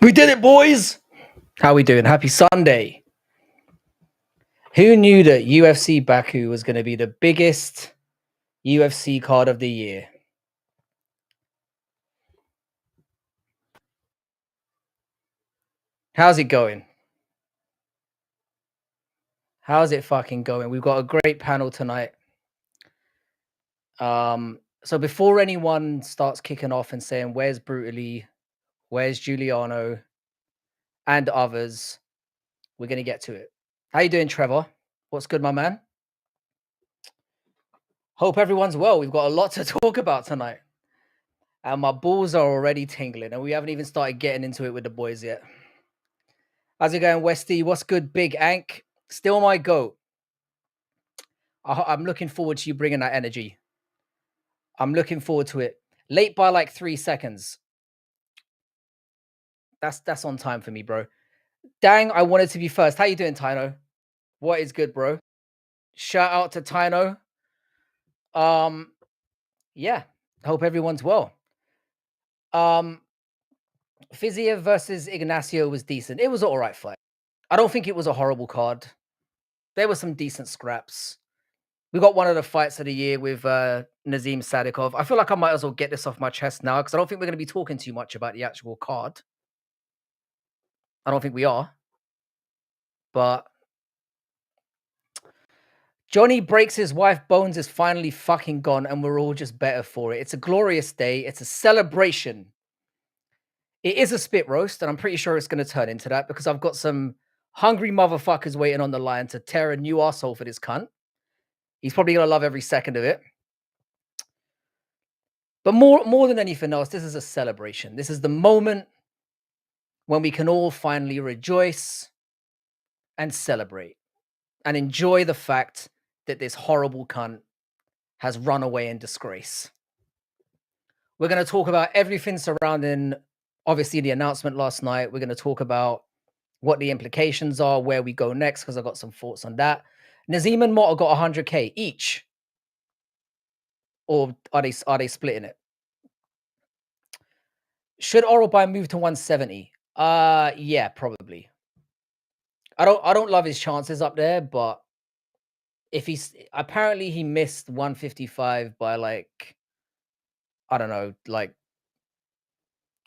We did it, boys. How we doing? Happy Sunday. Who knew that UFC Baku was going to be the biggest UFC card of the year? How's it going? How's it fucking going? We've got a great panel tonight. So before anyone starts kicking off and saying, where's Brutally, where's Giuliano, and others, we're going to get to it. How you doing, Trevor? What's good, my man? Hope everyone's well. We've got a lot to talk about tonight. And my balls are already tingling, and we haven't even started getting into it with the boys yet. How's it going, Westy? What's good, Big Ank? Still my goat. I'm looking forward to you bringing that energy. I'm looking forward to it. Late by like 3 seconds. That's on time for me, bro. Dang, I wanted to be first. How you doing, Tino? What is good, bro? Shout out to Tino. Yeah. Hope everyone's well. Fiziev versus Ignacio was decent. It was an all right fight. I don't think it was a horrible card. There were some decent scraps. We got one of the fights of the year with Nazim Sadikov. I feel like I might as well get this off my chest now because I don't think we're going to be talking too much about the actual card. I don't think we are. But Johnny breaks his wife bones is finally fucking gone and we're all just better for it. It's a glorious day. It's a celebration. It is a spit roast and I'm pretty sure it's going to turn into that because I've got some hungry motherfuckers waiting on the line to tear a new arsehole for this cunt. He's probably going to love every second of it. But more than anything else, this is a celebration. This is the moment when we can all finally rejoice and celebrate and enjoy the fact that this horrible cunt has run away in disgrace. We're going to talk about everything surrounding, obviously, the announcement last night. We're going to talk about what the implications are, where we go next, because I've got some thoughts on that. Nazim and Mott got 100K each. Or are they splitting it? Should Oralby move to 170? Yeah, probably. I don't love his chances up there, but if apparently he missed 155 by like, I don't know, like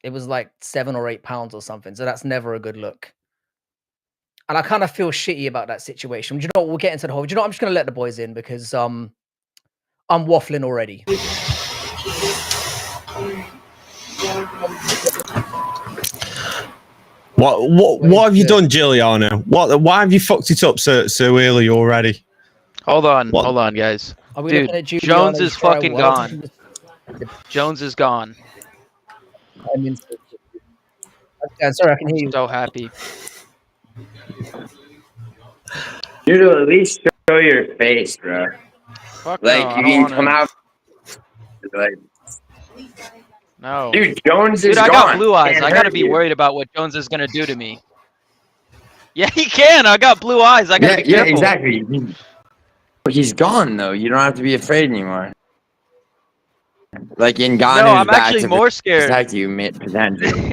it was like 7 or 8 pounds or something. So that's never a good look. And I kind of feel shitty about that situation. Do you know what? We'll get into the whole. Do you know what? I'm just gonna let the boys in because I'm waffling already. What have you done, Giuliano? Why have you fucked it up so early already? Hold on, guys. Dude, Jones is fucking gone. Jones is gone. I'm sorry, I can hear you. So happy. Dude, at least show your face, bro. Fuck like, no, you can come out. Like, no. Dude, Jones is gone. Dude, I got blue eyes. I gotta be worried about what Jones is gonna do to me. Yeah, he can. I got blue eyes. I gotta be careful. Yeah, exactly. He's gone, though. You don't have to be afraid anymore. Like, in Ghana, no, I'm actually more scared. Protect you, potentially.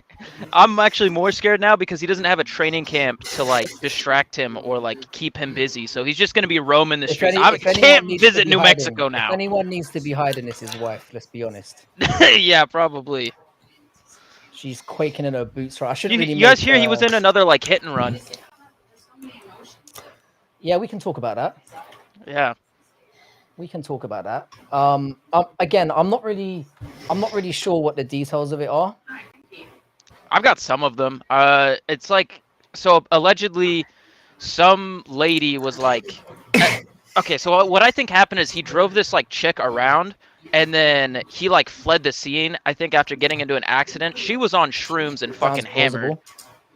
I'm actually more scared now because he doesn't have a training camp to like distract him or like keep him busy. So he's just gonna be roaming the streets. I can't visit New Mexico now. If anyone needs to be hiding, it's his wife. Let's be honest. Yeah, probably. She's quaking in her boots. Right? I shouldn't really. You guys hear he was in another like hit and run? Yeah, we can talk about that. Yeah. We can talk about that. Again, I'm not really sure what the details of it are. I've got some of them. It's like, so allegedly some lady was like, okay, so what I think happened is he drove this like chick around and then he like fled the scene. I think after getting into an accident, she was on shrooms and fucking hammered.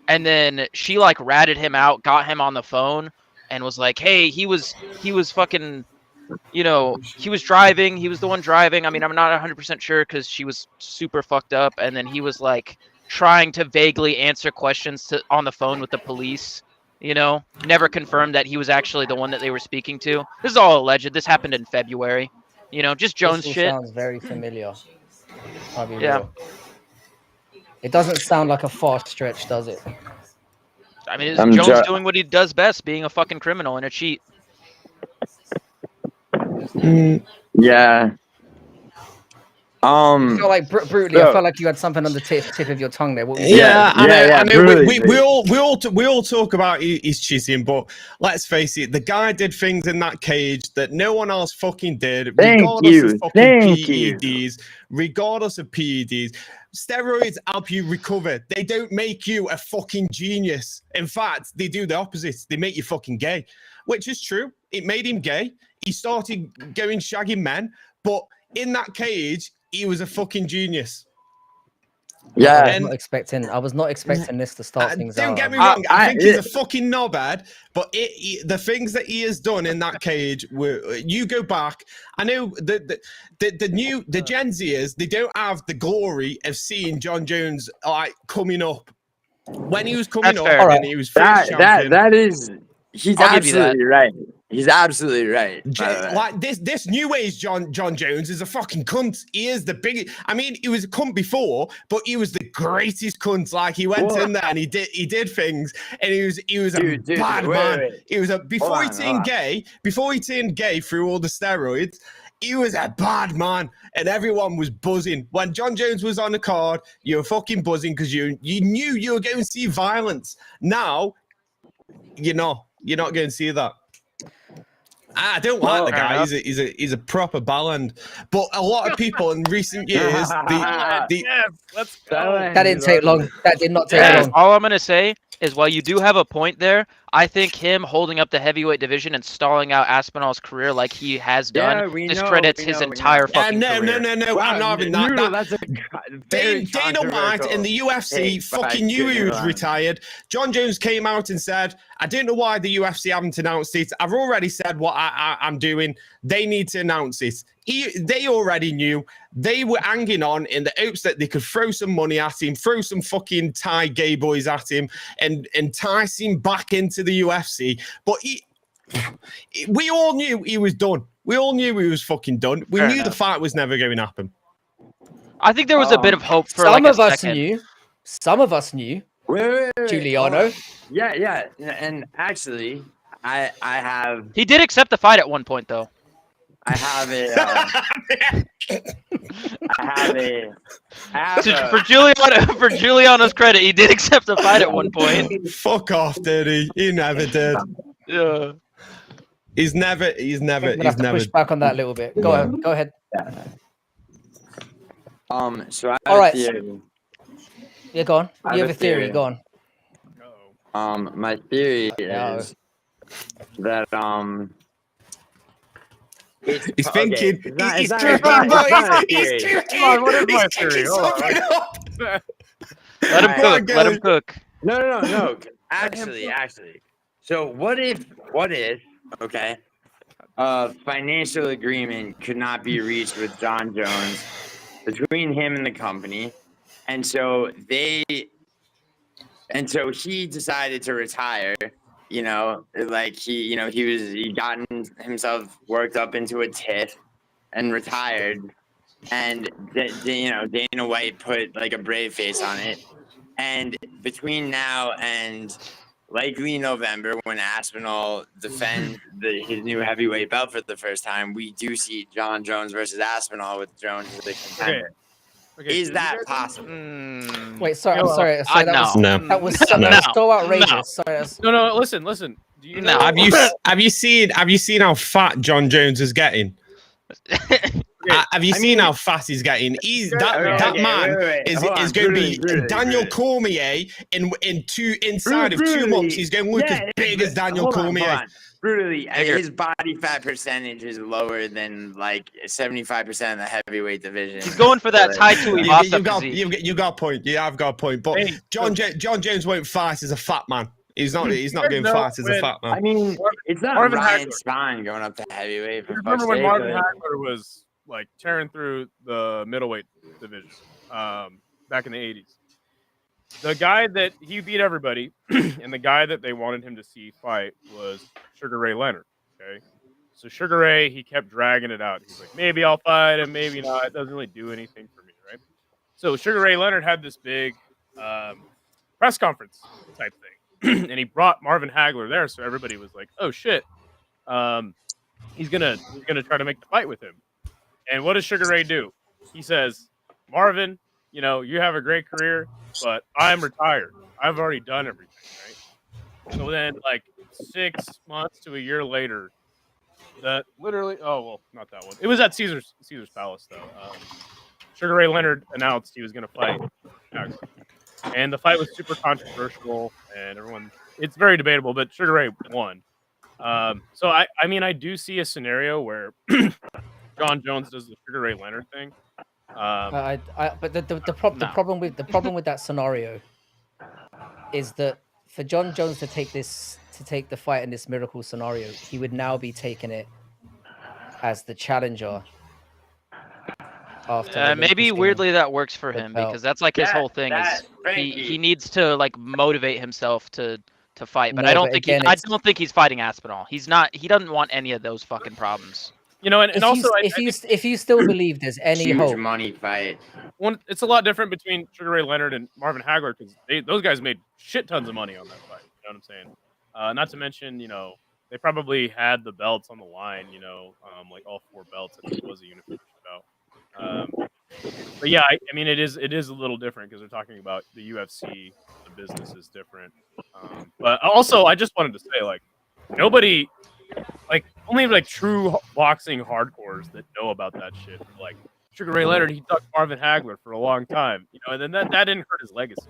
And then she like ratted him out, got him on the phone and was like, hey, he was fucking, you know, he was driving. He was the one driving. I mean, I'm not 100% sure because she was super fucked up. And then he was like trying to vaguely answer questions on the phone with the police, you know, never confirmed that he was actually the one that they were speaking to. This is all alleged. This happened in February, you know, just Jones shit. Sounds very familiar. Yeah. It doesn't sound like a far stretch, does it? I mean, it's Jones doing what he does best, being a fucking criminal and a cheat. Yeah. I felt like brutally. I so- felt like you had something on the tip of your tongue there. What was Yeah, I know. brutally, We all talk about he's cheating, but let's face it, the guy did things in that cage that no one else fucking did, regardless of fucking PEDs, regardless of PEDs. Steroids help you recover. They don't make you a fucking genius. In fact, they do the opposite. They make you fucking gay, which is true. It made him gay. He started going shagging men, but in that cage, he was a fucking genius. Yeah. I was not expecting this to start things out. Don't get me wrong. I think he's a fucking knobhead, but the things that he has done in that cage, you go back. I know the Gen Zers, they don't have the glory of seeing John Jones like coming up when he was coming up and he was first champion. That is, he's absolutely right. He's absolutely right. Like this new age John Jones is a fucking cunt. He is the biggest. I mean, he was a cunt before, but he was the greatest cunt. Like he went in there and he did things, and he was a bad man. Wait. He was before he turned gay through all the steroids. He was a bad man, and everyone was buzzing when John Jones was on the card. You were fucking buzzing because you knew you were going to see violence. Now, you're not going to see that. I don't like the guy. He's a proper ballad. But a lot of people in recent years, let's go. That didn't take long. That did not take long. All I'm gonna say is, while you do have a point there, I think him holding up the heavyweight division and stalling out Aspinall's career like he has done discredits his entire fucking career. No. Wow, I'm not having that. Very Dana White in the UFC fucking knew he was retired. John Jones came out and said, I don't know why the UFC haven't announced it. I've already said what I'm doing. They need to announce it. They already knew. They were hanging on in the hopes that they could throw some money at him, throw some fucking Thai gay boys at him, and entice him back into the UFC. But we all knew he was done. We all knew he was fucking done. We knew the fight was never going to happen. I think there was a bit of hope for some like of a us second. knew. Some of us knew. Wait. Giuliano. Yeah. And actually, I have. He did accept the fight at one point, though. I have For Giuliano's credit, he did accept the fight at one point. Fuck off, did he? He never did. Yeah. He's never. Push back on that a little bit. Go ahead. Yeah. So I have All right. a theory. Yeah, go on. You have a theory. Go on. My theory is that he's thinking. He's Come on, what is my theory? Let him cook. No. Actually. So what if, okay, a financial agreement could not be reached with John Jones between him and the company, and so he decided to retire. He gotten himself worked up into a tiff and retired, and Dana White put like a brave face on it, and between now and likely November, when Aspinall defends his new heavyweight belt for the first time, we do see John Jones versus Aspinall with Jones as the contender. Okay, Is that possible? Wait, sorry. I'm sorry. That was so outrageous. Sorry. No. Listen. Do you know? Have you seen how fat John Jones is getting? Have you seen how fast he's getting? That man is going to be Daniel Cormier inside of 2 months. He's going to look as big as Daniel Cormier. Brutally, his body fat percentage is lower than like 75% of the heavyweight division. He's going for that Tai Tuivasa physique. You got a point. Yeah, I've got a point. But John Jones won't fight as a fat man. He's not going fast as a fat man. I mean, it's not Marvin Ryan Hagler. Spahn going up to heavyweight. For Remember when Marvin Hagler was like tearing through the middleweight division back in the 80s? The guy that he beat everybody, and the guy that they wanted him to see fight was Sugar Ray Leonard. Okay, so Sugar Ray, he kept dragging it out. He's like, maybe I'll fight him, maybe not. It doesn't really do anything for me, right? So Sugar Ray Leonard had this big press conference type thing, and he brought Marvin Hagler there, so everybody was like, "Oh shit, he's gonna try to make the fight with him." And what does Sugar Ray do? He says, "Marvin, you know, you have a great career, but I'm retired. I've already done everything." Right. So then, like 6 months to a year later, that literally, oh well, not that one. It was at Caesar's Palace though. Sugar Ray Leonard announced he was going to fight Hagler. And the fight was super controversial, and everyone, it's very debatable, but Sugar Ray won. So I mean, I do see a scenario where John Jones does the Sugar Ray Leonard thing. But the problem with that scenario is that for John Jones to take the fight in this miracle scenario, he would now be taking it as the challenger. After maybe weirdly that works for him because that's like his whole thing is he needs to like motivate himself to fight. But I don't think I don't think he's fighting Aspinall. He doesn't want any of those fucking problems. You know, and also if you still believe there's any hope, money fight. It's a lot different between Sugar Ray Leonard and Marvin Hagler because those guys made shit tons of money on that fight. You know what I'm saying? Not to mention, you know, they probably had the belts on the line. You know, like all 4 belts. I think it was a unification bout. But yeah, I mean, it is a little different because they're talking about the UFC. The business is different. But also, I just wanted to say, like, nobody, like, only like true boxing hardcores that know about that shit. Like Sugar Ray Leonard, he ducked Marvin Hagler for a long time, you know, and then that didn't hurt his legacy.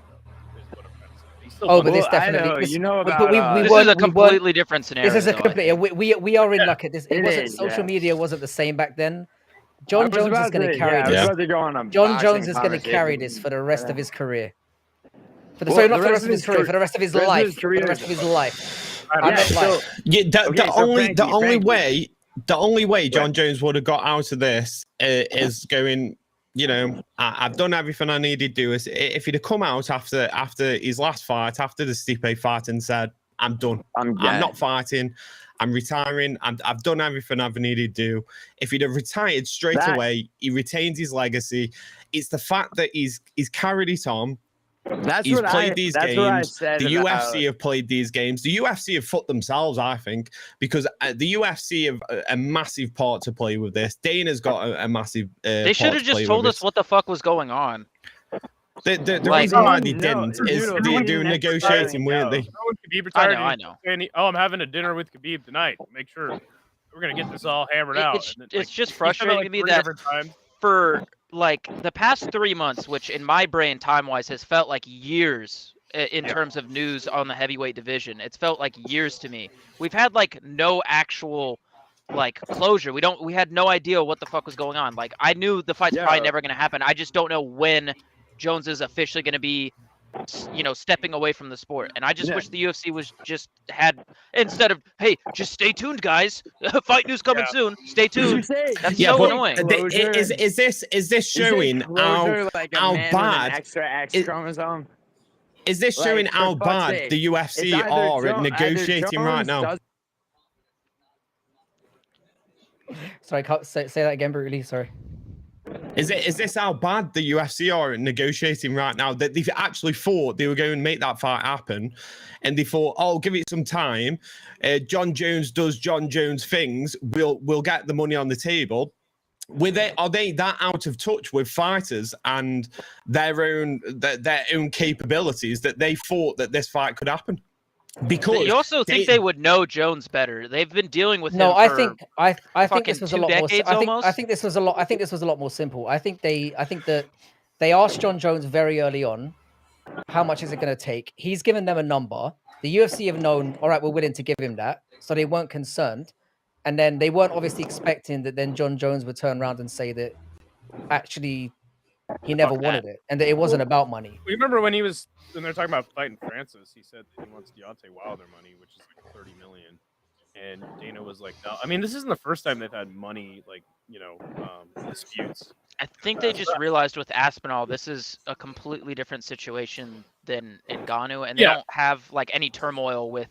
But this definitely, you know about. This is a completely different scenario. This is a completely. We are in like this. It wasn't social media wasn't the same back then. John Jones is going to carry this. John Jones is going to carry this for the rest of his career. For the rest of his career, for the rest of his life. For the rest of his life. The only way John Jones would have got out of this is going, you know, I've done everything I needed to do. If he'd have come out after his last fight, after the Stipe fight, and said, I'm done. I'm not fighting. I'm retiring. I've done everything I've needed to do. If he'd have retired straight away, he retains his legacy. It's the fact that he's carried it on. He's played these games. The UFC have played these games. The UFC have fucked themselves, I think, because the UFC have a massive part to play with this. Dana's got a massive. They should have just told us what the fuck was going on. The reason why they didn't is they were negotiating, weren't they? I know. Oh, I'm having a dinner with Khabib tonight. Make sure we're gonna get this all hammered out. It's just frustrating to me that for like the past 3 months, which in my brain time-wise has felt like years in terms of news on the heavyweight division. It's felt like years to me. We've had like no actual like closure. We had no idea what the fuck was going on. Like I knew the fight's probably never gonna happen. I just don't know when Jones is officially going to be, you know, stepping away from the sport. And I just wish the UFC was just had, instead of, hey, just stay tuned, guys. Fight news coming soon. Stay tuned. That's so annoying. Is this showing how bad? Extra X chromosome. Is this showing how bad the UFC are at negotiating right now? Sorry, say that again, brutally. Sorry. Is this how bad the UFC are negotiating right now? That they've actually thought they were going to make that fight happen, and they thought, "Oh, give it some time. John Jones does John Jones things. We'll get the money on the table." Are they that out of touch with fighters and their own capabilities that they thought that this fight could happen? Because you also think they would know Jones better. They've been dealing with him. No, I think this was a lot more. I think this was a lot more simple. I think that they asked John Jones very early on, how much is it going to take? He's given them a number. The UFC have known, all right, we're willing to give him that, so they weren't concerned. And then they weren't obviously expecting that then John Jones would turn around and say that actually he never wanted it and that it wasn't about money. Remember when they're talking about fighting Francis, he said that he wants Deontay Wilder money, which is like $30 million. And Dana was like, no. I mean, this isn't the first time they've had money, like, you know, disputes. I think they just realized with Aspinall, this is a completely different situation than Ngannou, and they don't have like any turmoil with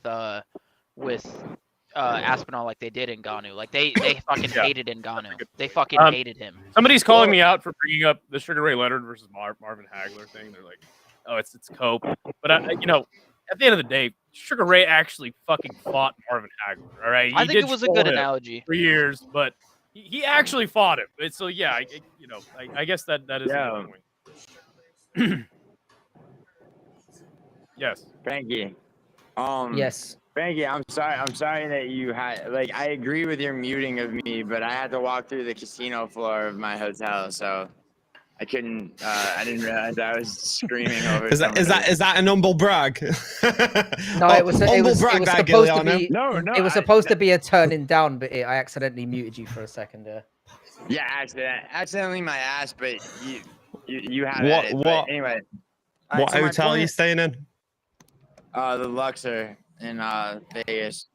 Aspinall like they did in Ngannou. Like they fucking hated Ngannou. They fucking hated him. Somebody's calling me out for bringing up the Sugar Ray Leonard versus Marvin Hagler thing. They're like, oh, it's cope. But you know, at the end of the day, Sugar Ray actually fucking fought Marvin Hagler. All right, I think it was a good analogy for years, but he actually fought him. So yeah, you know, I guess that is the point. Yes, Frankie. Yes. Frankie, I'm sorry that you had like I agree with your muting of me, but I had to walk through the casino floor of my hotel, so I couldn't. I didn't realize I was screaming over. Is that an humble brag? No, it was supposed to be. No, It was supposed to be a turning down, but I accidentally muted you for a second there. Yeah, accidentally my ass, but you had it. But anyway. What hotel are you staying in? The Luxor in Vegas.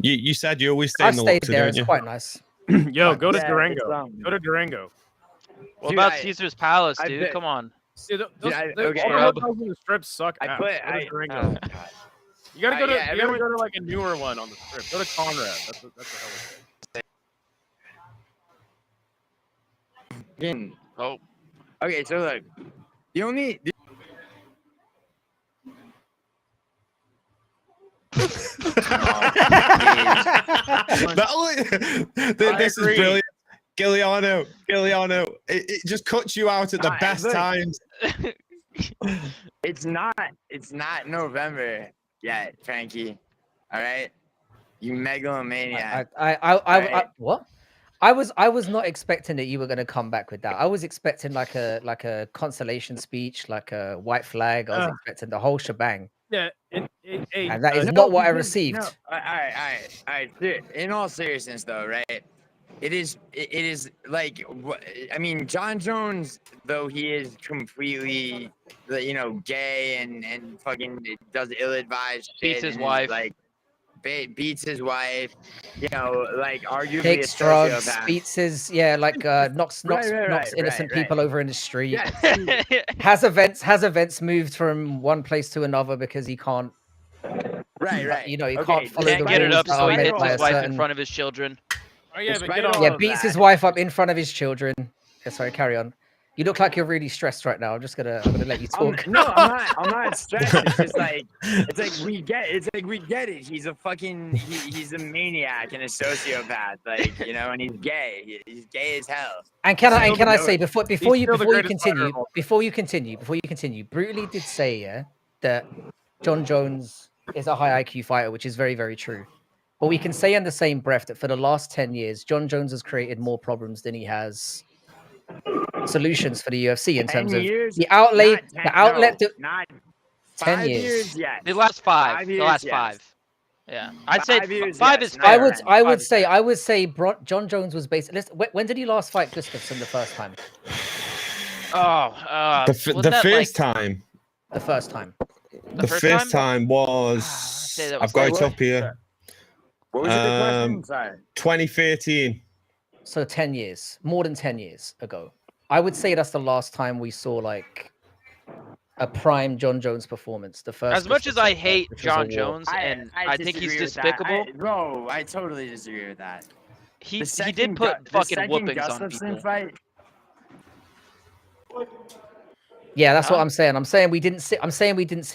You said you always stay in the Luxor, Luxor, there. don't It's you? quite nice. Yo, go to Durango. Go to Durango. What about Caesar's Palace, dude? Come on. See, all the okay. hotels in the strip suck ass. Oh, You gotta go to you gotta go to like a newer one on the strip. Go to Conrad. That's the hell Again. Oh. Okay, so look, the only. This is brilliant. Giuliano, it just cuts you out at the best times. It's not November yet, Frankie. All right, you megalomaniac. What? I was not expecting that you were going to come back with that. I was expecting like a consolation speech, like a white flag. I was expecting the whole shebang. Yeah, and that is not what I received. No, all right. In all seriousness, though, right? It is like, I mean, John Jones, though he is completely, gay and fucking does ill-advised shit. Beats his wife. Like, beats his wife, like arguably takes a drugs, sociopath. beats his knocks innocent people over in the street. Yeah. has events moved from one place to another because he can't. Right. He can't follow Can't the get it rules up, that so are he made hits by his a wife certain- in front of his children. Oh yeah, but Despite get all all Yeah, of beats that. his wife up in front of his children. Yeah, sorry, carry on. You look like you're really stressed right now. I'm gonna let you talk. No, I'm not stressed. It's just like we get it. He's a fucking he's a maniac and a sociopath, like, and he's gay. He's gay as hell. And can I say before you continue, Brutally did say that John Jones is a high IQ fighter, which is very, very true. But we can say in the same breath that for the last 10 years, John Jones has created more problems than he has solutions for the UFC in terms of the outlet. Not 10 5 years. years yet. The last five. 5 the years, last yes. 5. Yeah, I'd say 5 years, five yes. is No, fair. I would say John Jones was based. When did he last fight Gustafsson the first time? The first time. The first time. The first time was. I've got it up here. What was the question? Sorry. 2013. So 10 years, more than 10 years ago. I would say that's the last time we saw like a prime John Jones performance. The first. As much as I hate John Jones, and I think he's despicable. Bro, I totally disagree with that. He did put fucking whoopings on people. Fight. Yeah, that's what I'm saying. I'm saying we didn't see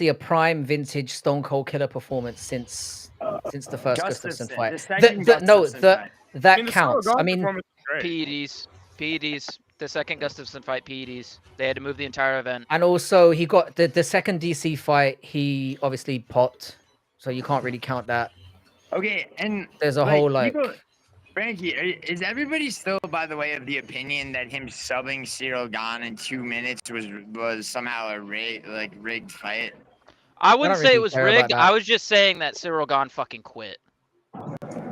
a prime vintage Stone Cold Killer performance since the first Gustafsson fight. That counts. I mean, PEDs. The second Gustafsson fight, PEDs. They had to move the entire event. And also, he got the second DC fight. He obviously popped, so you can't really count that. Okay, and there's a whole like. Frankie, is everybody still, by the way, of the opinion that him subbing Cyril Gane in 2 minutes was somehow a rigged fight? I wouldn't say it was rigged. I was just saying that Cyril Gane fucking quit.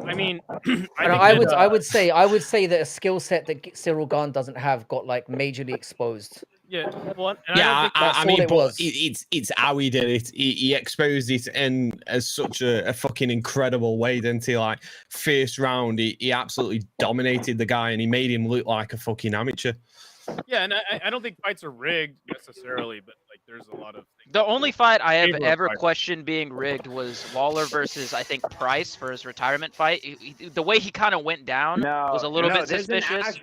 I mean, I would say that a skill set that Cyril Gane doesn't have got like majorly exposed. Yeah, well, I mean, but it's how he did it. He exposed it in as such a fucking incredible way, didn't he? Like first round, he absolutely dominated the guy, and he made him look like a fucking amateur. Yeah, and I don't think fights are rigged necessarily, but like there's a lot of things. The only fight I have ever questioned being rigged was Lawler versus, I think, Price for his retirement fight. The way he kind of went down was a little bit suspicious.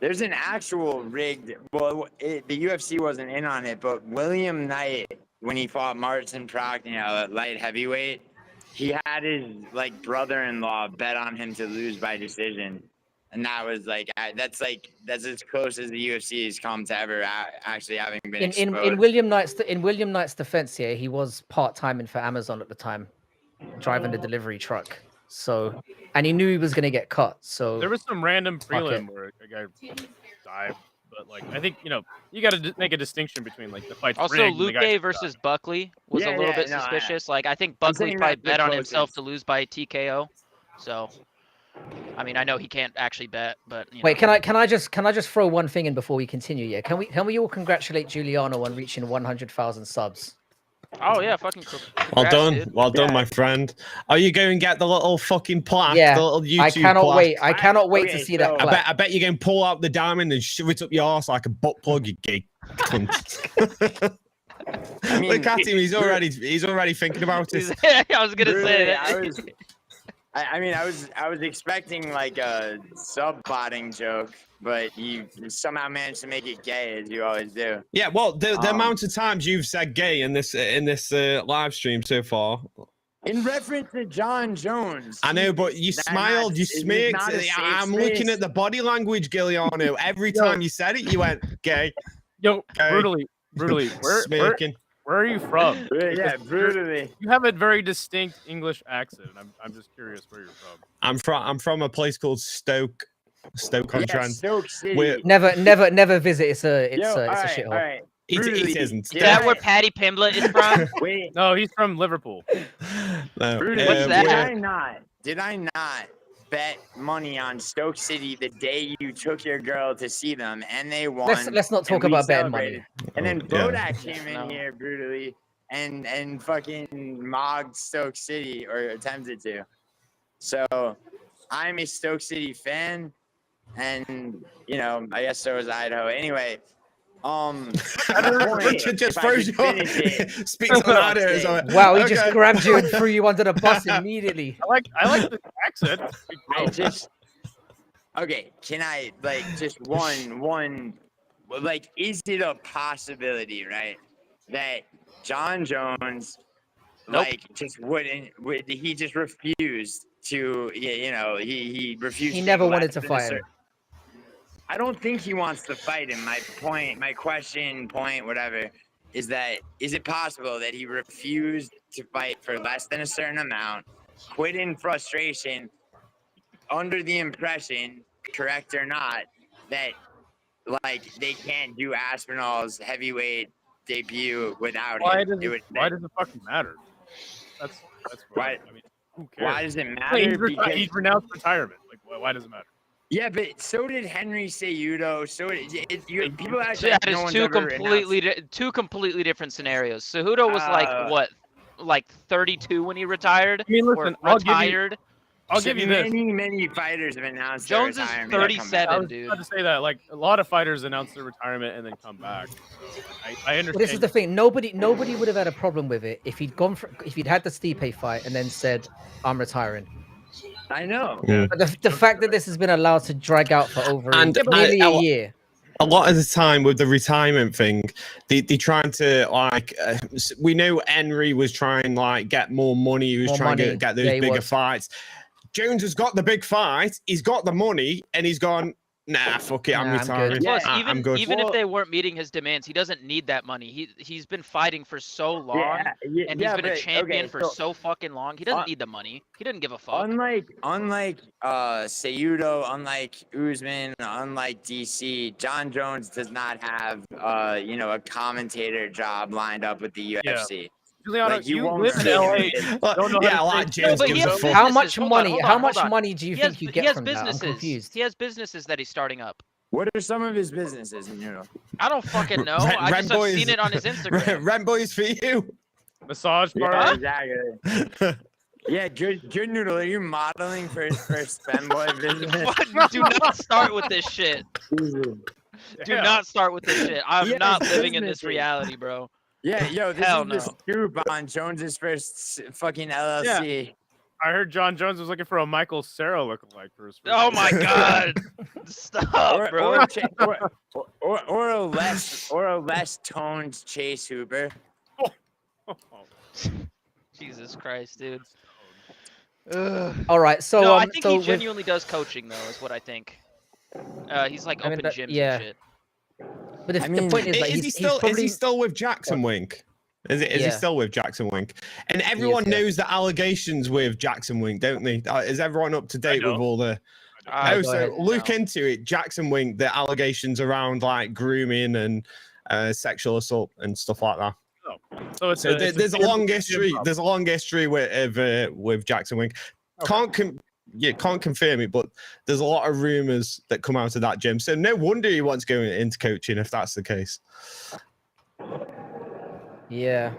There's an actual rigged. Well, the UFC wasn't in on it, but William Knight, when he fought Martin Prachnio at light heavyweight, he had his like brother-in-law bet on him to lose by decision, and that was like that's as close as the UFC has come to ever actually having been in exposed. William Knight's defense here, he was part-timing for Amazon at the time, driving the delivery truck. So, and he knew he was going to get cut. So There was some random Fuck it. prelim where a guy died, but like I think you got to make a distinction between like the fights. Also, rigged and the guy Luque that versus died. Buckley was a little bit suspicious. Like I think Buckley saying probably that's the bet on himself closest. to lose by TKO. So, I mean, I know he can't actually bet, but wait, can I just throw one thing in before we continue? Yeah, can we all congratulate Giuliano on reaching 100,000 subs? Oh yeah, fucking Well congrats, done, dude. well done, my friend. Are you going to get the little fucking plaque? Yeah, the little YouTube I cannot plaque? wait. I cannot wait to okay, see that. so- Plaque. I bet you're going to pull out the diamond and shove it up your arse like a butt plug, you gay cunt. I mean, Look at him. He's already thinking about it. I was gonna say Really, that. I was expecting like a sub-botting joke, but you somehow managed to make it gay as you always do. Yeah, well, the amount of times you've said gay in this live stream so far. In reference to John Jones. I know, but you That smiled, not- you is it smirked. not a safe I'm looking space? at the body language, Giuliano. Every time you said it, you went gay, Yo, Okay. brutally, where smirking. are you from? Yeah, brutally. You have a very distinct English accent. I'm just curious where you're from. I'm from a place called Stoke on Yeah, Trent. Stoke City. We're- Never visit. It's a Yo, all right, shithole. all right. It Brutally, isn't. Is did that I- where Patty Pimblett is from? Wait, No, he's from Liverpool. No, Brutally, What's that? Did I not bet money on Stoke City the day you took your girl to see them and they won? Let's not talk and we about betting money. celebrated? And then Yeah. Bodak came in No. here brutally and fucking mogged Stoke City or attempted to. So I'm a Stoke City fan, and I guess so is Idaho. Anyway, Richard just if I throws could you on. finish it. Speaks on Idaho. So, Wow, he just okay. grabbed you and threw you under the bus immediately. I like the accent. I just okay. Can I just one like? Is it a possibility, right, that John Jones Nope. just he just refused to he refused. He to never go wanted after to the fight cir- him. I don't think he wants to fight him. My question, whatever, is it possible that he refused to fight for less than a certain amount, quit in frustration, under the impression, correct or not, that they can't do Aspinall's heavyweight debut without Why him? does it fucking matter? That's Why- I mean, who cares? Why does it Wait, matter? he's renounced retirement. Like, why does it matter? Yeah, but so did Henry Cejudo. So did people act So like that no is one's two ever announced- two completely different scenarios. Cejudo was like 32 when he retired. I mean, or listen, I'll retired. give you this. Many fighters have announced their Jones is retirement and come back. 37. I was dude. about to say that. Like, a lot of fighters announce their retirement and then come back. So I understand. But this is the thing. Nobody would have had a problem with it if he'd had the Stipe fight and then said, "I'm retiring." I know. Yeah. But the fact that this has been allowed to drag out for over nearly a year. A lot of the time with the retirement thing, they trying to we know Henry was trying get more money. He was trying to get those bigger fights. Jones has got the big fight. He's got the money, and he's gone. Nah, fuck it. I'm retiring. good. Plus, I'm good. even if they weren't meeting his demands, he doesn't need that money. He's been fighting for so long, and he's been a champion for so fucking long. He doesn't need the money. He doesn't give a fuck. Unlike Cejudo, unlike Usman, unlike DC, John Jones does not have a commentator job lined up with the UFC. Juliano, you you won't live in see LA. him. Don't know Yeah, how to like say- James but he gives a has fuck. How businesses. much Hold money? on, How hold much on. money do you He has, think you he get has from that? I'm businesses. confused. He has businesses that he's starting up. What are some of his businesses? I don't fucking know. Ren- I Ren just have Boys- seen it on his Instagram. Rent boys for you. Massage Yeah, parlor. exactly. Yeah, good noodle. Are you modeling for Femboy business? Fuck, do not start with this shit. Do Yeah. not start with this shit. I'm Yes, not living in this businesses. reality, bro. Yeah, yo, this Hell is the scoop on Jones's first fucking LLC. I heard John Jones was looking for a Michael Cera lookalike for his first. Oh my God! Stop, bro. Or a less toned Chase Hooper. Jesus Christ, dude. All right, so No, I think so he with- genuinely does coaching, though, is what I think. He's like I mean, open gyms yeah. and shit. But the, I the mean, point is, like, Is he he's still probably, is he still with Jackson Wink? Is he Yeah. still with Jackson Wink? And everyone yeah. knows the allegations with Jackson Wink, don't they? Is everyone up to date with don't. all the? Go So ahead, look no. into it. Jackson Wink, the allegations around like grooming and sexual assault and stuff like that. So it's So there's a long history. There's a long history with Jackson Wink. Okay. Can't confirm it, but there's a lot of rumors that come out of that gym. So no wonder he wants to go into coaching if that's the case. Yeah.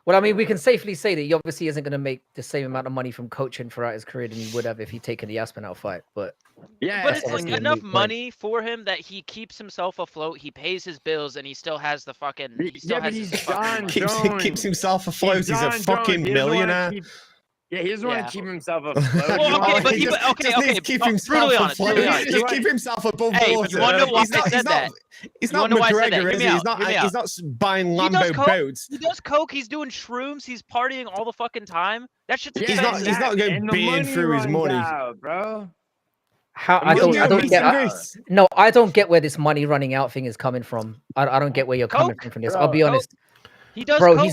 Well, I mean, we can safely say that he obviously isn't going to make the same amount of money from coaching throughout his career than he would have if he'd taken the Aspinall fight. But Yeah, But That's it's like obviously a enough moot point. money for him that he keeps himself afloat. He pays his bills, and he still has the fucking. He still yeah, but has he's his fucking John money. Jones. Keeps himself afloat. He's a John fucking Jones. He doesn't wanna millionaire. he doesn't want Yeah. to keep himself afloat. Well, okay, but He he, just- okay, just needs okay. to keep brutally himself honest, afloat. brutally honest. Just keep himself above Hey, water. you wanna know why He's not- I said he's not- that? He's You not wanna know why I said that? McGregor, Hear is me he? out, hear me out. He's not buying He does Lambo coke. boats. He does coke. He's doing shrooms. He's partying all the fucking time. That shit's Yeah, He's not- expensive. he's not going and the being money through his runs money. out, bro. how The I money don't He'll do get. some I, grease. no, I don't get where this money running out thing is coming from. I don't get where you're coming Coke, from this. bro, I'll be coke. honest, He does bro. coke.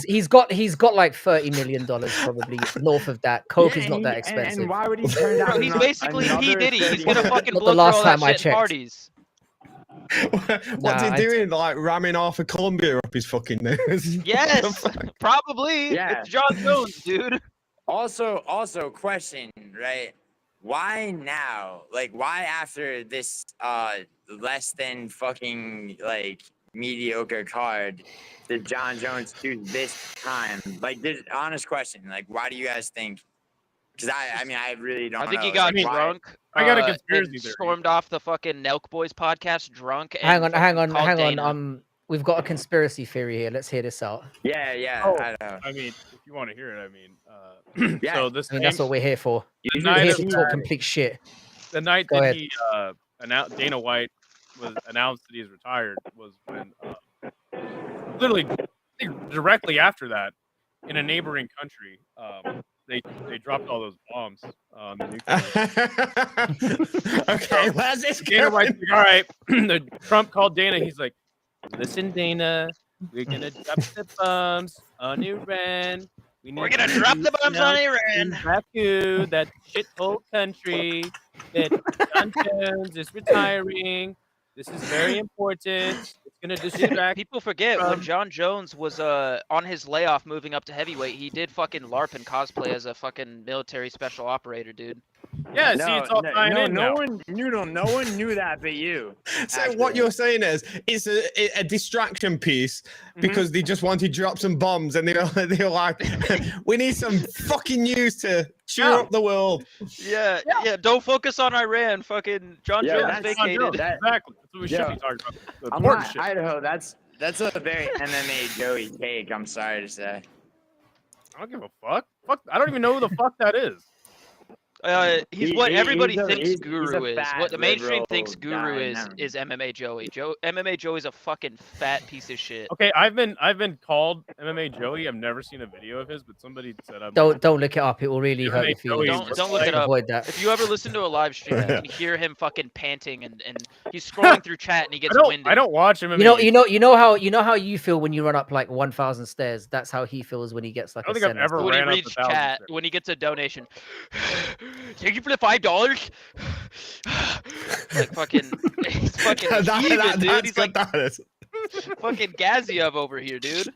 He's got like $30 million probably north of that. Coke is not that expensive. And why would he turn down Bro, he's basically P Diddy. He's gonna fucking Not the blow through last all that time I shit in checked. parties. What's Nah, he I- doing? Like ramming half of Colombia up his fucking nose? Yes, probably. Yeah. It's John Jones, dude. Also, question, right? Why now? Like, why after this less than fucking like mediocre card did John Jones choose this time? Like, this honest question. Like, why do you guys think? Because I mean, I really don't. I think know. he got Like, why- drunk. I got a and conspiracy theory. stormed off the fucking Nelk Boys podcast drunk. And hang on, fucking called Dana. we've got a conspiracy theory here. Let's hear this out. Yeah. Oh. I don't know. I mean, if you want to hear it, I mean, Yeah. so this I mean, that's what we're here for. the We're night here of to talk complete shit. the night Go that ahead. he announced Dana White was announced that he's retired was when literally I think directly after that in a neighboring country they dropped all those bombs on the nuclear. Okay, where's this Dana going? White's like, all right. Trump called Dana. He's like, listen, Dana, we're gonna drop the bombs on Iran. We're gonna drop the bombs on in Iran. Baku, that shithole country. That John Jones is retiring. This is very important. It's gonna distract. People forget when from- John Jones was on his layoff moving up to heavyweight, he did fucking LARP and cosplay as a fucking military special operator, dude. Yeah, see, it's all tying in no now. one knew that but you. So Actually. what you're saying is it's a distraction piece because they just wanted to drop some bombs and they're like, we need some fucking news to cheer Yeah. up the world. Yeah. Don't focus on Iran. Fucking John Yeah, Jones that's John vacated. Jones, That- exactly. That's what we should Yeah. be talking about. The I'm important not shit. Idaho. That's a very MMA Joey take. I'm sorry to say. I don't give a fuck. Fuck, I don't even know who the fuck that is. He's what everybody he's a- thinks he's a Guru is. fat What the mainstream liberal thinks Guru guy, is no. is MMA Joey. MMA Joey's a fucking fat piece of shit. Okay, I've been called MMA Joey. I've never seen a video of his, but somebody said I'm. Don't look it up. It will really hurt your Joey, feelings. Don't look it up. Avoid that. If you ever listen to a live stream, you can hear him fucking panting and he's scrolling through chat and he gets winded. I don't watch MMA. You know how you feel when you run up like 1,000 stairs. That's how he feels when he gets like I a don't think I've sentence. ever When he ran up reads 1,000 chat, stairs. when he gets a donation, thank you for the $5. Like fucking, he's fucking heaving, dude. He's like that is. fucking Gaziev over here, dude.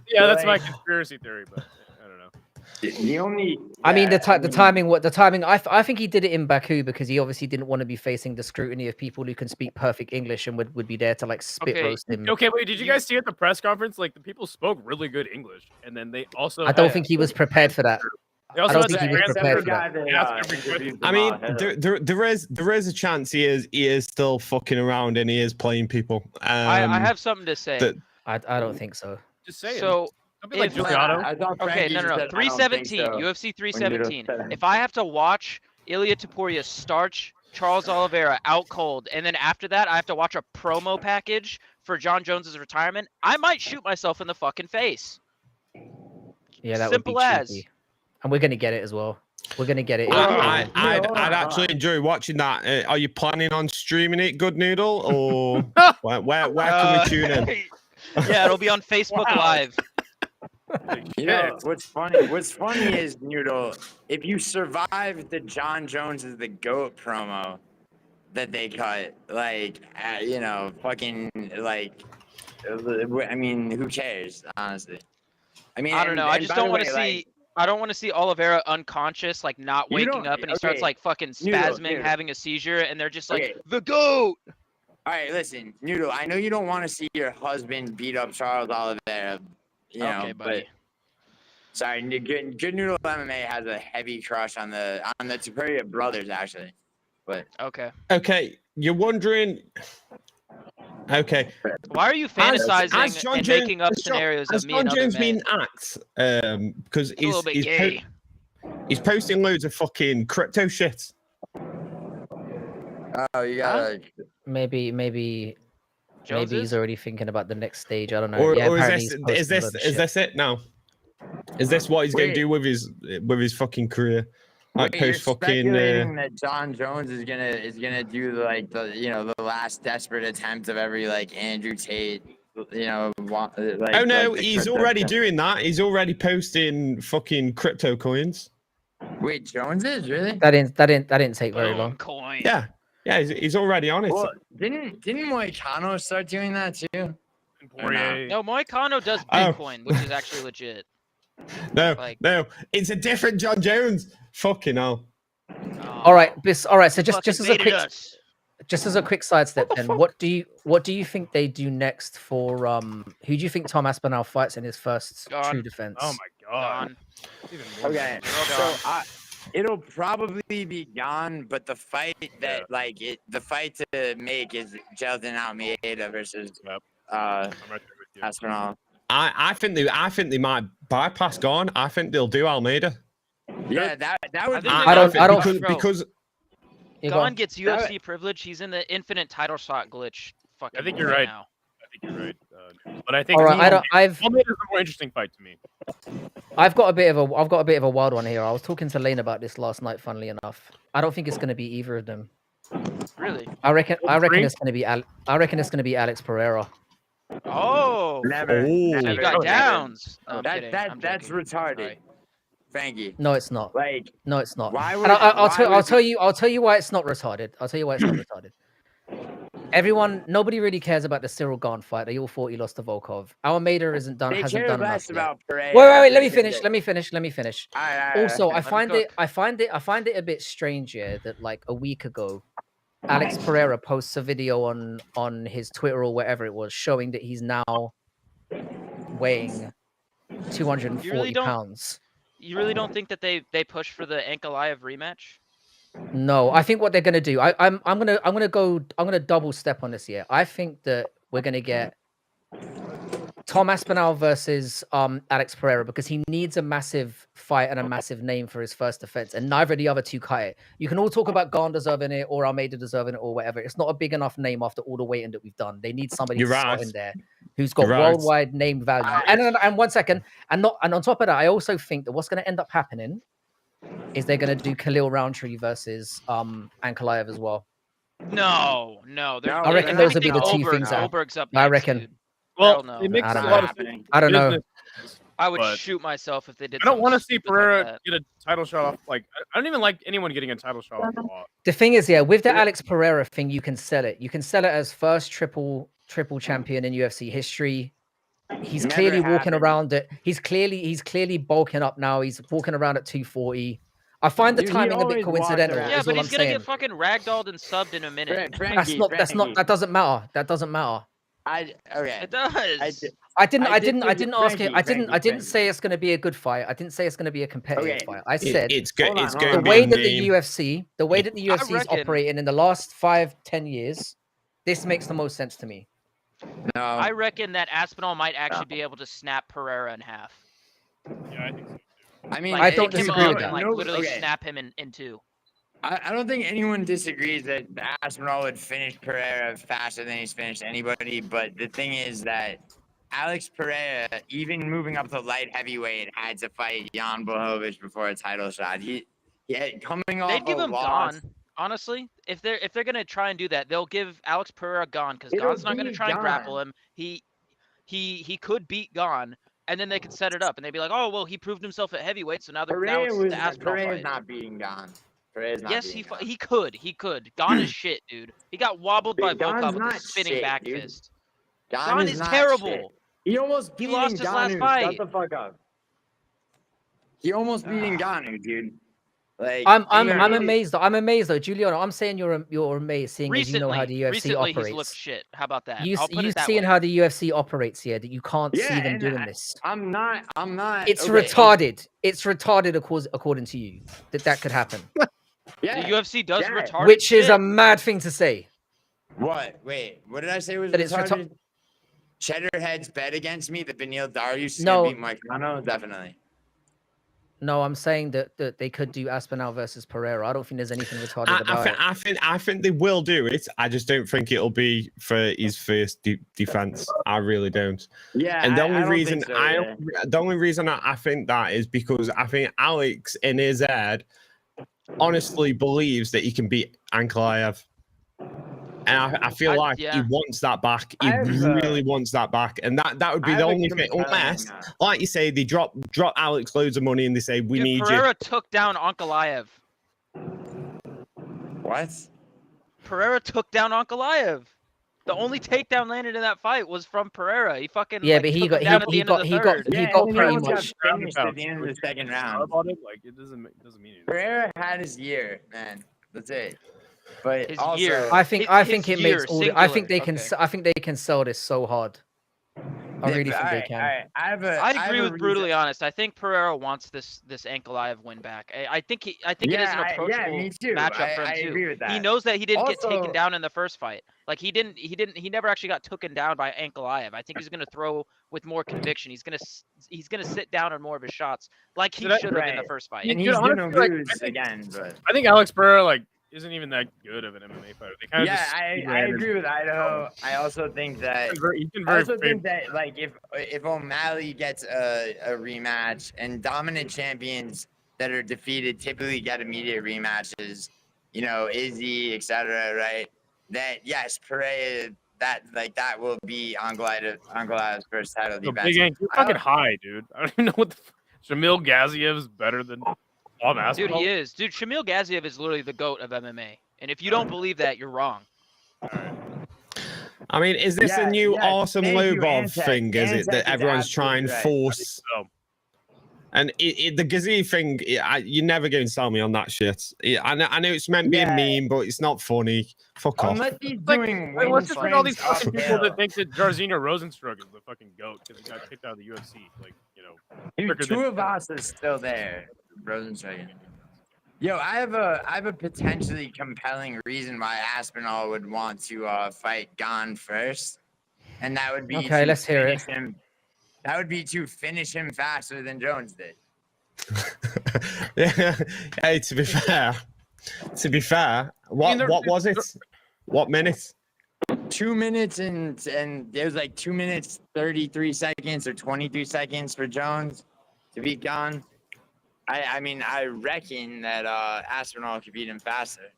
Yeah, that's my conspiracy theory, but I don't know. The only. I mean, the yeah, timing. I think he did it in Baku because he obviously didn't want to be facing the scrutiny of people who can speak perfect English and would be there to like spit Okay, roast him. Okay, wait, did you guys see at the press conference? Like the people spoke really good English, and then they also. I don't had- think he was prepared for that. They also don't had think the he was translator prepared for that. ask every question. I mean, there is a chance he is still fucking around and he is playing people. I have something to say. that- I don't think so. Just say it. So Something like If- Giuliano. I thought Okay, Frankie no, just no, no. said, "I don't think 317, so," UFC when you 317. said it. If I have to watch Ilia Topuria starch Charles Oliveira out cold, and then after that I have to watch a promo package for John Jones's retirement, I might shoot myself in the fucking face. Yeah, that Simple would be as. cheeky. And we're gonna get it as well. We're gonna get it. I'd actually enjoy watching that. Are you planning on streaming it, Good Noodle, or where can we tune in? Yeah, it'll be on Facebook Wow. Live. You know, what's funny is, Noodle, if you survive the John Jones is the GOAT promo that they cut, like, you know, fucking, like, I mean, who cares, honestly? I mean, I don't know. I just don't want to see. Like, I don't want to see Oliveira unconscious, like not You waking don't- up, and he starts okay, like fucking Noodle, spasming, Noodle. having a seizure, and they're just like Okay. the GOAT. all right, listen, Noodle, I know you don't want to see your husband beat up Charles Oliveira, you know, Okay, buddy. but sorry, Good Noodle MMA has a heavy crush on the Topuria brothers, actually. But Okay. Okay, you're wondering. Okay, Why are you Has fantasizing John and Jones- making up has John- scenarios has of me John and other Jones men? been axed? Because It's a little bit gay. he's posting loads of fucking crypto shit. oh, you gotta. Maybe Jones he's is? already thinking about the next stage. I don't know. Or, yeah, or apparently is he's this posting a load of shit. it now? Is this what he's going to Wait. do with his fucking career? Like Wait, you're post fucking. speculating that John Jones is gonna do like the last desperate attempt of every like Andrew Tate, you know. Like, Oh no, like the he's crypto already stuff. doing that. He's already posting fucking crypto coins. Wait, Jones is really? That didn't take very Boom, long. coin. Yeah, he's already on it. Well, didn't Moicano start doing that too? And Poirier. No, Moicano does Oh. Bitcoin, which is actually legit. No, like- no, it's a different John Jones. Fucking hell. All right, all right. So just Fucking as a baited quick us. just as a quick sidestep, then what do you think they do next for who do you think Tom Aspinall fights in his first Gone. true defense? Oh my god. Gone. Even more Okay, Gone. so it'll probably be gone, but the fight that the fight to make is Jelton Almeida versus Yep. uh I'm right there with you. Aspinall. I think they might bypass Gone. I think they'll do Almeida. Yeah, that would. think I don't- because You go Gone on. gets UFC privilege. He's in the infinite title shot glitch. Fucking I think you're right right. now. I think you're right. But I think All right, Almeida's a more interesting fight to me. I've got a bit of a wild one here. I was talking to Lane about this last night. Funnily enough, I don't think it's going to be either of them. Really? I reckon Three? it's going to be I reckon it's going to be Alex Pereira. Oh, Never. Oh. you never, got never. downs. No, I'm kidding. I'm That's joking. retarded. Sorry. Frankie. No, it's not. Like, No, it's not. why would? And I'll why tell would you why it's not retarded. I'll tell you why it's not retarded. Nobody really cares about the Cyril Gane fight. They all thought he lost to Volkov. Almeida They hasn't care done enough less yet. about Pereira. Wait. Let me finish. Let me finish. All right, Also, I Let me find it a bit strange here that like a week ago, Alex Pereira posts a video on his Twitter or wherever it was showing that he's now weighing 240 don't- pounds. You really don't think that they push for the Ankalaev rematch? No, I think what they're gonna do. I'm gonna double step on this here. I think that we're gonna get Tom Aspinall versus Alex Pereira because he needs a massive fight and a massive name for his first defense, and neither of the other two cut it. You can all talk about Gane deserving it or Almeida deserving it or whatever. It's not a big enough name after all the waiting that we've done. They need somebody You're to slot right. in there who's got You're right. worldwide name value. And 1 second, and on top of that, I also think that what's going to end up happening is they're going to do Khalil Roundtree versus Ankalaev as well. No. No, I reckon those would be the two things that- Goldberg's up I next, reckon. dude. Well, Hell no. it makes I a don't lot know. of happening. I don't know. business. I would But- shoot myself if they did. I don't want to something see stupid like Pereira that. get a title shot off. Like, I don't even like anyone getting a title shot off Raw. The thing is, yeah, with the Alex Pereira thing, you can sell it. You can sell it as first triple champion in UFC history. He's Never clearly walking happened. around it. He's clearly bulking up now. He's walking around at 240. I find the Dude, he timing a bit always walked coincidental. around. Yeah, Is but all I'm he's gonna saying. get fucking ragdolled and subbed in a minute. Frankie, That doesn't matter. That doesn't matter. Okay. It does. I didn't Frankie, ask it. I didn't Frankie. say it's going to be a good fight. I didn't say it's going to be a competitive Okay. fight. I said it's good. Hold on, It's hold going the to be way a that the name. UFC, is reckon- operating in the last 5-10 years, this makes the most sense to me. No. I reckon that Aspinall might actually be able to snap Pereira in half. Yeah, I think so. I mean, I don't pick him disagree up with that. and like literally okay. snap him in two. I don't think anyone disagrees that Aspinall would finish Pereira faster than he's finished anybody. But the thing is that Alex Pereira, even moving up to light heavyweight, had to fight Jan Blachowicz before a title shot. He had coming off They'd give a him loss. Gone. Honestly, if they're gonna try and do that, they'll give Alex Pereira Gone because It'll Gone's not gonna be try and grapple Gone. him. He could beat Gone, and then they could set it up, and they'd be like, oh well, he proved himself at heavyweight, so now it's the Aspinall Pereira's fight. not beating Gone. Pereira's not Yes, beating Gone. he could. Gone is shit, dude. He got wobbled by Gane's Volkov with a not spinning shit, back dude. fist. Gone Gone is is not terrible. shit. He almost He beat lost his last Ngannou. fight. Shut the fuck up. He almost beat Ngannou, dude. Like I'm Ngannou- amazed. I'm amazed though, Giuliano. I'm saying you're amazed, seeing as you know how the UFC Recently operates. he's looked shit. How about that? You I'll put it that seeing way. how the UFC operates here, that you can't see Yeah, them and doing this. I'm not. It's okay. retarded. It's retarded according to you that could happen, Yeah. The UFC does yeah. retarded which is shit. a mad thing to say. What? Wait. What did I say was That it's retarded? Cheddarhead's bet against me that Beneil Dariush is No. gonna beat Moicano? Definitely. No, I'm saying that they could do Aspinall versus Pereira. I don't think there's anything retarded about it. I think they will do it. I just don't think it'll be for his first defense. I really don't. Yeah. And the I only don't reason think so, yeah. the only reason I think that is because I think Alex in his head honestly believes that he can beat Ankalaev. And I feel like he wants that back. He really wants that back, and that would be the only thing. Unless, like you say, they drop Alex loads of money and they say we need Pereira you. took down Ankalaev. What? Pereira took down Ankalaev. The only takedown landed in that fight was from Pereira. He fucking but he got he got pretty much finished at the end of the second round. About it, like it doesn't mean anything. Pereira had his year, man. That's it. But His also, year. I think it year, makes all. I think singular. I think they can sell this so hard. I really think they can. I agree with Brutally Honest. I think Pereira wants this Ankalaev win back. I think it is an approachable me too. matchup for him I too. agree with that. He knows that he didn't get taken Also- down in the first fight. Like he never actually got taken down by Ankalaev. I think he's gonna throw with more conviction. He's gonna sit down on more of his shots, like he should have in the first fight. And he's gonna lose again. But I think Alex Pereira isn't even that good of an MMA fighter. They kind of I agree with Idaho. I also think that like if O'Malley gets a rematch, and dominant champions that are defeated typically get immediate rematches, Izzy, etc. Right? That yes, Pereira. That will be Ankalaev's first title defense. You're fucking high, dude. I don't even know what the Shamil Gaziyev's better than Dude, he is. Dude, Shamil Gaziev is literally the GOAT of MMA. And if you don't believe that, you're wrong. I mean, is this a new awesome Lobov thing? Is it that Antec everyone's is trying to absolutely force? And the Gaziev thing, you're never going to sell me on that shit. I know it's meant to be a meme, but it's not funny. Fuck off. Unless he's doing what's just like all these fucking fucking people that think that Jairzinho Rosenstruck is the fucking GOAT because he got kicked out of the UFC. Dude, Tuivasa is still there. Rosenstruck. Yo, I have a potentially compelling reason why Aspinall would want to fight Gane first, and that would be let's hear it. That would be to finish him faster than Jones did. Hey, to be fair, what was it? What minutes? 2 minutes and it was like 2 minutes 33 seconds or 23 seconds for Jones to beat Gane. I mean, I reckon that Aspinall could beat him faster.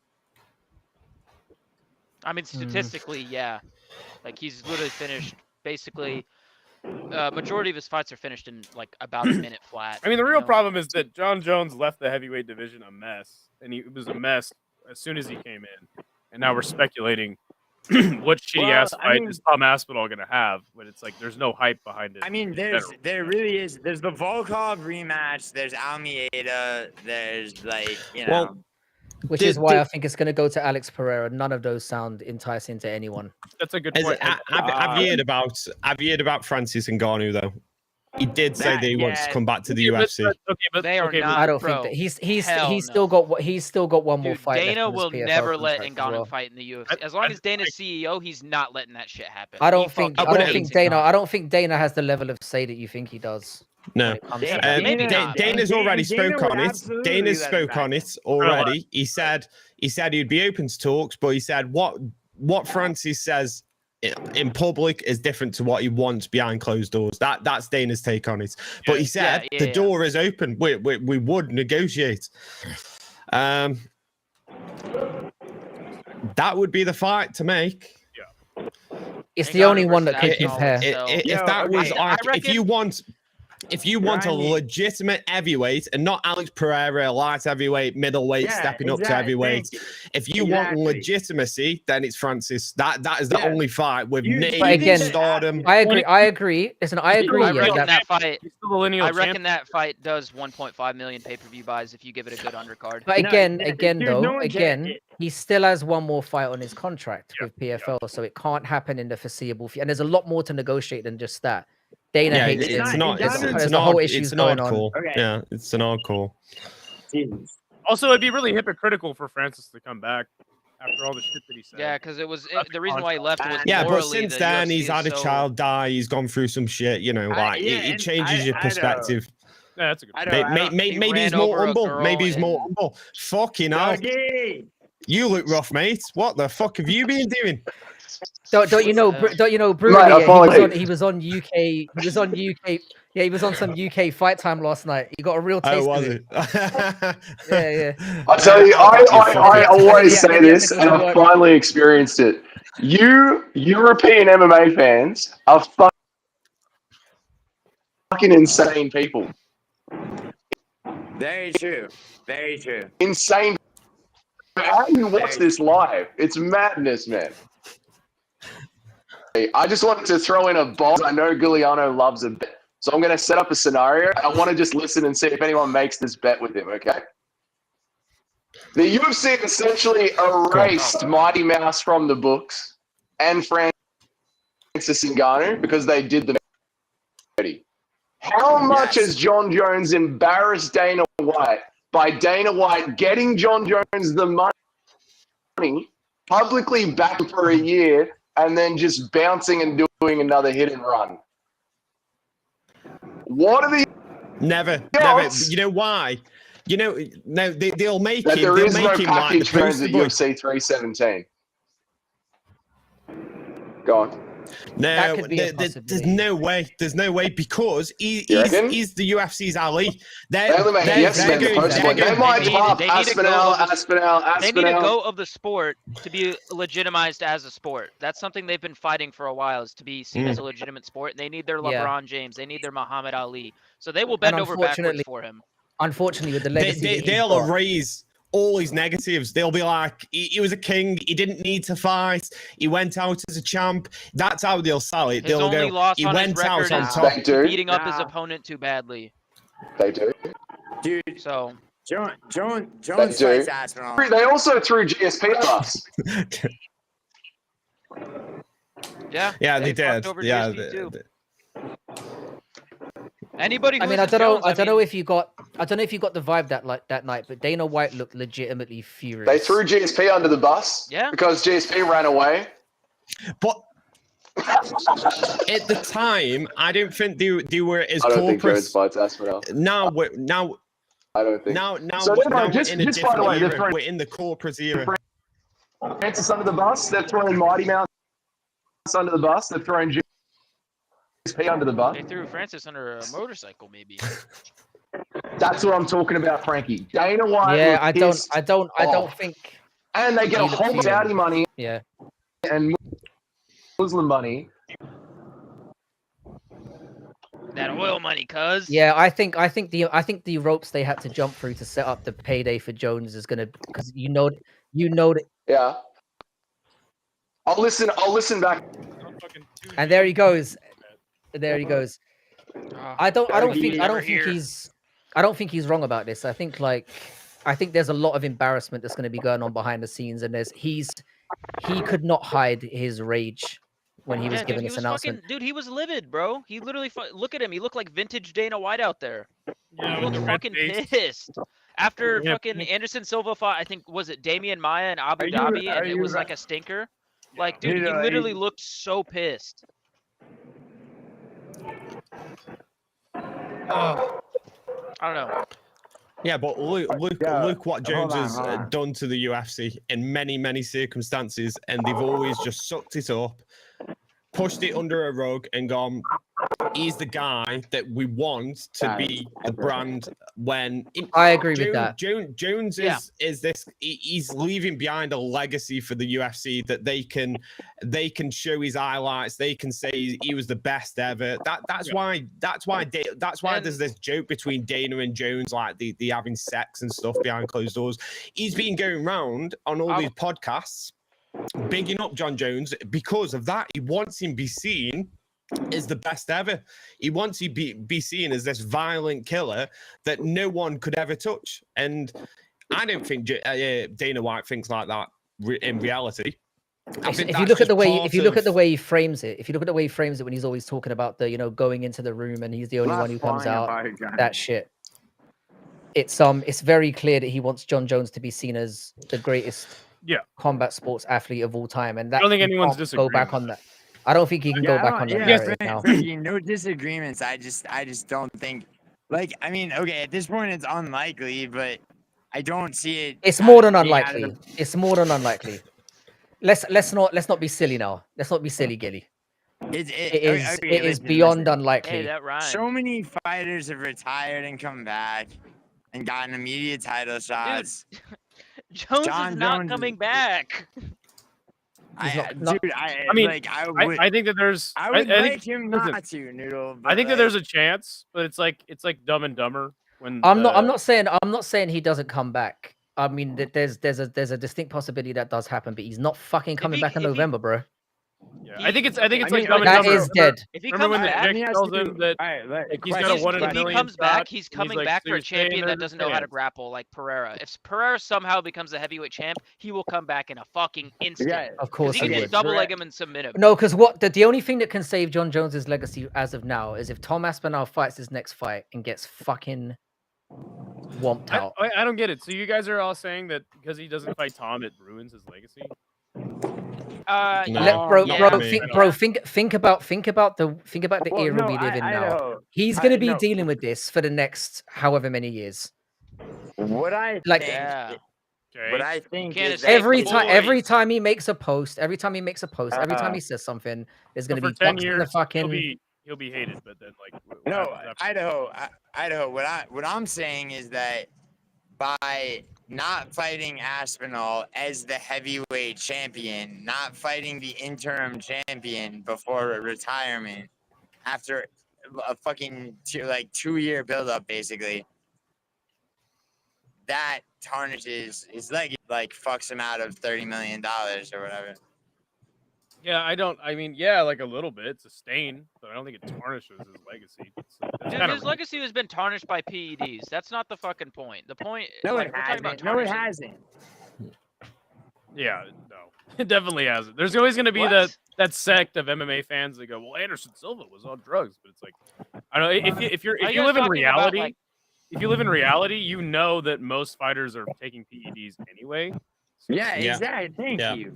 I mean, statistically, yeah. Like, he's literally finished, basically, majority of his fights are finished in, like, about a minute flat. I mean, the real problem is that John Jones left the heavyweight division a mess. And it was a mess as soon as he came in. And now we're speculating what shitty-ass fight is Tom Aspinall going to have. But it's like, there's no hype behind it. I mean, there really is. There's the Volkov rematch. There's Almeida. There's, like, Well, which is why I think it's going to go to Alex Pereira. None of those sound enticing to anyone. That's a good point. Have you heard about Francis Ngannou though? He did say that he wants to come back to the UFC. They are not. I don't bro, think that he's hell still got one more Dude, fight. Dana left on his will PFL never let contract as Ngannou well. fight in the UFC. As long as Dana's CEO, he's not letting that shit happen. I don't think Dana. Ngannou. I don't think Dana has the level of say that you think he does. No, when it comes to that. Maybe not. Dana's already Dana spoke would on it. absolutely Dana's let him spoke back. on it already. He said he'd be open to talks, but he said what Francis says in public is different to what he wants behind closed doors. That's Dana's take on it. But he said the door is open. We would negotiate. That would be the fight to make. It's the only one that could compare. If that was like, if you want a legitimate heavyweight and not Alex Pereira, light heavyweight, middleweight, stepping up to heavyweight, if you want legitimacy, then it's Francis. That is the only fight with name stardom. I agree. Listen, I agree. I reckon that fight does 1.5 million pay-per-view buys if you give it a good undercard. But again, he still has one more fight on his contract with PFL, so it can't happen in the foreseeable future. And there's a lot more to negotiate than just that. Dana hates him. There's a whole issues going on. Okay. Yeah, it's an odd call. Also, it'd be really hypocritical for Francis to come back after all the shit that he said. Yeah, because the reason why he left was but since then he's had a child die. He's gone through some shit. You know, like it changes your perspective. Yeah, that's a good. Maybe he's more humble. Maybe he's more humble. Fucking hell. You look rough, mate. What the fuck have you been doing? Don't you know, Bruno? He was on UK. He was on UK. Yeah, he was on some UK fight time last night. He got a real taste of it. Yeah. I tell you, I always say this, and I've finally experienced it. You European MMA fans are fucking insane people. Very true. Very true. Insane. How do you watch this live? It's madness, man. I just wanted to throw in a box. I know Giuliano loves a bet. So I'm going to set up a scenario. I want to just listen and see if anyone makes this bet with him, okay? The UFC essentially erased Mighty Mouse from the books and Francis Ngannou because they did the already. How much has John Jones embarrassed Dana White by Dana White getting John Jones the money, publicly back for a year, and then just bouncing and doing another hit and run? What are the never. You know why? You know, no, they'll make that him. There they'll is make no him like package the turns at poster boy. UFC 317. Go on. No, there's no way. There's no way because he's the UFC's Ali. They might drop Aspinall. They need a go of the sport to be legitimized as a sport. That's something they've been fighting for a while, is to be seen as a legitimate sport. And they need their LeBron James. They need their Muhammad Ali. So they will bend over backwards for him. Unfortunately, with the legacy, they'll erase all his negatives. They'll be like, he was a king. He didn't need to fight. He went out as a champ. That's how they'll sell it. His They'll only go, loss he on went his out record on is top. beating up his opponent too badly. They do. Dude, so Jones fights Aspinall. They also threw GSP at us. Yeah, they did. Yeah, anybody. I mean, I don't know if you got the vibe that night, but Dana White looked legitimately furious. They threw GSP under the bus. Yeah. Because GSP ran away. But at the time, I don't think they were as I don't think corporate. Jones fights Aspinall. Now I don't think. Now So we're in a just by the different way, they're era. throwing We're in the corporate era. Francis under the bus. They're throwing Mighty Mouse under the bus. They're throwing GSP under the bus. They threw Francis under a motorcycle, maybe. That's what I'm talking about, Frankie. Dana White. Yeah, I don't think. And they get a whole Saudi money. Yeah. And Muslim money. That oil money, cuz. Yeah, I think the ropes they had to jump through to set up the payday for Jones is gonna, because you know that. Yeah. I'll listen back. And there he goes. There he goes. I don't think he's wrong about this. I think there's a lot of embarrassment that's going to be going on behind the scenes, and he could not hide his rage when he was Yeah, dude, giving he this was announcement. fucking, dude, he was livid, bro. He literally, look at him. He looked like vintage Dana White out there. Yeah, He with looked the red fucking face. pissed. After Yeah. fucking Anderson Silva fought, I think, was it Damian Maia in Abu Are you- Dhabi, are and it you was right? like a stinker. Yeah. Like, dude, he You know, literally looked so pissed. Oh, I don't know. Yeah, but look Yeah, what hold Jones on, has hold on. done to the UFC in many circumstances, and they've always just sucked it up, pushed it under a rug, and gone. He's the guy that we want to be the brand when I agree with that. Jones Yeah. is this. He's leaving behind a legacy for the UFC that they can show his highlights. They can say he was the best ever. That's why there's this joke between Dana and Jones, like the having sex and stuff behind closed doors. He's been going round on all these podcasts, bigging up John Jones because of that. He wants him to be seen is the best ever. He wants to be seen as this violent killer that no one could ever touch. And I don't think Dana White thinks like that in reality. If you look at the way he frames it, when he's always talking about the going into the room and he's the only one who comes out, that shit. It's very clear that he wants John Jones to be seen as the greatest combat sports athlete of all time, and that I don't think he anyone's can't disagreeing go back with on that. I don't think he can go back on that narrative now. Frankie, no disagreements. I just don't think. Like, I mean, okay, at this point it's unlikely, but I don't see it. It's more than unlikely. It's more than unlikely. Let's not be silly now. Let's not be silly, Gilly. It is beyond unlikely. Hey, that rhymes. So many fighters have retired and come back and gotten immediate title shots. Jones is not coming back. I think that there's. I would like him not to, Noodle. I think that there's a chance, but it's like Dumb and Dumber when. I'm not saying he doesn't come back. I mean, there's a distinct possibility that does happen, but he's not fucking coming back in November, bro. Yeah, I think it's like Dumb and that Dumber. is dead. If he Remember comes when back, the chick tells him that he's got a 1 in a if he million comes back, shot, he's coming like, back "So for a you're staying champion there that to doesn't know how to stand." grapple, like Pereira. If Pereira somehow becomes a heavyweight champ, he will come back in a fucking instant. Yeah, of course he can just double leg him and submit him. No, because the only thing that can save John Jones's legacy as of now is if Tom Aspinall fights his next fight and gets fucking whomped out. I don't get it. So you guys are all saying that because he doesn't fight Tom, it ruins his legacy? Think about the era we live in now. He's gonna be dealing with this for the next however many years. What I think is every time he makes a post, every time he says something, there's gonna be 10 bucks in years. the fucking. He'll be hated, but then like Idaho. What I'm saying is that by not fighting Aspinall as the heavyweight champion, not fighting the interim champion before retirement, after a fucking 2-year buildup, basically, that tarnishes his leg, like fucks him out of $30 million or whatever. Yeah, I mean, yeah, like a little bit. It's a stain, but I don't think it tarnishes his legacy. Dude, his legacy has been tarnished by PEDs. That's not the fucking point. The point. No, like, it we're talking about hasn't. No, it tarnishing. hasn't. Yeah, no, it definitely hasn't. There's always going to be that sect of MMA fans that go, "Well, Anderson Silva was on drugs," but it's like, I don't know. If you live in reality, if you live in reality, you know that most fighters are taking PEDs anyway. Yeah, exactly. Thank you.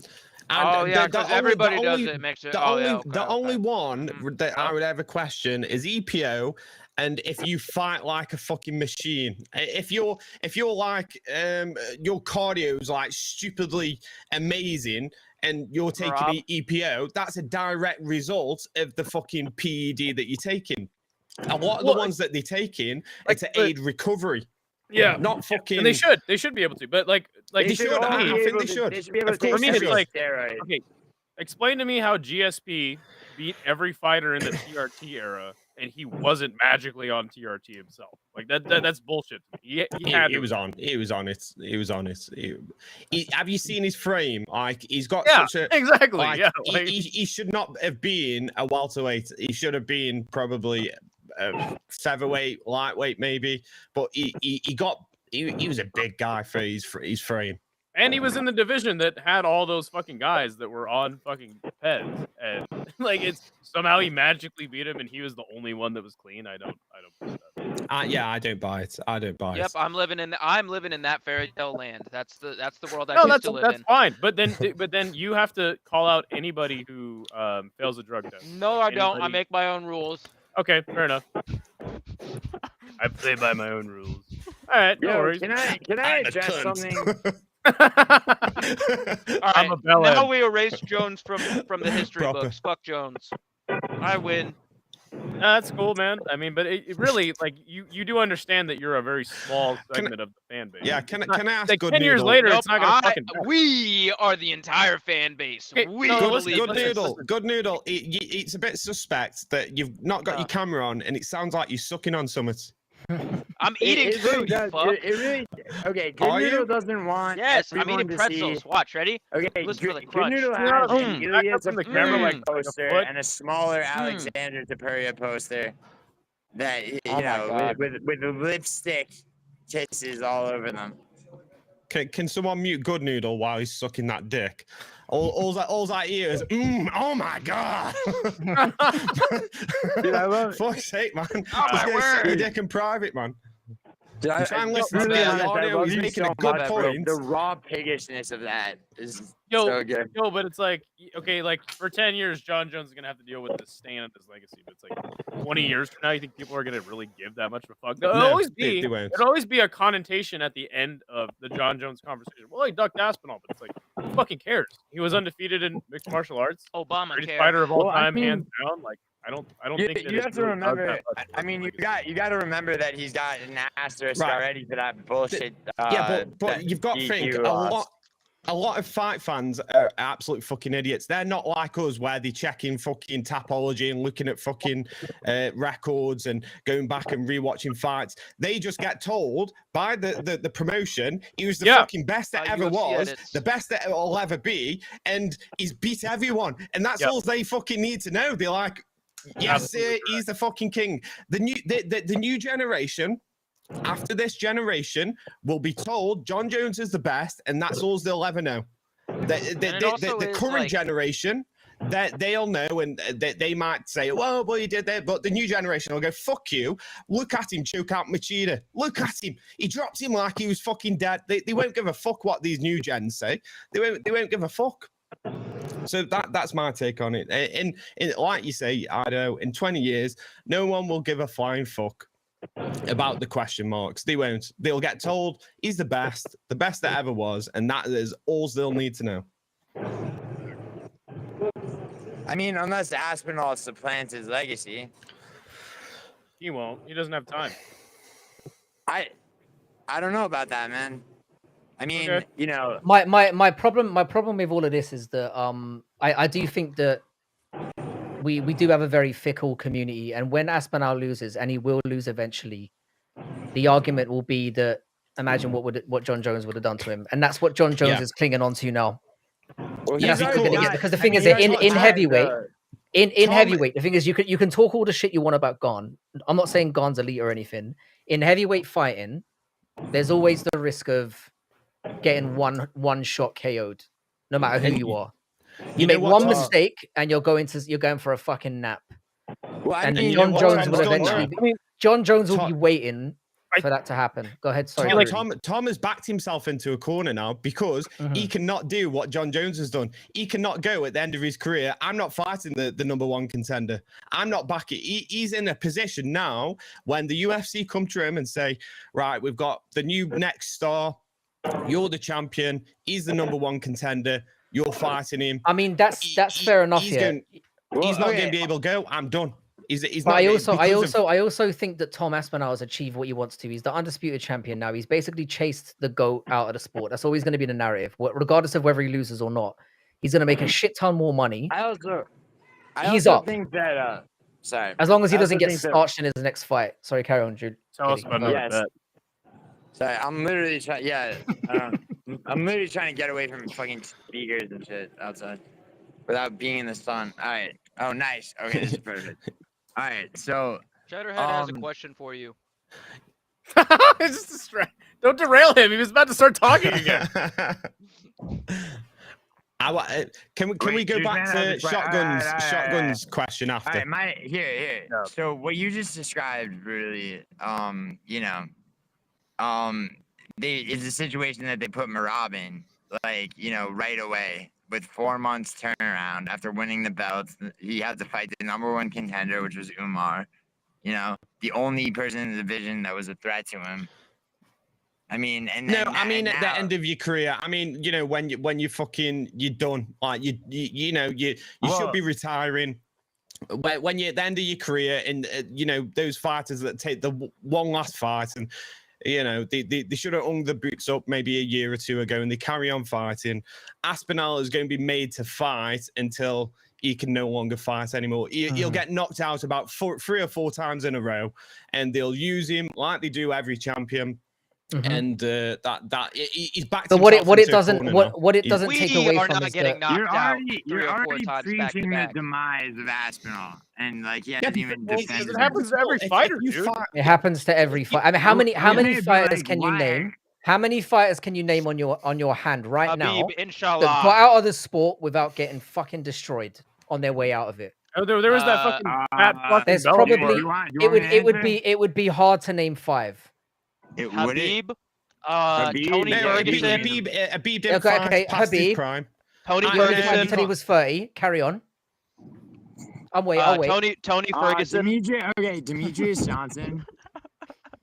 And because everybody does it. Makes it. The only one that I would ever question is EPO. And if you fight like a fucking machine, if you're like your cardio's like stupidly amazing and you're taking EPO, that's a direct result of the fucking PED that you're taking. A lot of the ones that they're taking are to aid recovery. Yeah, not fucking. And they should be able to, but like they should. I think they should. They should be able to. For me, it's like steroids. Okay, explain to me how GSP beat every fighter in the TRT era, and he wasn't magically on TRT himself. Like that's bullshit. He was on it. Have you seen his frame? Like he's got such a exactly. Like, yeah, he should not have been a welterweight. He should have been probably featherweight, lightweight, maybe. But he was a big guy for his frame. And he was in the division that had all those fucking guys that were on fucking Peds, and like it's somehow he magically beat him, and he was the only one that was clean. I don't believe that. Yeah, I don't buy it. I don't buy Yep, it. I'm living in that fairy tale land. That's the world I No, choose to live that's in. fine. But then you have to call out anybody who fails a drug test. No, I don't. I Anybody- make my own rules. Okay, fair enough. I play by my own rules. All right, no Yo, worries. can I address something? All I'm right, a bell now end. we erase Jones from the history Proper. books. Fuck Jones. I win. That's cool, man. I mean, but it really, like, you do understand that you're a very small segment of the fan base. Yeah, can I ask Like Good 10 years Noodle? later, Nope, it's not gonna fucking matter. we are the entire fan base. Okay, We no, believe Good this. Noodle, Good Noodle. It's a bit suspect that you've not got your camera on, and it sounds like you're sucking on something. I'm eating It really food, you does. fuck. It really. Okay, Good Are Noodle you? doesn't want. Yes, I'm everyone eating to pretzels. see. Watch, ready? Okay, Listen for the Good crunch. Noodle You has know, Mm. back Ilya up from the camera like a poster foot. and a smaller Alexander Tapuria poster that Oh my God. with the lipstick kisses all over them. Can someone mute Good Noodle while he's sucking that dick? All I hear is, oh my god! Dude, I love. Fuck's sake, man! Oh, my He's gonna suck your word. dick in private, man. Dude, Try and listen to really the honest, I audio, love he's you making so a good much, bro. point. The raw piggishness of that is Yo, so good. yo, but it's like, okay, like for 10 years, John Jones is gonna have to deal with the stain of his legacy. But it's like 20 years from now, you think people are gonna really give that much of a fuck? There'll No, always they be, won't. there'll always be a connotation at the end of the John Jones conversation. Well, he ducked Aspinall, but it's like, who fucking cares? He was undefeated in mixed martial arts, greatest Obamacare. fighter of all Well, I time, mean, hands down. Like, I don't think that You it's have to really dug remember. that much I mean, you legacy. got to remember that he's got an asterisk Right. already for that bullshit. Yeah, but that you've got to think DQ loss. a lot of fight fans are absolute fucking idiots. They're not like us where they're checking fucking Tapology and looking at fucking records and going back and rewatching fights. They just get told by the promotion he was the fucking best that ever UFC was, edits. the best that will ever be, and he's beat everyone. And that's all they fucking need to know. They're like, yes, he's the fucking king. The new generation. After this generation will be told John Jones is the best, and that's all they'll ever know. The current generation, they'll know, and they might say, well, you did that, but the new generation will go, fuck you. Look at him choke out Machida. Look at him. He drops him like he was fucking dead. They won't give a fuck what these new gens say. They won't give a fuck. So that's my take on it. In like you say, I know, in 20 years, no one will give a flying fuck about the question marks. They won't. They'll get told he's the best that ever was, and that is all they'll need to know. I mean, unless Aspinall supplants his legacy. He won't. He doesn't have time. I don't know about that, man. I mean, Okay. you know, My problem with all of this is that I do think that we do have a very fickle community, and when Aspinall loses, and he will lose eventually, the argument will be that imagine what John Jones would have done to him, and that's what John Jones is clinging on to now. well, And I he's think we're already gonna get, got- because the I thing mean, is he that in already has heavyweight, the- in Tom- heavyweight, the thing is you can talk all the shit you want about Gon. I'm not saying Gon's elite or anything. In heavyweight fighting, there's always the risk of getting one shot KO'd, no matter who you are. You know make what, one Tom? mistake and you're going for a fucking nap. Well, I And mean, John what Jones Tom's will done eventually. now? I mean, John Jones will Tom- be waiting for that to happen. Go ahead. Sorry. Tom has backed himself into a corner now because he cannot do what John Jones has done. He cannot go at the end of his career. I'm not fighting the number one contender. I'm not backing. He's in a position now when the UFC come to him and say, right, we've got the new next star. You're the champion. He's the number one contender. You're fighting him. I mean, that's fair enough. He's Yeah. going, he's not okay. going to be able to go. I'm done. He's But not. I also think that Tom Aspinall has achieved what he wants to. He's the undisputed champion now. He's basically chased the GOAT out of the sport. That's always going to be the narrative, regardless of whether he loses or not. He's going to make a shit ton more money I also He's up. think that. Sorry. as long as he I also doesn't get think that- starched in his next fight. Sorry, carry on, Jude. tell us Gilly. about another Yes. bet. Sorry, I'm literally trying. Yeah, I'm literally trying to get away from fucking speakers and shit outside without being in the sun. All right. Oh, nice. Okay, this is perfect. All right. So Cheddarhead has a Um, question for you. It's just don't derail him. He was about to start talking again. Can we go back to shotguns question after? All right, here. No. So what you just described really, it's a situation that they put Marab in, like, right away with 4 months turnaround after winning the belts. He had to fight the #1 contender, which was Umar. The only person in the division that was a threat to him. I mean, at the end of your career. I mean, when you're done. Like you should be retiring. When you're at the end of your career, and those fighters that take the one last fight, and they should have hung the boots up maybe a year or two ago, and they carry on fighting. Aspinall is going to be made to fight until he can no longer fight anymore. He'll get knocked out about 3 or 4 times in a row, and they'll use him like they do every champion. And he's back. But what it doesn't take away from is getting that knocked out. You're 3 or 4 already times preaching the back-to-back. demise of Aspinall, and like he hasn't even defended. It happens to every fighter, dude. it happens to every fight. I mean, how many fighters can you name? How many fighters can you name on your hand right now Habib, that inshallah. got out of the sport without getting fucking destroyed on their way out of it? Oh, there was that fucking fat fucking There's Bellator. probably it would be hard to name 5. Habib, Habib, Tony Ferguson, Habib didn't fight past his Habib. prime. Tony He Ferguson, said he was 30. Carry on. I'll wait. Tony Ferguson. Demetrius Johnson.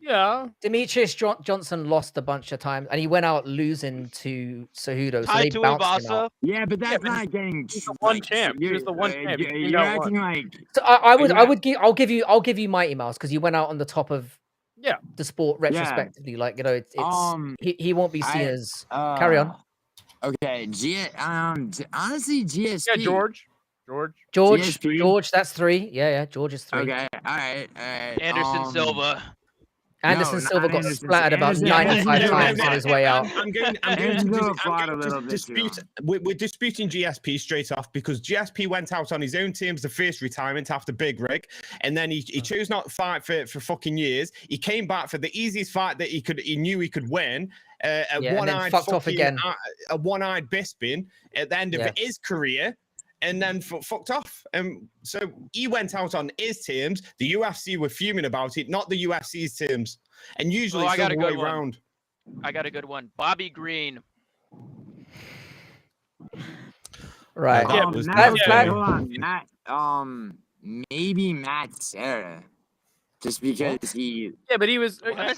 Yeah. Demetrius Johnson lost a bunch of times, and he went out losing to Cejudo. So they Tai bounced him Tuivasa. out. Yeah, but that's not getting. He's the one champ. He was the one champ. You're acting like. So I'll give you Mighty Mouse because he went out on the top of the sport retrospectively. Like he won't be seen as. Carry on. Okay, honestly, GSP. Yeah, George. GSP. George, that's 3. Yeah, George is 3. Okay, all right. Anderson Silva. Anderson No, Silva not got Anderson. splattered about Anderson- 95 No, times on his way out. I'm going to dispute. We're disputing GSP straight off because GSP went out on his own terms, the first retirement after Big Rig, and then he chose not to fight for fucking years. He came back for the easiest fight that he knew he could win. And then fucked off again. A one-eyed Bisping at the end of his career. And then fucked off. So he went out on his terms. The UFC were fuming about it, not the UFC's terms. And usually it's the way around. I got a good one. Bobby Green. Right. Hold on, Matt. Maybe Matt Serra. Just because he. Yeah, but he was. I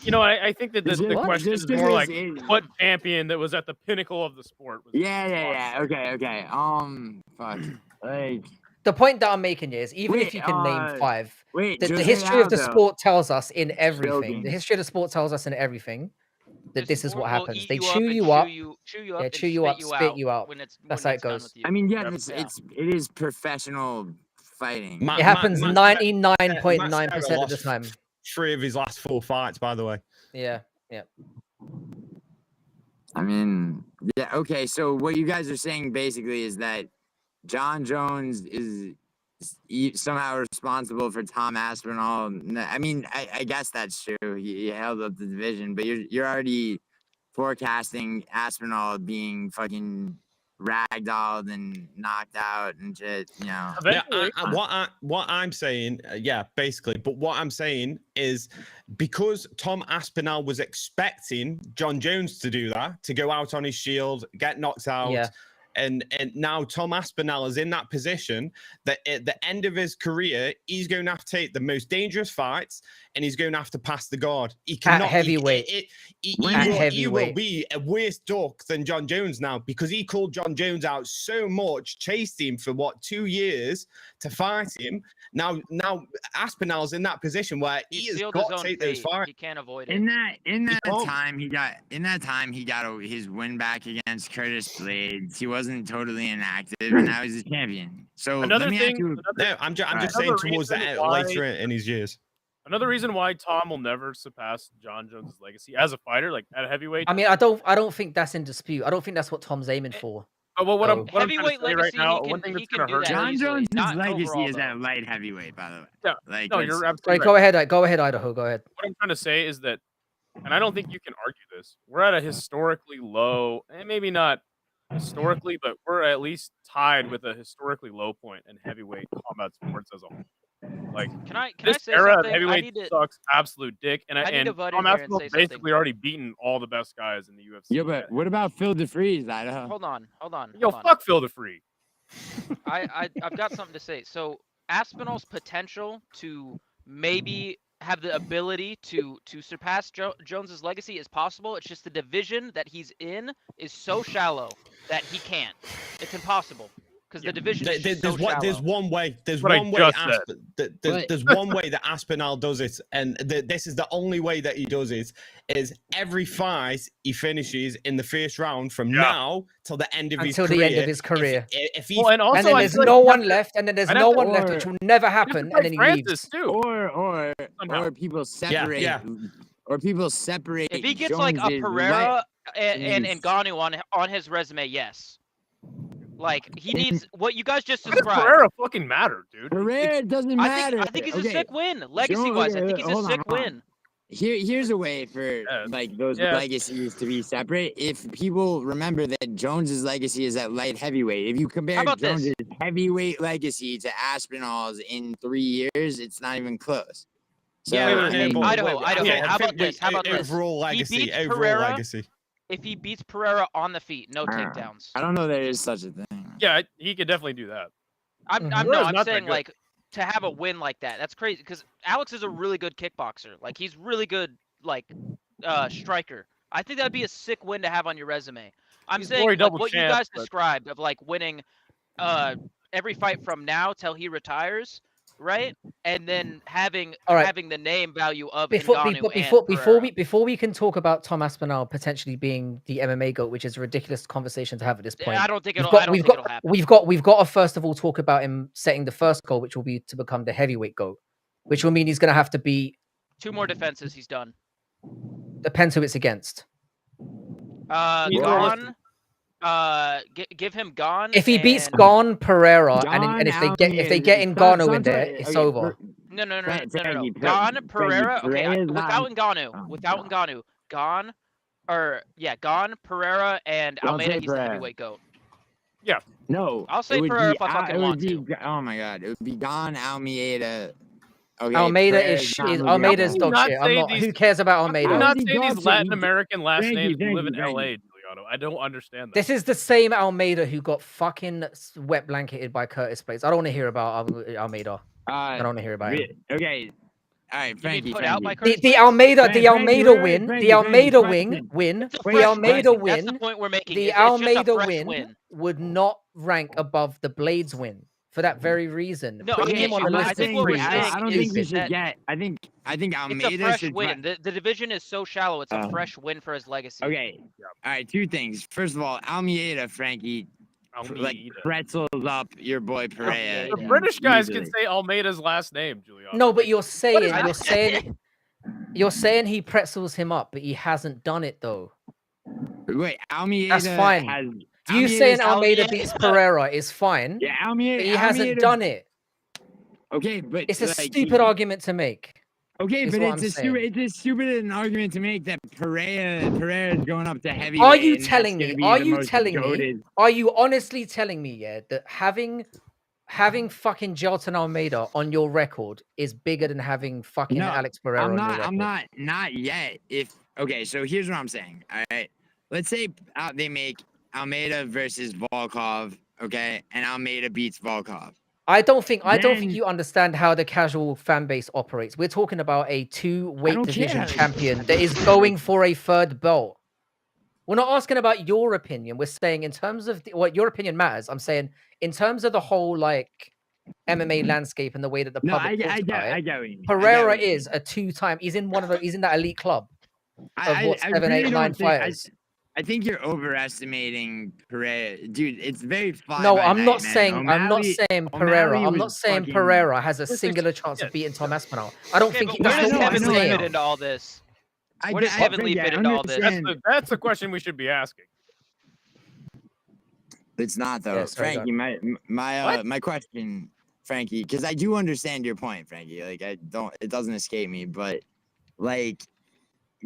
think that the question is more like what champion that was at the pinnacle of the sport. Was Yeah. Okay. Fuck. Like. The point that I'm making is, even if you can name 5, Wait, the history of the sport tells us in everything. The history of the sport tells us in everything that this is what happens. They chew you up, spit you out. That's how it goes. I mean, it is professional fighting. It happens 99.9% of the time. 3 of his last 4 fights, by the way. Yeah. I mean, yeah. Okay, so what you guys are saying basically is that John Jones is somehow responsible for Tom Aspinall. I mean, I guess that's true. He held up the division, but you're already forecasting Aspinall being fucking ragdolled and knocked out and shit. What I'm saying, basically. But what I'm saying is because Tom Aspinall was expecting John Jones to do that, to go out on his shield, get knocked out. Yeah. And now Tom Aspinall is in that position that at the end of his career, he's going to have to take the most dangerous fights and he's going to have to pass the guard. He cannot. At heavyweight. He will be a worse duck than John Jones now because he called John Jones out so much, chased him for 2 years to fight him. Now Aspinall's in that position where he has got to take those fights. He can't avoid it. In that time he got his win back against Curtis Blades. He wasn't totally inactive, and now he's a champion. So another thing. I'm just saying towards the later in his years. Another reason why Tom will never surpass John Jones' legacy as a fighter, like at a heavyweight. I mean, I don't think that's in dispute. I don't think that's what Tom's aiming for. But what I'm trying to Heavyweight say right legacy, now, he one thing can that's going to hurt do that John easily. Jones' Not legacy overall, is though. at light heavyweight, by the way. Yeah. Like, No, you're absolutely Right, right. go ahead, Idaho. Go ahead. What I'm trying to say is that, and I don't think you can argue this. We're at a historically low, and maybe not historically, but we're at least tied with a historically low point in heavyweight combat sports as a whole. Like, Can I this say era of something? I heavyweight need to sucks absolute dick, and I need to butt Tom in here and Aspinall's say something. basically already beaten all the best guys in the UFC. Yeah, but what about Phil DeFreeze, Idaho? Hold on. Yo, fuck Phil DeFree. I've got something to say. So Aspinall's potential to maybe have the ability to surpass Jones's legacy is possible. It's just the division that he's in is so shallow that he can't. It's impossible because the division is just so shallow. There's one way. There's What I one way. just said. There's one way that Aspinall does it, and this is the only way that he does it. Is every fight he finishes in the first round from now till the end of his career. Until the end of his career. If he, Well, and also, And then I there's feel like no you one have to- left, and then there's I'd no have to- one left, which will never you have to happen, fight and then he Francis, leaves. too. Or people separate. Yeah. Or people separate. If he gets like a Jones's Pereira and Jeez. Ngannou on his resume, yes. Like he needs what you guys just Why does described. Pereira fucking matter, dude? Pereira doesn't matter. I think he's a Okay, sick win. Legacy wise, I think he's a hold on, sick hold on. win. Here's a way for Yes. like those Yes. legacies to be separate. If people remember that Jones's legacy is at light heavyweight, if you compare about this? Jones's heavyweight legacy to Aspinall's in 3 years, it's not even close. So, Yeah, I okay, mean, Idaho. Yeah, How about I think this? How about this? Overall He legacy. beats Overall Pereira. legacy. If he beats Pereira on the feet, no takedowns. I don't know there is such a thing. Yeah, he could definitely do that. I'm Pereira's no, I'm not that saying good. like to have a win like that. That's crazy because Alex is a really good kickboxer. Like he's really good like striker. I think that'd be a sick win to have on your resume. I'm He's saying glory like, double what you champ, guys but- described of like winning every fight from now till he retires, right? And then having All right. having the name value of Before Ngannou and before we can talk about Tom Aspinall potentially being the MMA GOAT, which is a ridiculous conversation to have at this point. I don't think We've it'll. got- I don't we've think got- it'll happen. We've got to first of all talk about him setting the first goal, which will be to become the heavyweight GOAT, which will mean he's going to have to beat. 2 more defenses. He's done. Depends who it's against. He's Gone. Give him Gone. If he beats and- Gon, Pereira, and Gone, if they Almeida, get Ngannou in so- there, so- it's okay, over. No. Frankie, Gone, Frankie, Pereira. Okay, Pereira's without not- Ngannou. Oh, Without God. Ngannou. Gone. Gone, Pereira, and Don't Almeida. say He's the Pereira. heavyweight GOAT. No, I'll say it would Pereira be if I fucking it would want be, to. Oh my god, it would be Gone, Almeida. Okay, Almeida Pereira's is not moving Almeida is on. dog not shit. say I'm not. these- Who cares about Do Almeida? not He say does these it. Latin American last Frankie, names who live in Frankie. LA, Giuliano. I don't understand that. This is the same Almeida who got fucking wet blanketed by Curtis Blades. I don't want to hear about Almeida. I don't want to hear about him. Okay, all right, You mean Frankie. put out by Frankie. Curtis The Blades? Almeida, Frankie, the Almeida wait, win, Frankie, the Almeida Frankie, win, It's a the fresh Almeida win. That's the win, point we're making. the It's just a Almeida fresh win would not rank above the Blades win for that very reason. No, Putting okay, him on I'm the not list saying is what we're pretty saying I don't think we is should that- get. I think It's a Almeida fresh should. win. The division is so shallow. It's a fresh win for his legacy. Okay, all right. 2 things. First of all, Almeida, Frankie, like Almeida. pretzels up your boy Pereira. Almeida. The British guys can easily. say Almeida's last name, Giuliano. No, but you're saying I- you're saying he pretzels him up, but he hasn't done it though. Wait, Almeida. fine. Has, You saying Almeida Almeida- beats Pereira is fine, Yeah, Almeida. but he hasn't Almeida- done it. Okay, but It's a like, stupid argument to make. Okay, is but what it's I'm a saying. stupid. It's a stupid an argument to make that Pereira's going up to heavyweight. Are you and that's telling gonna me? be Are the you most telling me? goated- Are you honestly telling me, yeah, that having fucking Jelton Almeida on your record is bigger than having fucking No, Alex Pereira I'm on not. your I'm record? not yet. If okay, so here's what I'm saying. All right, let's say they make Almeida versus Volkov. Okay, and Almeida beats Volkov. I don't think Then- you understand how the casual fan base operates. We're talking about a 2 weight don't division care. champion that is going for a 3rd belt. We're not asking about your opinion. We're saying in terms of what your opinion matters. I'm saying in terms of the whole like MMA landscape and the way that the No, public talks about it. I get what you mean. Pereira is a 2-time. He's in he's in that elite club of what 7, 8, really 9 don't think- fighters. I think you're overestimating Pereira, dude. It's very fly No, by I'm night, not man. saying Pereira. O'Malley I'm not was saying fucking- Pereira has a Where's singular this- chance yeah, of beating Tom Aspinall. I don't Okay, think but he, where that's does not what I'm Kevin Lee saying. fit into all this? I Where does get- Kevin I Lee get- fit into all this? understand. That's the question we should be asking. It's not though, Yeah, sorry, Frankie. My question, Frankie, because I do understand your point, Frankie. Like it doesn't escape me, but like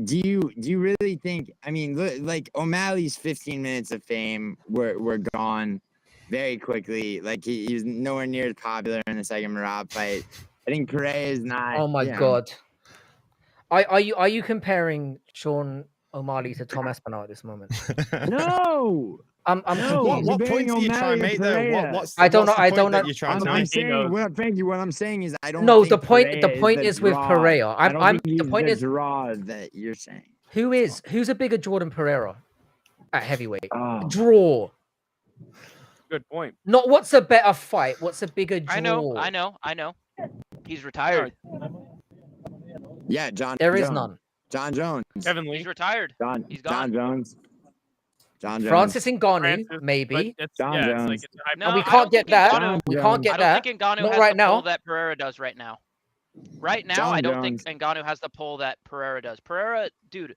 do you really think? I mean, like O'Malley's 15 minutes of fame were gone very quickly. Like he was nowhere near as popular in the second Marab fight. I think Pereira is not. Oh my god. Are you comparing Sean O'Malley to Tom Aspinall at this moment? No. I'm confused. What point are you trying to make though? I don't know. I don't know. That you're trying to I'm make? saying, Frankie, what I'm saying is I don't. No, think the point Pereira is the with draw. Pereira. I don't think the he's point the is draw that you're saying. who's a bigger Jordan Pereira at heavyweight? Oh. Draw. Good point. Not what's a better fight. What's a bigger draw? I know. He's retired. Yeah, John. There is Jones. none. John Jones. Kevin He's Lee. retired. He's gone. John Jones. John Jones. Francis Ngannou, Francis, maybe. But it's, John yeah, Jones. it's like No, And we I can't don't get think that. Ngannou- We can't get I that. don't think Ngannou Not has right the pull now. that Pereira does right now. Right now, John I don't Jones. think Ngannou has the pull that Pereira does. Pereira, dude,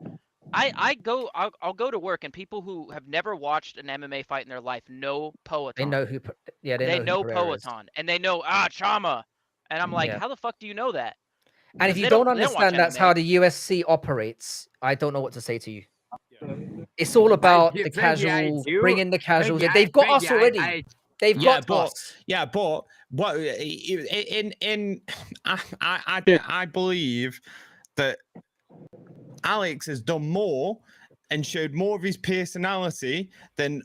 I'll go to work and people who have never watched an MMA fight in their life know Poatan. They know who. Yeah, They know who Pereira is. Poatan, and they know Chama, and I'm like, Yeah. how the fuck do you know that? And if Because you they don't don't watch understand that's MMA. how the UFC operates, I don't know what to say to you. Yeah. It's all about the Frankie, I casual, do. bringing the casuals. Frankie, They've got us Frankie, already. They've got us. Yeah, but what I believe that Alex has done more and showed more of his personality than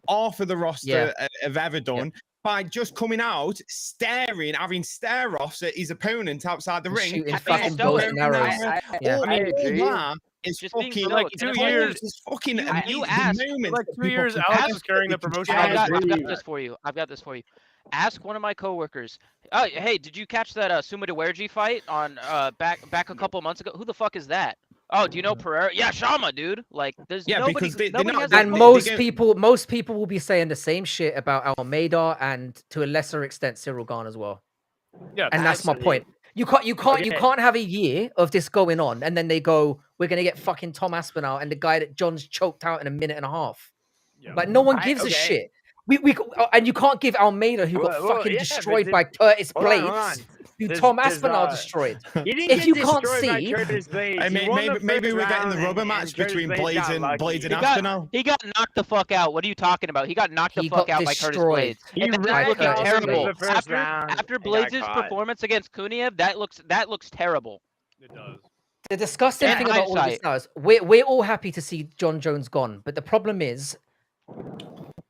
half of the roster have ever done. By just coming out, staring, having stare-offs at his opponent outside the ring, Shooting being fucking stoic. bows and arrows. Yeah. all agree. that is Just being fucking stoic. like And 2 years. It's fucking You amazing. asked- The moment Like that 2 people years, can Alex have was carrying the it, they can promotion. try I've and got this for you. Ask one of my coworkers. Oh, hey, did you catch that Suma Dewerji fight on back a couple months ago? Who the fuck is that? Oh, do you know Pereira? Yeah, Shama, dude. Like, there's nobody. because they're Nobody not- has they- that And they pull. most people will be saying the same shit about Almeida and to a lesser extent Cyril Gane as well. Yeah, And that's my point. You can't have a year of this going on and then they go, we're gonna get fucking Tom Aspinall and the guy that John's choked out in a minute and a half. Yeah. Like no one gives a shit. And you can't give Almeida, who got fucking destroyed by Curtis Blades, who Tom Aspinall destroyed. If you can't see, maybe we're getting the rubber match between Blades and Aspinall. He got knocked the fuck out. What are you talking about? He got knocked the He fuck got out by Curtis destroyed. Blades. He And that's wrecked looking Curtis terrible. Blades. After Blades' performance against Kuniev, that looks terrible. It does. the disgusting In thing about all of this hindsight. now is we're all happy to see John Jones gone, but the problem is,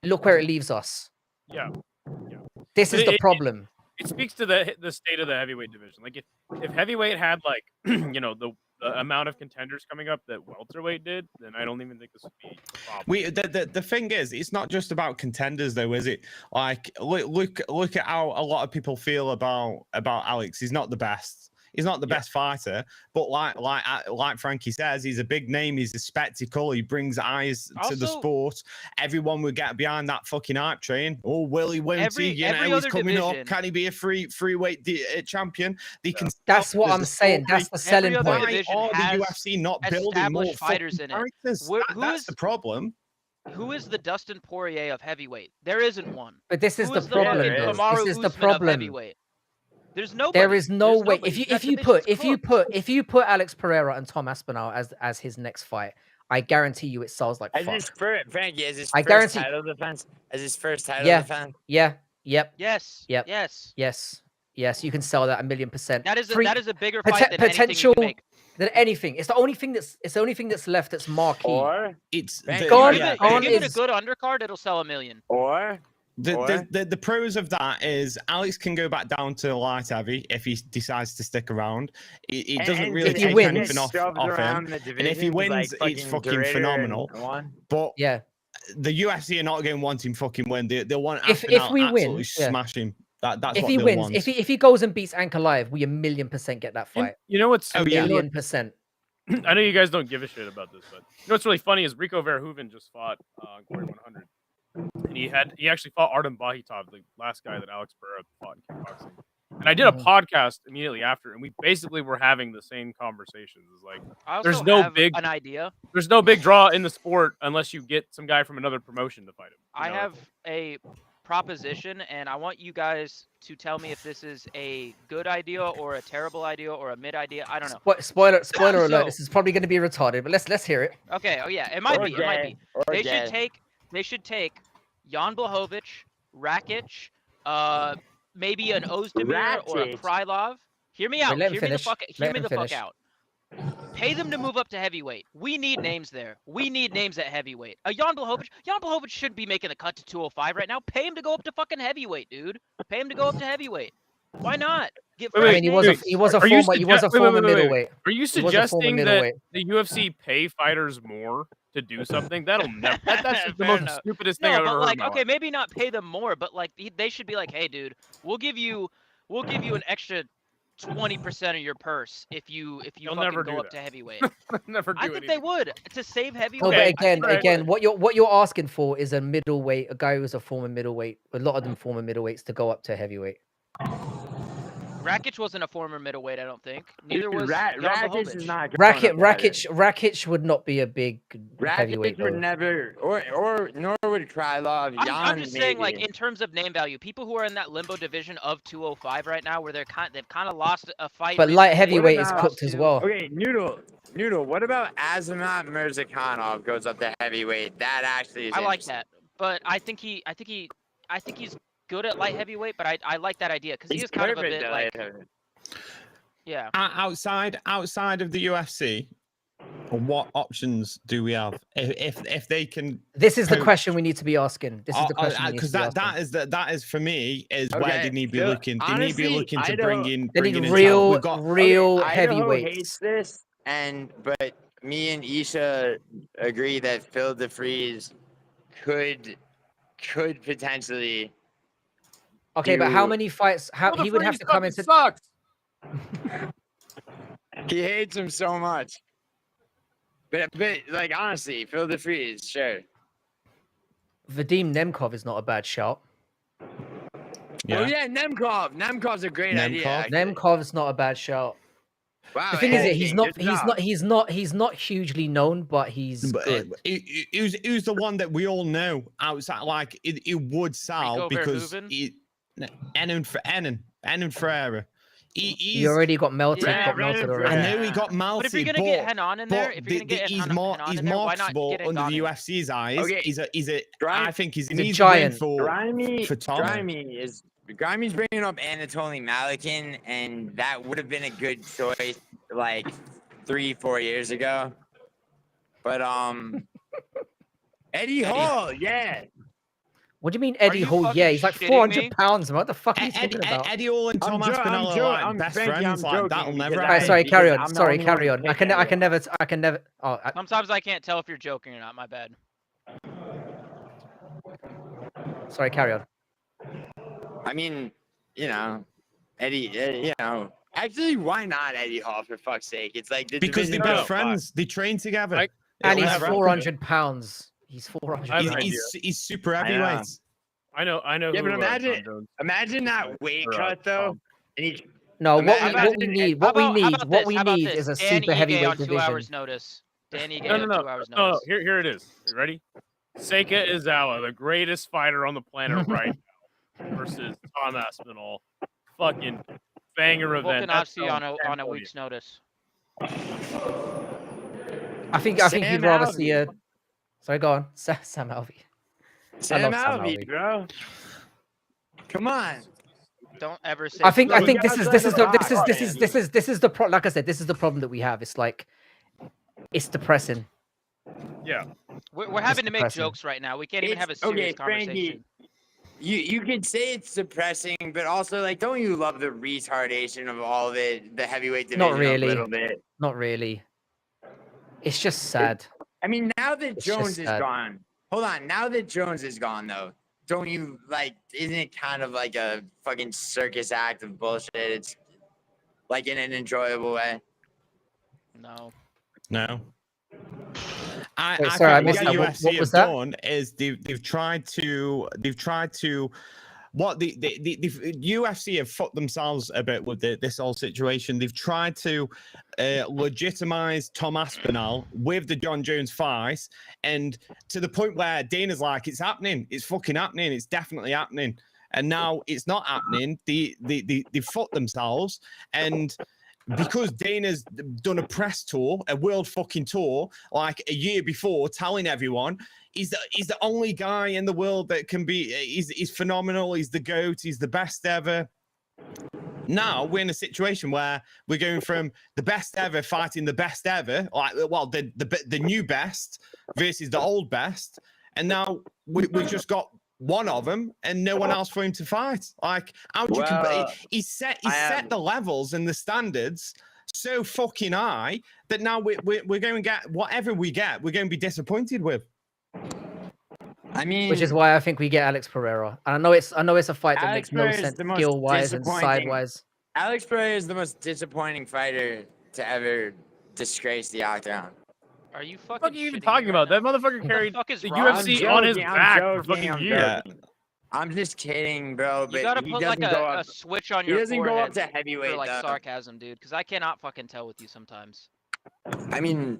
look where it leaves us. Yeah. This is the It- problem. It speaks to the state of the heavyweight division. Like if heavyweight had like the amount of contenders coming up that welterweight did, then I don't even think this would be a problem. The thing is, it's not just about contenders though, is it? Like look at how a lot of people feel about Alex. He's not the best. He's not the best fighter, but like Frankie says, he's a big name. He's a spectacle. He brings eyes to the Also- sport. Everyone would get behind that fucking hype train. Oh, will he? Won't he? Every He's other coming division- up. Can he be a free weight champion? They can. That's what there's I'm the saying. story. That's the selling other point. Why division are the has UFC not building more established fighters fucking in it. characters? Who That's is- the problem. Who is the Dustin Poirier of heavyweight? There isn't one. But this is Who the is problem, fucking though. Kamaru This is the Usman of problem. heavyweight? There's nobody. There is no There's way. nobody. If That you division's put Alex Pereira and Tom Aspinall as his next fight, I guarantee you it sells like As fuck. his first, Frankie, as his I first guarantee- title defense, as his first title Yeah. defense. Yeah. Yep. Yes. Yep. Yes. Yes. You can sell that 1,000,000%. That is Free- a bigger fight than anything you potential can make. than anything. It's the only thing that's left that's marquee. Or It's Frank, Gone- Give yeah, it, Gone give it a is- good undercard, it'll sell 1 million. or The pros of that is Alex can go back down to light heavy if he decides to stick around. It doesn't really if he take wins- anything off him. And if he wins, it's fucking phenomenal. But Yeah. the UFC are not going to want him fucking win. They'll want If Aspinall we win, absolutely yeah. smash him. That's If what he they'll wins, want. if he goes and beats Anchor Live, we 1,000,000% get that And fight. you know what's Oh, yeah. 1,000,000%. I know you guys don't give a shit about this, but you know what's really funny is Rico Verhoeven just fought on Glory 100, and he actually fought Artem Bahitov, the last guy that Alex Pereira fought in kickboxing. And I did a podcast immediately after, and we basically were having the same conversations. It's like I also There's no have big- an idea. there's no big draw in the sport unless you get some guy from another promotion to fight him. You I know? have a proposition, and I want you guys to tell me if this is a good idea or a terrible idea or a mid idea. I don't know. Spoiler So- alert. This is probably going to be retarded, but let's hear it. Okay. Oh yeah, it might be. It might be. They should take Jan Blachowicz, Rakic, maybe an Ozdemir or a Krylov. Hear me out. let him Hear me the finish. fuck. Let Hear me him the fuck finish. out. Pay them to move up to heavyweight. We need names there. We need names at heavyweight. Jan Blachowicz shouldn't be making the cut to 205 right now. Pay him to go up to fucking heavyweight, dude. Pay him to go up to heavyweight. Why not? Get Wait, I fresh mean, he names. was a former wait. middleweight. Are you He was a former suggesting that middleweight. the UFC pay fighters more to do something? That'll never. That's just the Fair most enough. stupidest thing No, I've ever but heard. like, in my okay, life. maybe not pay them more, but like they should be like, hey, dude, we'll give you an extra 20% of your purse if you They'll fucking never go do up that. to heavyweight. Never do I think anything. they would to save heavyweight. No, but Okay, again, what you're asking for is a middleweight, a guy who's a former middleweight. A lot of them former middleweights to go up to heavyweight. Rakic wasn't a former middleweight, I don't think. Neither was Jan Rakic is Blachowicz. not going up to Rakic would not be a big heavyweight. Rakic would Though. never, or nor would Krylov. I'm just saying, like, maybe. in terms of name value, people who are in that limbo division of 205 right now, where they've kind of lost a fight. But light recently, heavyweight is about cooked as two? well. Okay, Noodle. What about Azamat Mirzakhanov goes up to heavyweight? That actually is. I like interesting. that, but I think he's good at light heavyweight. But I like that idea because he He's is kind of a perfect bit at like, light heavyweight. yeah. Outside of the UFC, what options do we have if they can? This is the poach- question we need to be asking. This is the question we need to because be asking. that is for me is where Okay, they need to be so looking. They need to be honestly, looking to Idaho- They need bring in real, talent. We've got real Idaho heavyweights. hates this, but me and Isha agree that Phil DeFries could potentially. Okay, but how do- many fights? How Well, he would have to the come freeze into. fucking sucks. He hates him so much. But like honestly, Phil DeFries, sure. Vadim Nemkov is not a bad shout. Oh yeah, Nemkov. Nemkov's a great idea. Nemkov? actually. Nemkov's not a bad shout. Wow. The thing is that hey, he's not hugely known, but he's good. Who's the one that we all know outside? Like it would sell Rico because Verhoeven? Enan Ferreira. He already got melted. Yeah, got melted right, already. I know he got melted. But if you're gonna get Henan in there, if you're gonna get he's Henan he's in there, why not marketable get under the Ngannou? UFC's eyes. Okay. He's a Grime- I think he's He's a an easy giant. win for Tom. Grimey's bringing up Anatoly Malikin, and that would have been a good choice like 3-4 years ago. But Eddie Hall, yeah. What do you mean, Eddie you Hall? fucking Yeah, he's like shitting 400 me? pounds. Man. What the fuck are you talking about? Eddie Hall and Tom Aspinall are like best friends. Like that'll never Alright, happen. sorry, carry on. I'm the Sorry, only carry one on. I can never. Oh, Sometimes I can't tell if you're joking or not. My bad. sorry, carry on. I mean, Eddie, actually, why not Eddie Hall for fuck's sake? It's like the Because they're division best of friends. They train together. Like- And It'll he's never happen. 400 pounds. He's 400 I have an pounds. He's super I know. heavyweight. I know. Yeah, who, but imagine- John Jones Imagine that weight or, cut though. Tom. And he, No, what Imagine- we need, How what we about- how need, about what this? we How about need this? is a Dan super Ige heavyweight on 2 division. hours notice. Dan Ige No. on 2 hours No. notice. Here it is. You ready? Seika Izawa, the greatest fighter on the planet right now, versus Tom Aspinall. Fucking banger event. That's Volkanovski on on a week's notice. I think Sam he'd rather Alvey. see a. Sorry, go on, Sam Alvey. Sam love Sam Alvey, Alvey. bro. Come on. Don't ever say. I think No, you this guys is let this is it the rock, this is the like I said, this is the problem that we have. It's like it's depressing. Yeah. We're having to make depressing. jokes right now. We can't even have a It's- okay, serious Frankie, conversation. You can say it's depressing, but also like, don't you love the retardation of all of it, the heavyweight division Not really. a little bit? Not really. It's just sad. I mean, now that It's Jones just is sad. gone, hold on. Now that Jones is gone, though, don't you like? Isn't it kind of like a fucking circus act of bullshit? It's like in an enjoyable way. No. No. I sorry, I think missed what that. the What UFC was have that? done is they've tried to what the UFC have fucked themselves a bit with this whole situation. They've tried to legitimize Tom Aspinall with the John Jones fight, and to the point where Dana's like, it's happening, it's fucking happening, it's definitely happening. And now it's not happening. They fucked themselves, and because Dana's done a press tour, a world fucking tour, like a year before, telling everyone he's the only guy in the world that can be. He's phenomenal. He's the GOAT. He's the best ever. Now we're in a situation where we're going from the best ever fighting the best ever, like the new best versus the old best, and now we've just got one of them and no one else for him to fight. Like, how do you compare? He set the levels and the standards so fucking high that now we're going to get whatever we get, we're going to be disappointed with. I mean, which is why I think we get Alex Pereira. And I know it's a fight that Alex makes no Pereira is sense the most skill wise and disappointing- sidewise. Alex Pereira is the most disappointing fighter to ever disgrace the octagon. Are you fucking? What are you even shitting talking me about? right That motherfucker now? carried The fuck is the wrong? UFC I'm on his joking, I'm back joking, for fucking I'm years. joking. I'm just kidding, bro. But You gotta he put like doesn't go a up. switch on He your doesn't go up forehead to for heavyweight like though. sarcasm, dude. Because I cannot fucking tell with you sometimes. I mean,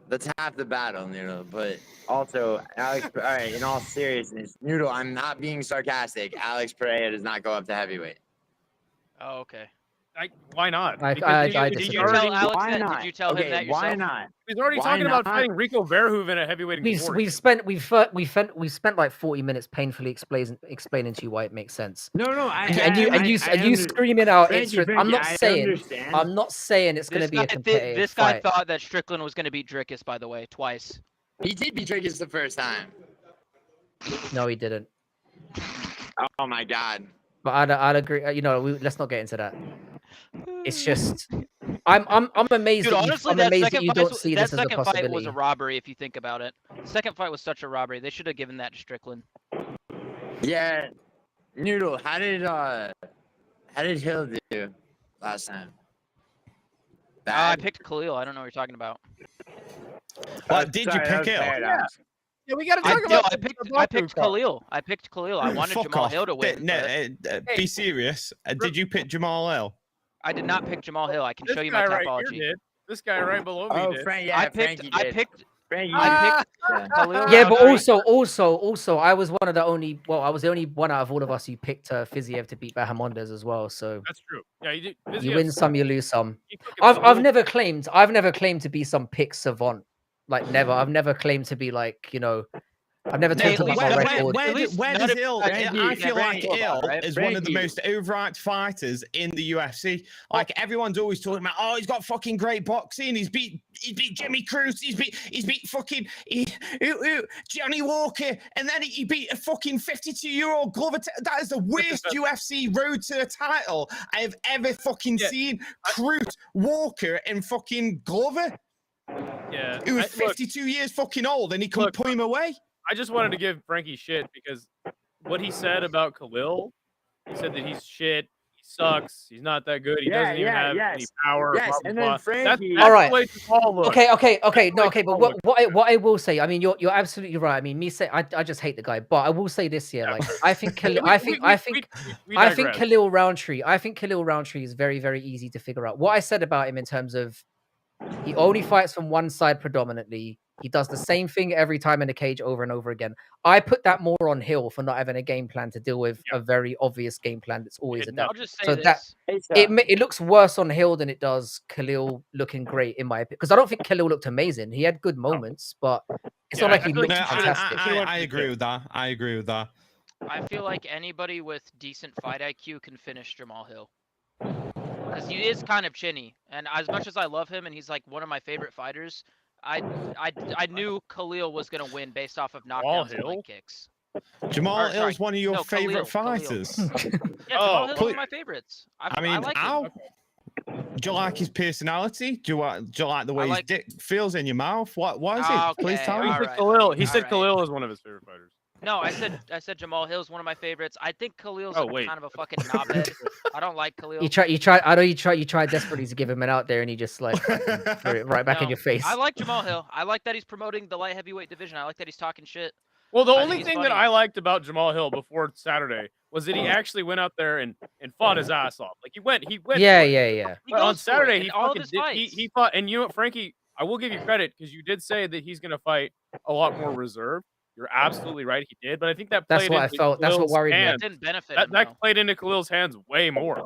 that's half the battle, Noodle. But also, Alex. All right, in all seriousness, Noodle, I'm not being sarcastic. Alex Pereira does not go up to heavyweight. Oh, okay. Why not? I Because disagree. Did you tell Alex Why that? not? Did you tell Okay, him that yourself? why not? he's already why talking about not? fighting Rico Verhoeven at heavyweight in glory. We've spent like 40 minutes painfully explaining to you why it makes sense. No, And you screaming out Frankie, it's. I'm not I saying. understand. I'm not saying it's going to be a competitive This guy fight. thought that Strickland was going to beat Drickus, by the way, twice. He did beat Dricus the first time. No, he didn't. Oh my god. But I'd agree. Let's not get into that. It's just, I'm amazed. Dude, that honestly, I'm that amazed that second you fight, don't see that this as a second fight was possibility. a robbery if you think about it. Second fight was such a robbery. They should have given that to Strickland. Yeah. Noodle, how did Hill do last time? I picked Khalil. I don't know what you're talking about. But did you pick it? Yeah, we got to I, talk about. I picked Khalil. I picked Khalil. I wanted Fuck Jamal off. Hill to win. Be serious. Did you pick Jamal Hill? I did not pick Jamal Hill. I can This show you my guy right topology. here did. This guy right below me Oh, did. Frank, I Frankie picked. I did. picked. Frankie I did. picked Khalil. Yeah, but Roundtree. also, I was one of the only. Well, I was the only one out of all of us who picked Fiziev to beat Bahamondes as well. So That's true. Yeah, you did. you win some, you lose some. He fucking I've sold- never claimed to be some pick savant. Like never. I've never claimed to be like I've never Hey, talked at about least- my record. Where none does of Hill? you I guys feel like Frankie, Hill right? is one of the Frankie. most overhyped fighters in the UFC. Like everyone's always talking about, oh, he's got fucking great boxing. He's beat Jimmy Cruz. He's beat fucking Johnny Walker, and then he beat a fucking 52-year-old Glover. That is the worst UFC road to a title I have ever fucking seen. Cruz, Walker, and fucking Glover. Yeah. Who was Look, 52 years fucking old, and he couldn't put him away. I just wanted to give Frankie shit because what he said about Khalil, he said that he's shit, he sucks, he's not that good, he doesn't even have any power. Yes, blah, and blah, then blah. Frankie. That's All right. the way Paul looks. Okay. But what I will say, I mean, you're absolutely right. I mean, I just hate the guy, but I will say this here, like I think Khalil Roundtree. I think Khalil Roundtree is very, very easy to figure out. What I said about him in terms of he only fights from one side predominantly. He does the same thing every time in the cage over and over again. I put that more on Hill for not having a game plan to deal with a very obvious game plan that's always I'll adapted. just say So this. it looks worse on Hill than it does Khalil looking great in my opinion. Because I don't think Khalil looked amazing. He had good moments, but it's not like he looked fantastic. I agree with that. I agree with that. I feel like anybody with decent fight IQ can finish Jamal Hill. Because he is kind of chinny. And as much as I love him and he's like one of my favorite fighters, I knew Khalil was going to win based off of knockdowns and leg kicks. Jamal Or, sorry, Hill's one of your no, favorite Khalil. fighters. Yeah, Jamal Hill's one of my favorites. I like how? him. Do you like his personality? Do you like the way his dick feels in your mouth? What is it? Okay, Please tell me. He said Alright. Khalil. He said Alright. Khalil is one of his favorite fighters. No, I said Jamal Hill's one of my favorites. I think Khalil's wait. kind of a fucking knobhead. I don't like Khalil. You tried desperately to give him an out there, and he just like fucking threw it right back in No, your face. I like Jamal Hill. I like that he's promoting the light heavyweight division. I like that he's talking shit. Well, the I think only he's thing funny. that I liked about Jamal Hill before Saturday was that he actually went out there and fought his ass off. Like he went Yeah, for it. yeah, yeah. He But on goes for it Saturday, in he all of fucking his did. fights. He fought, and you know what, Frankie, I will give you credit because you did say that he's going to fight a lot more reserved. You're absolutely right, he did. But I think that That's played what I into felt. That's what Khalil's worried me. That hands. didn't benefit That him, though. played into Khalil's hands way more.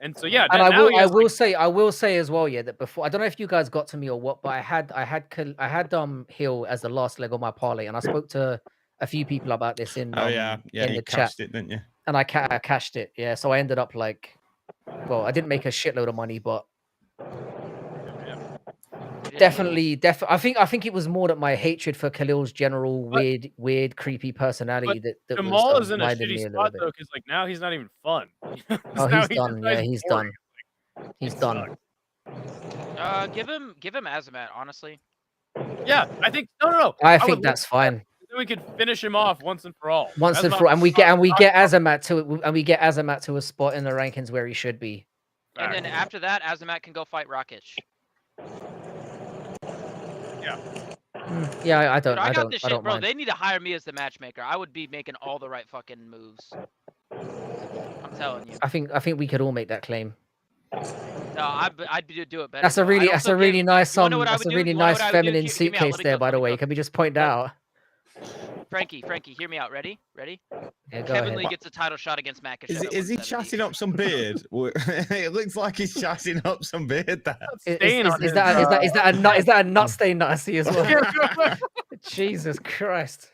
And so yeah, And now he I has, will like, say, I will say as well, yeah, that before I don't know if you guys got to me or what, but I had Hill as the last leg of my parlay, and I spoke to a few people about this in Oh yeah, in you the chat, cashed it, didn't you? and I cashed it. Yeah, so I ended up like, well, I didn't make a shitload of money, but He didn't definitely. I think it was more that my hatred for Khalil's general But- weird, creepy personality that was Jamal is in a blinded shitty me a little spot bit. though, because like now he's not even fun. Oh, Now he's just done. Yeah, nice he's boring. done. He's It done. sucks. Give him Azamat, honestly. Yeah, I think no. I would think love that's that. fine. Then we could finish him off once and for all. Once and Azamat for, and we was get not- Azamat to a spot in the rankings where he should be. And then Facts. after that, Azamat can go fight Rakic. Yeah, I Dude, don't. I I got don't. this I shit, don't bro. mind. They need to hire me as the matchmaker. I would be making all the right fucking moves. I'm telling you. I think we could all make that claim. No, I'd do it better. That's a though. really I'd that's also a really give- nice you wanna know what I that's would a do? really You wanna know nice what I would do? feminine Hear me out, suitcase let me there, cook, by the let me way. cook. Can we just point that out? Frankie, hear me out. Ready? Yeah, go Kevin ahead. Lee gets a title shot against Makhachev. Is he at 170. chatting up some beard? It looks like he's chatting up some beard there. Stain on his, Is that a nut stain that I see as well? Jesus Christ.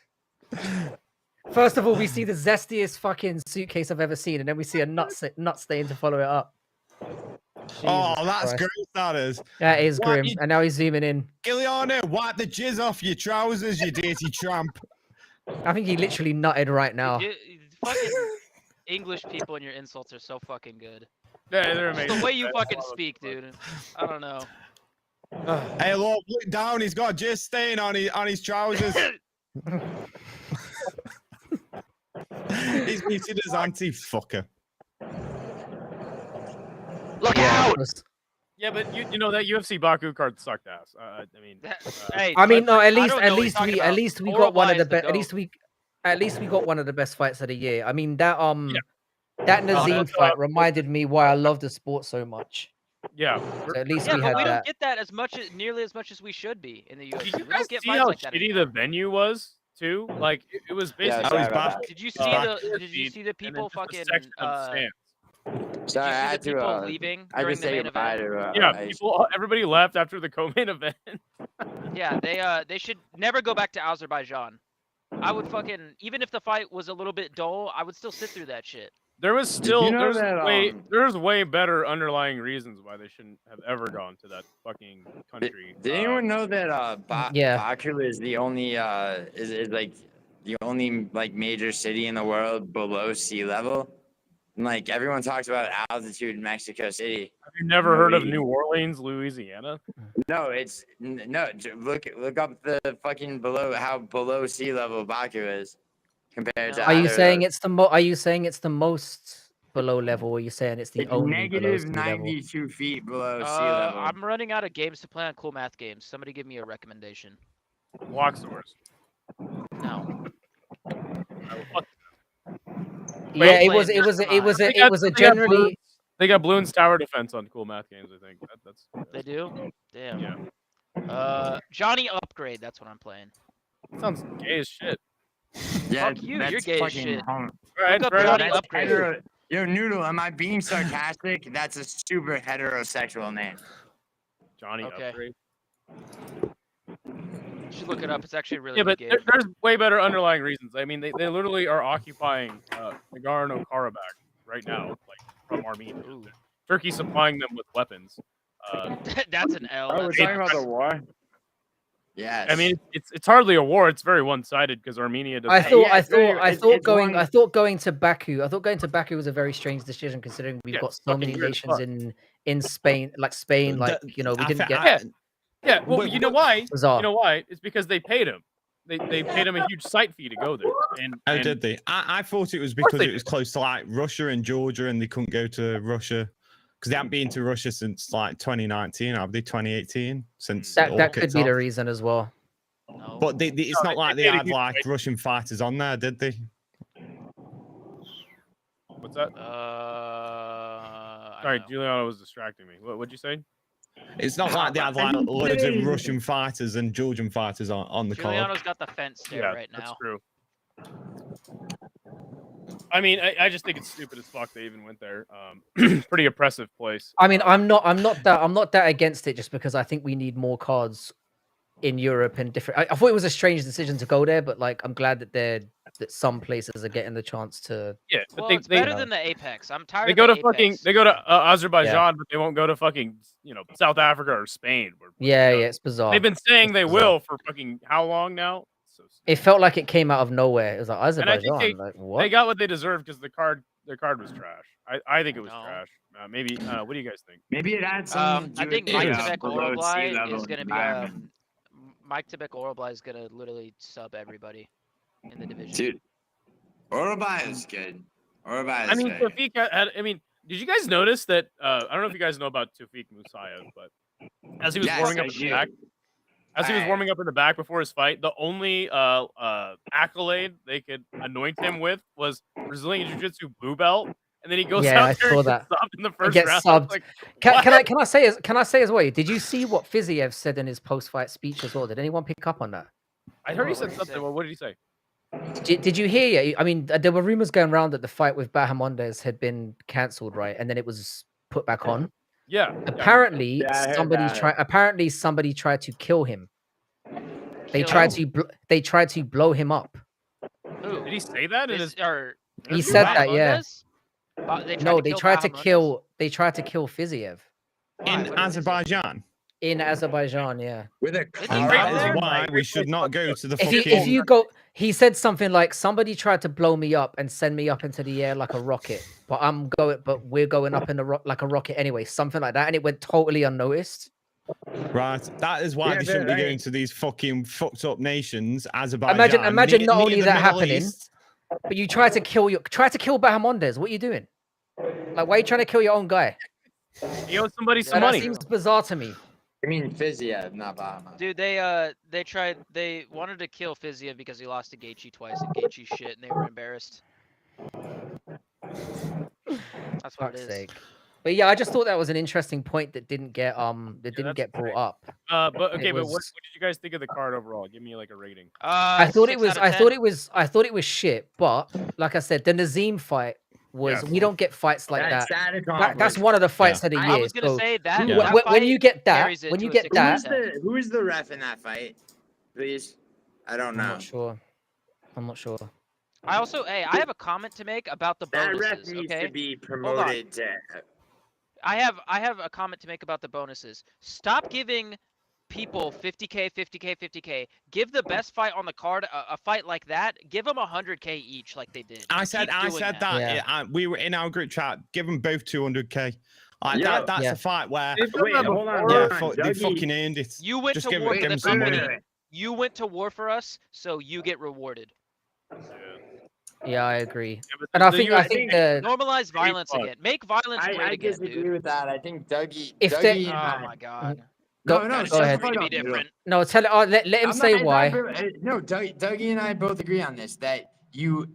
First of all, we see the zestiest fucking suitcase I've ever seen, and then we see a nut stain to follow it up. Oh, Jesus that's Christ. great, that is. That is Why grim. you- And now he's zooming in. Giuliano, wipe the jizz off your trousers, you dirty tramp. I think he literally nutted right now. Dude, fucking English people and your insults are so fucking good. Yeah, they're Just amazing. the way you fucking speak, dude. I don't know. Hey, look down. He's got a jizz stain on his trousers. He's muted as anti-fucker. Look out! Yeah, but you know that UFC Baku card sucked ass. I mean, Hey, I mean, no. At I least, don't at know what least you're we, talking at about. least we got one of the Uruguay is best. the At least we got one of the best fights of the year. I mean, that that that's, Nazim fight reminded me why I love the sport so much. yeah. So at least Yeah, we but had we that. don't get that nearly as much as we should be in the UFC. Did you We guys don't get see fights how like that shitty anymore. the venue was too? Like it was Yeah, basically. sorry he's about back. that. Did you see back Did you see the and then people just a fucking? section of stands. Did Sorry, I you see had the people to. leaving I during just the say main goodbye event? to. Yeah, everybody left after the co-main event. Yeah, they should never go back to Azerbaijan. I would fucking even if the fight was a little bit dull, I would still sit through that shit. There was still you know that, there's way better underlying reasons why they shouldn't have ever gone to that fucking country. Did anyone know that Yeah. Baku is the only is like the only like major city in the world below sea level? And, like everyone talks about altitude in Mexico City. Have you never heard of New Orleans, Louisiana? No, it's no. Look up the fucking how below sea level Baku is compared to. Are you either saying of it's the Are you saying it's the most below level, or are you saying it's the those. only below Negative sea level? 92 feet below sea level? I'm running out of games to play on Cool Math Games. Somebody give me a recommendation. Block source. No. Yeah, Well played, it was a generally. They got Bloons Tower Defense on Cool Math Games. I think that's. They do? Damn. Yeah. Johnny Upgrade. That's what I'm playing. Sounds gay as shit. Yeah, Fuck you, you're that's gay as fucking shit. home. All right, Look up fair Johnny enough. Upgrade. Yo, Noodle, am I being sarcastic? That's a super heterosexual name. Johnny Okay. Upgrade. You should look it up. It's actually a really Yeah, but good game. there's way better underlying reasons. I mean, they literally are occupying Nagorno-Karabakh right now, like from Armenia. Turkey supplying them with weapons. That's an L. Oh, we're That's talking not- about the war. Yes. I mean, it's hardly a war. It's very one-sided because Armenia doesn't. I thought Yeah, I thought going to Baku. I thought going to Baku was a very strange decision considering we've Yeah, got it's so fucking many weird as nations fuck. in Spain, like we didn't get Yeah, well, But- you know why? bizarre. You know why? It's because they paid him. They paid him a huge site fee to go there. Oh, And did they? I thought it was course because they it was close to like Russia and Georgia, and they couldn't go to Russia because they haven't been to Russia since like 2019. Have they? 2018 since it all that could kicked be the off. reason as well. No. But it's not like they did a had huge like fight. Russian fighters on there, did they? What's that? I Sorry, don't know. Giuliano was distracting me. What'd you say? It's not like they had like loads of Russian fighters and Georgian fighters on the card. Giuliano's got the fence stare Yeah, right that's now. true. I mean, I just think it's stupid as fuck they even went there. Pretty oppressive place. I mean, I'm not that against it just because I think we need more cards in Europe and different. I thought it was a strange decision to go there, but like I'm glad that some places are getting the chance to. Yeah, but Well, it's they better than the Apex. I'm tired they of go the to fucking Apex. they go to Azerbaijan, but they won't go to fucking South Africa or Spain. Yeah, it's bizarre. They've been saying It's they bizarre. will for fucking how long now? So It felt like it came out of nowhere. It was like and I think Azerbaijan. Like what? they got what they deserved because their card was trash. I think it was No. trash. Maybe what do you guys think? Maybe it had something to I do think with Mike the, Tibek below sea Oroblai level is going to be environment. Mike Tibek Oroblai is going to literally sub everybody in the division. Dude, Orobai is good. Orobai is I mean, good. Tawfiq had, did you guys notice that? I don't know if you guys know about Tawfiq Musayev, but as he was Yes, warming up I in the do. back, in the back before his fight, the only accolade they could anoint him with was Brazilian Jiu-Jitsu blue belt, and then he goes Yeah, I out there saw and that. gets subbed in the It first gets round. subbed. Like, Can I say as well? Did you see what Fiziev said in his post-fight speech as well? Did anyone pick up on that? I heard he What said did he something. say? Well, what did he say? Did you hear? Yeah, I mean, there were rumors going around that the fight with Bahamondes had been cancelled, right? And then it was put back on. Yeah. Apparently, Yeah, I heard that. somebody tried to kill him. They Kill tried him? to blow him up. Who? Did he say that? He said that, yeah. They tried to kill They tried to kill Fiziev In What did they say? Azerbaijan. in Azerbaijan. Yeah. With a he And right that there? is why we should not go to the If you go, he said something like, "Somebody tried to blow me up and send me up into the air like a rocket, but we're going up in like a rocket anyway." Something like that, and it went totally unnoticed. Right. That is why Yeah, they shouldn't be but, going to these fucking fucked up nations, Azerbaijan. Imagine not only near the that Middle happening, East. but you try to kill Bahamondes. What are you doing? Like, why are you trying to kill your own guy? He owes somebody some Like, that money. seems bizarre to me. I mean, Fiziev, not Bahama. Dude, they wanted to kill Fiziev because he lost to Gaethje twice and Gaethje shit and they were embarrassed. That's what Fuck's it is. sake. But yeah, I just thought that was an interesting point that didn't get that's brought up. But okay, It but what was- did you guys think of the card overall? Give me like a rating. I thought 6 it was out of 10. I thought it was shit, but like I said, the Nazim fight was Yeah. we don't get fights like that. Sad That's one of the fights of the year. I was gonna so say that. Yeah. that when fight you get that, carries it when to you a get 6 out of that, 10. Who is the ref in that fight? Please, I don't I'm know. not sure. I'm not sure. I also, I have a comment to make about the That bonuses. ref needs Okay, to be promoted to. I have a comment to make about the bonuses. Stop giving people 50K, 50K, 50K. Give the best fight on the card a fight like that. Give them 100K each, like they did. I said Keep doing that. Yeah. We were in our group chat. Give them both 200K. Yeah. That's Yeah. a fight where Wait, hold on. yeah, hold on. they Dougie, fucking earned it. You went Just to give war it- for give the them some company. money. You went to war for us, so you get rewarded. Yeah, I agree. Yeah, but And I the think UFC Normalize violence fun. again. Make violence great I again, disagree dude. with that. I think Dougie. If Dougie they- and Oh I- my god. Go no, go shut the ahead. fuck To be up, Noodle. different. No, let him I'm say not- why. No, Dougie and I both agree on this. That you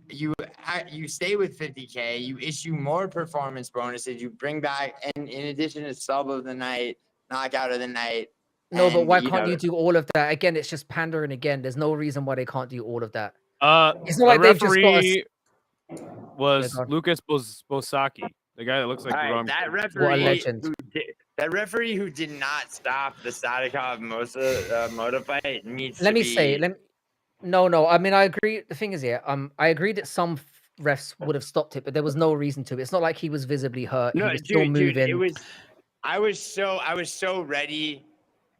stay with 50K. You issue more performance bonuses. You bring back, and in addition to sub of the night, knockout of the night. No, but and, why you can't know, you do all of that? Again, it's just pandering again. There's no reason why they can't do all of that. It's The not like they've just got a referee was Yeah, go on. Lucas Bosaki, the guy that looks like All right, Duran. that What a referee, legend. that referee who did not stop the Sadikov Moda fight needs Let to me be. say, no. I mean, I agree. The thing is, yeah, I agree that some refs would have stopped it, but there was no reason to. It's not like he was visibly hurt. No, he was still dude, moving. it was. I was so ready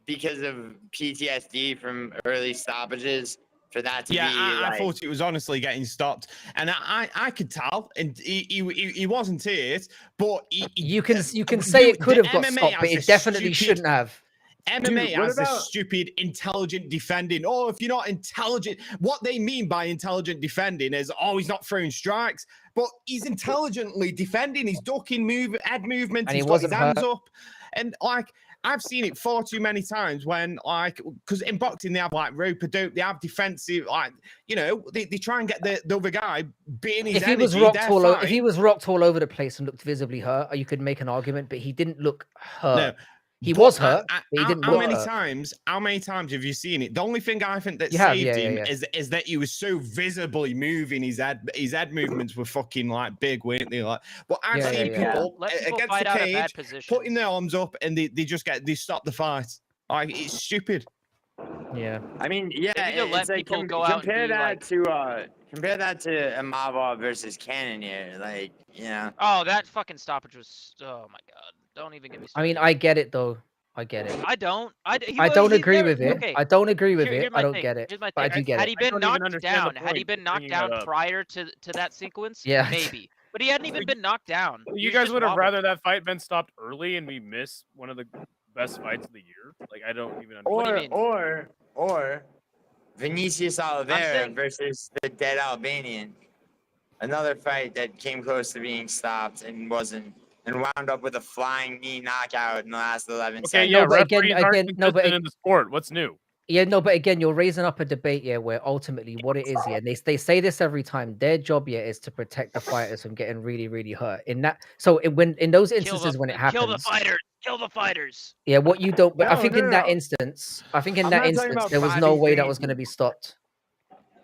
because of PTSD from early stoppages for that to Yeah, be. I like, thought it was honestly getting stopped, and I could tell, and he wasn't hurt, but you can say it could have got stopped, but it definitely shouldn't have. MMA Dude, what has this about- stupid intelligent defending. Oh, if you're not intelligent, what they mean by intelligent defending is, oh, he's not throwing strikes, but he's intelligently defending. He's ducking, head movement. And he He's got his wasn't hands hurt. up, and like I've seen it far too many times when, like, because in boxing they have like rope a dope, they have defensive, like, you know, they try and get the other guy being his if he was energy. rocked all if he was rocked all over the place and looked visibly hurt, you could make an argument, but he didn't look hurt. No. He was hurt, but he didn't how look many hurt. times? How many times have you seen it? The only thing I think that You have, saved him yeah. is that he was so visibly moving. His head movements were fucking like big, weren't they? Like, but I've seen people Let people against fight the out of cage bad positions. putting their arms up and they stop the fight. Like, it's stupid. Yeah. I mean, yeah, They need to let it's like people go out and compare be that like- compare that to Amava versus Cannonier, like, you know. Oh, that fucking stoppage was. Oh my god! Don't even get me I mean, started. I get it though. I get it. I don't. I don't agree with it. Okay. I don't agree with Here's it. my I don't thing. get it. Here's my But I thing. do get Had it. he been don't even knocked understand the down, had he point been of knocked bringing that down up. prior to that sequence, Yeah. maybe. But he hadn't even been knocked down. He You was guys just would have wobbled. rather that fight been stopped early and we miss one of the best fights of the year? Like, I don't even understand. What do you mean? Or Vinicius Oliveira saying- versus the dead Albanian. Another fight that came close to being stopped and wasn't, and wound up with a flying knee knockout in the last 11 Okay, seconds. yeah, No, but referees aren't no, but consistent in the sport. What's new? Yeah, no, but again, you're raising up a debate here where ultimately what it is here, and they say this every time. Their job here is to protect the fighters from getting really, really hurt. In that, so in those instances when it happens, Kill the fighters. Kill the fighters. yeah, what you don't. But I No, think no, in that no. instance, I'm not talking about there was Bobby no way that Green. was going to be stopped.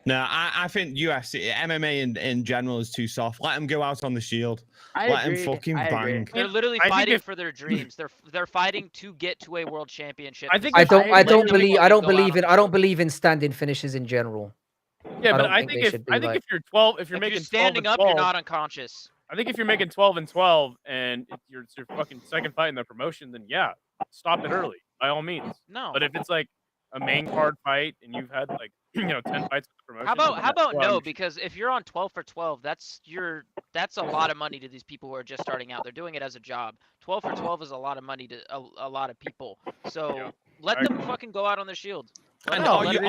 No, I think UFC, MMA in general is too soft. Let them go out on the shield. Let them fucking I agree. bang. They're literally I think fighting if- for their dreams. They're fighting to get to a world championship. I think I if- don't. I Let don't them believe. I fucking don't go out believe on in. the I don't field. believe in standing finishes in general. Yeah, but don't I think think they if should be like- if you're 12, if you're If making you're standing 12 up, and you're 12, not unconscious. I think if you're making 12 and 12 and it's your fucking second fight in the promotion, then yeah, stop it early by all means. No. But if it's like a main card fight and you've had like 10 fights in the promotion, How about well, no? I'm- Because if you're on 12 for 12, that's a lot of money to these people who are just starting out. They're doing it as a job. 12 for 12 is a lot of money to a lot of people. So Yeah. let I them fucking go out on the shield. Let And them- are let you them-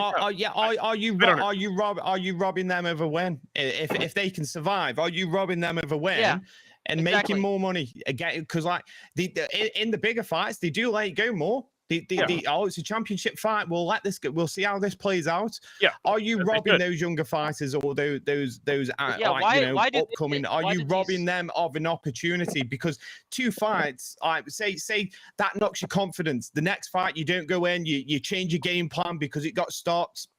are you robbing them of a win? If they can survive, are you robbing them of a win? Yeah, and exactly. making more money again? Because like in the bigger fights, they do let it go more. It's a championship fight. We'll let this go. We'll see how this plays out. Yeah. Are you Yes, they robbing should. those younger fighters or those Yeah, why did they upcoming? get- Are why you did robbing these- them of an opportunity? Because 2 fights, like say that knocks your confidence. The next fight, you don't go in. You change your game plan because it got stopped.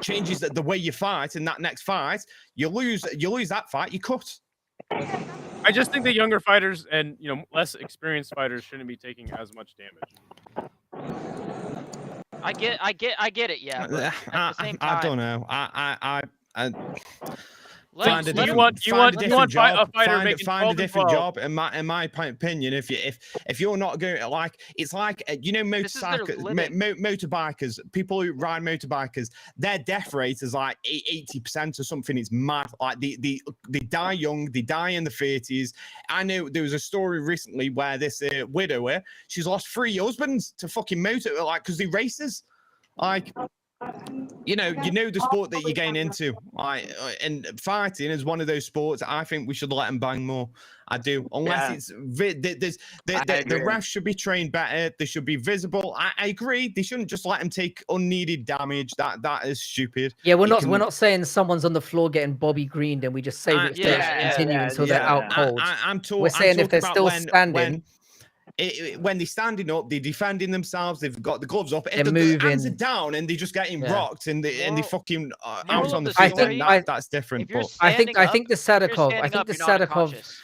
Changes the way you fight in that next fight. You lose that fight. You cut. I just think that younger fighters and less experienced fighters shouldn't be taking as much damage. I get it. Yeah. But at the same time, I don't know. I let- find a let you them- want a fighter find making a 12 and different 12. job. In my opinion, if you're not going like, it's like This is their living. motorbikers, people who ride motorbikers, their death rate is like 80% or something. It's mad. Like they die young, they die in the 30s. I know there was a story recently where this widower, she's lost 3 husbands to fucking motor, like because they races, like. You know the sport that you're getting into, and fighting is one of those sports. I think we should let them bang more. I do, unless the refs should be trained better. They should be visible. I agree. They shouldn't just let them take unneeded damage. That is stupid. Yeah, we're not saying someone's on the floor getting Bobby Greened and we just say it continue until they're out cold. We're saying if they're still standing. When they're standing up, they're defending themselves. They've got the gloves up, They're and the hands are moving. down, and they're just getting rocked, and they fucking out on the I field. think That's different. If you're But I think standing the up, if you're Sadikov. I standing think up, the you're not Sadikov. unconscious.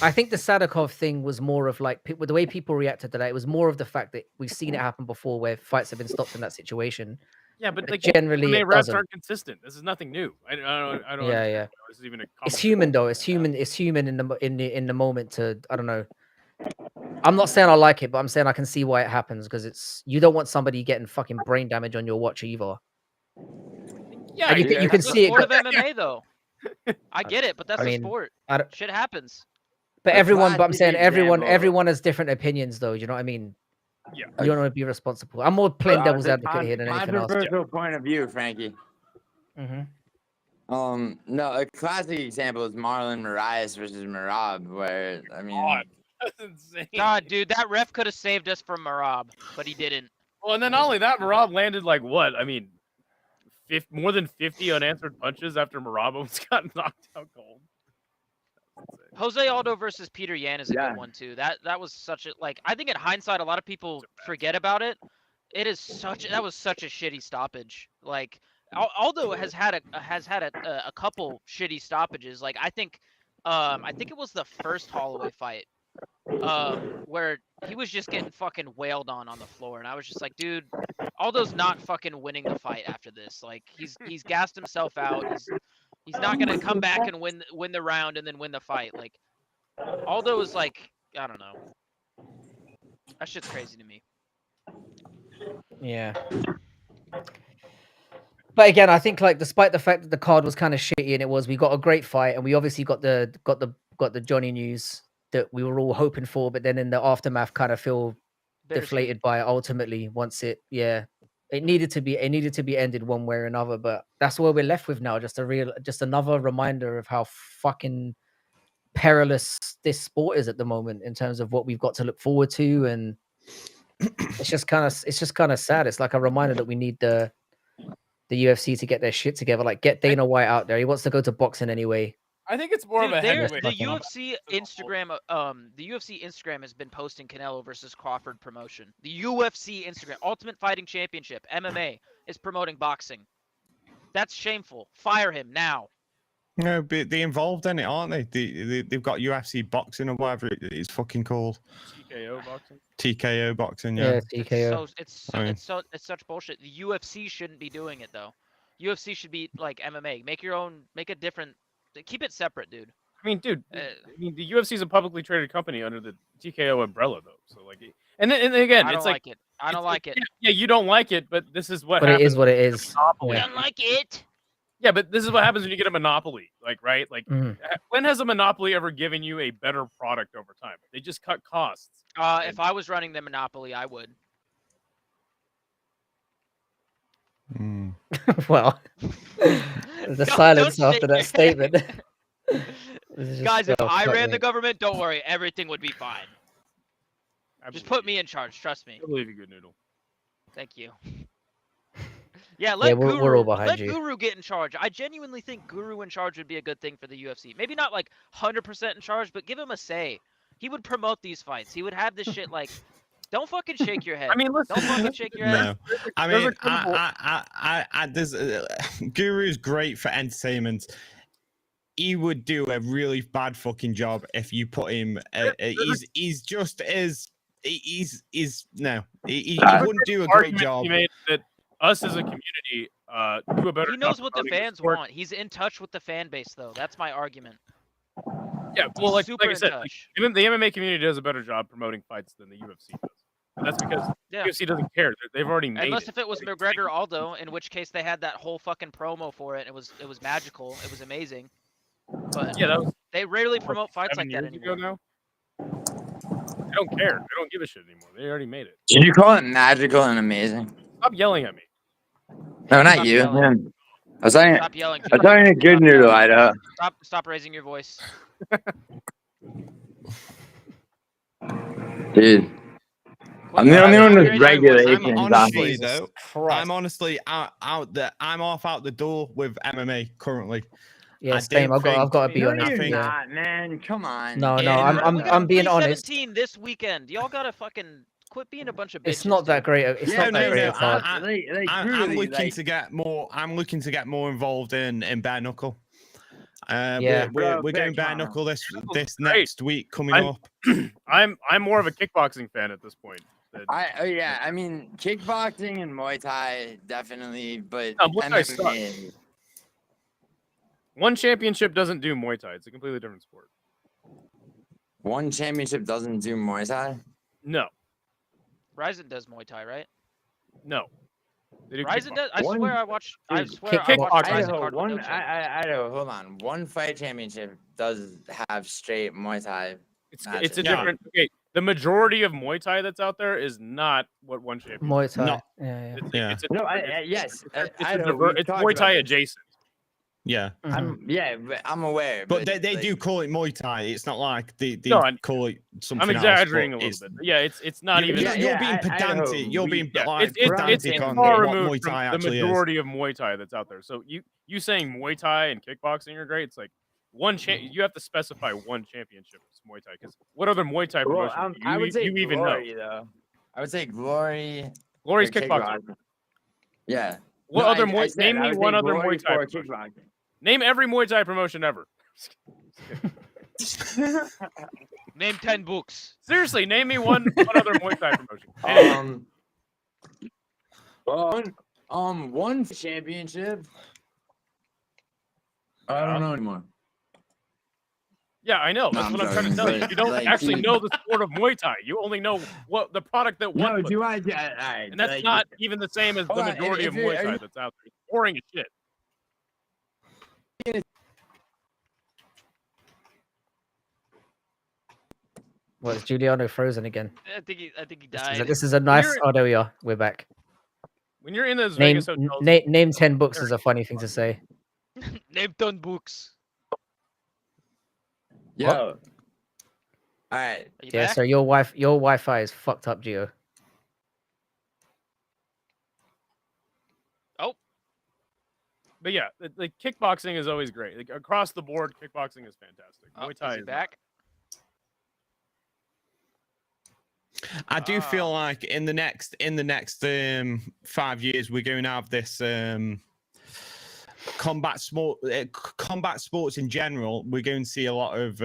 I think the Sadikov thing was more of like with the way people reacted to that. It was more of the fact that we've seen it happen before, where fights have been stopped in that situation. Yeah, but like, generally when it refs doesn't. aren't consistent. This is nothing new. I don't. Yeah, understand yeah. how This is even a It's conversation. human though. It's human. It's human in the moment to. I don't know. I'm not saying I like it, but I'm saying I can see why it happens because you don't want somebody getting fucking brain damage on your watch either. Yeah, And you can It's see the sport it. of MMA though. I get it, but that's I a mean, sport. I don't, Shit happens. but everyone. But I'm classic saying everyone. example. Everyone has different opinions, though. You know what I mean? Yeah. You don't want to be responsible. I'm more playing devil's It's a advocate here than anything else. controversial point of view, Frankie. hmm No, a classic example is Marlon Moraes versus Merab, where I mean, God. That's insane. God, dude, that ref could have saved us from Marab, but he didn't. Well, and then not only that, Marab landed like what? I mean, more than 50 unanswered punches after Marab almost got knocked out cold. Jose Aldo versus Peter Yan is a good one too. That was such a I think in hindsight a lot of people forget about it. That was such a shitty stoppage. Like Aldo has had a couple shitty stoppages. Like I think it was the first Holloway fight where he was just getting fucking wailed on the floor, and I was just like, dude, Aldo's not fucking winning the fight after this. Like he's gassed himself out. He's not gonna come back and win the round and then win the fight. Like Aldo is like, I don't know. That shit's crazy to me. Yeah. But again, I think despite the fact that the card was kind of shitty and we got a great fight, and we obviously got the Johnny news that we were all hoping for, but then in the aftermath kind of feel deflated by it ultimately once it needed to be ended one way or another. But that's what we're left with now, just another reminder of how fucking perilous this sport is at the moment in terms of what we've got to look forward to, and it's just kind of sad. It's like a reminder that we need the UFC to get their shit together. Like, get Dana White out there. He wants to go to boxing anyway. I think it's more of a heavyweight. The UFC Instagram has been posting Canelo versus Crawford promotion. The UFC Instagram, Ultimate Fighting Championship, MMA, is promoting boxing. That's shameful. Fire him now. No, but they're involved in it, aren't they? They've got UFC boxing or whatever it's fucking called. TKO boxing. TKO boxing, yeah. TKO. It's such bullshit. The UFC shouldn't be doing it though. UFC should be like MMA. Make a different. Keep it separate, dude. I mean, dude. The UFC is a publicly traded company under the TKO umbrella, though. So and then again, I don't like it. I don't like it. Yeah, you don't like it, but this is what. But happens it is what it is. I don't like it. Yeah, but this is what happens when you get a monopoly, right? Like, when has a monopoly ever given you a better product over time? They just cut costs. If I was running the monopoly, I would. Well, the silence after that statement. Guys, if I ran the government, don't worry, everything would be fine. Just put me in charge. Trust me. I believe you, good noodle. Thank you. Yeah, we're all behind you. Guru get in charge. I genuinely think Guru in charge would be a good thing for the UFC. Maybe not like 100% in charge, but give him a say. He would promote these fights. He would have this shit like, don't fucking shake your head. I mean, listen, don't fucking shake your head. No, I mean, there's Guru's great for entertainment. He would do a really bad fucking job if you put him. He's just as he wouldn't do a great job. He made that us as a community do a better. He knows what the fans want. He's in touch with the fan base, though. That's my argument. Yeah, well, like I said, the MMA community does a better job promoting fights than the UFC does. And that's because UFC doesn't care. They've already made Unless if it was McGregor Aldo, in which case they had that whole fucking promo for it. It was magical. It was amazing. But they rarely promote fights like that anymore. Now? They don't care. They don't give a shit anymore. They already made it. Did you call it magical and amazing? Stop yelling at me. No, not you. Yelling. I was talking. Stop yelling. I was talking a good noodle, Idaho. Stop raising your voice. Dude. I'm the only one with regulations. I'm honestly out out the door with MMA currently. Yeah, same. I've got to be honest. You're not, man. Come on. No, I'm being honest. 17 this weekend. Y'all gotta fucking quit being a bunch of bitches. It's not that great. It's not that great a card. I'm looking to get more. I'm looking to get more involved in bare knuckle. We're going bare knuckle this next week coming up. I'm more of a kickboxing fan at this point. I mean, kickboxing and Muay Thai definitely, but Muay Thai sucks. One championship doesn't do Muay Thai. It's a completely different sport. One championship doesn't do Muay Thai? No. Ryzen does Muay Thai, right? No. Ryzen does. I swear I watched Ryzen. Idaho, hold on. One fight championship does have straight Muay Thai. It's a different. Okay, the majority of Muay Thai that's out there is not what one championship. Muay Thai. No. Yeah. Yes. It's Muay Thai adjacent. Yeah. I'm aware. But they do call it Muay Thai. It's not like they call it something I'm exaggerating else, a little bit. Yeah, it's not even. You're being pedantic. You're being like it's pedantic on far what removed Muay Thai from the actually majority of Muay Thai that's out there. So you saying Muay Thai and kickboxing are great? It's like you have to specify one championship is Muay Thai, because what other Muay Thai promotions I would say you even Glory, know? though. I would say Glory. Glory's or kickboxing. Yeah. What No, other I Muay? said Name I me would one say other Glory Muay Thai for promotion. kickboxing. Name every Muay Thai promotion ever. Name 10 books. Seriously, name me one other Muay Thai promotion. One championship. I don't know anymore. Yeah, I know. No, That's I'm what I'm trying to joking, tell you. but, You don't like, actually dude. know the sport of Muay Thai. You only know what the product that won. No, do I? And that's not even the same as the Hold on, majority if of you're- Muay Thai that's out there. It's boring as shit. Well, is Giuliano frozen again? I think he died. This is a nice. You're- Oh, there we are. We're back. When you're in those Name Vegas hotels, name 10 books is a funny thing to say. Name 10 books. Yo. All right. Are you Yeah, back? so your Wi-Fi is fucked up, Gio. but yeah, like kickboxing is always great. Like across the board, kickboxing is fantastic. Oh, Muay Thai is he is back? I do feel like in the next 5 years we're going to have this combat sports in general. We're going to see a lot of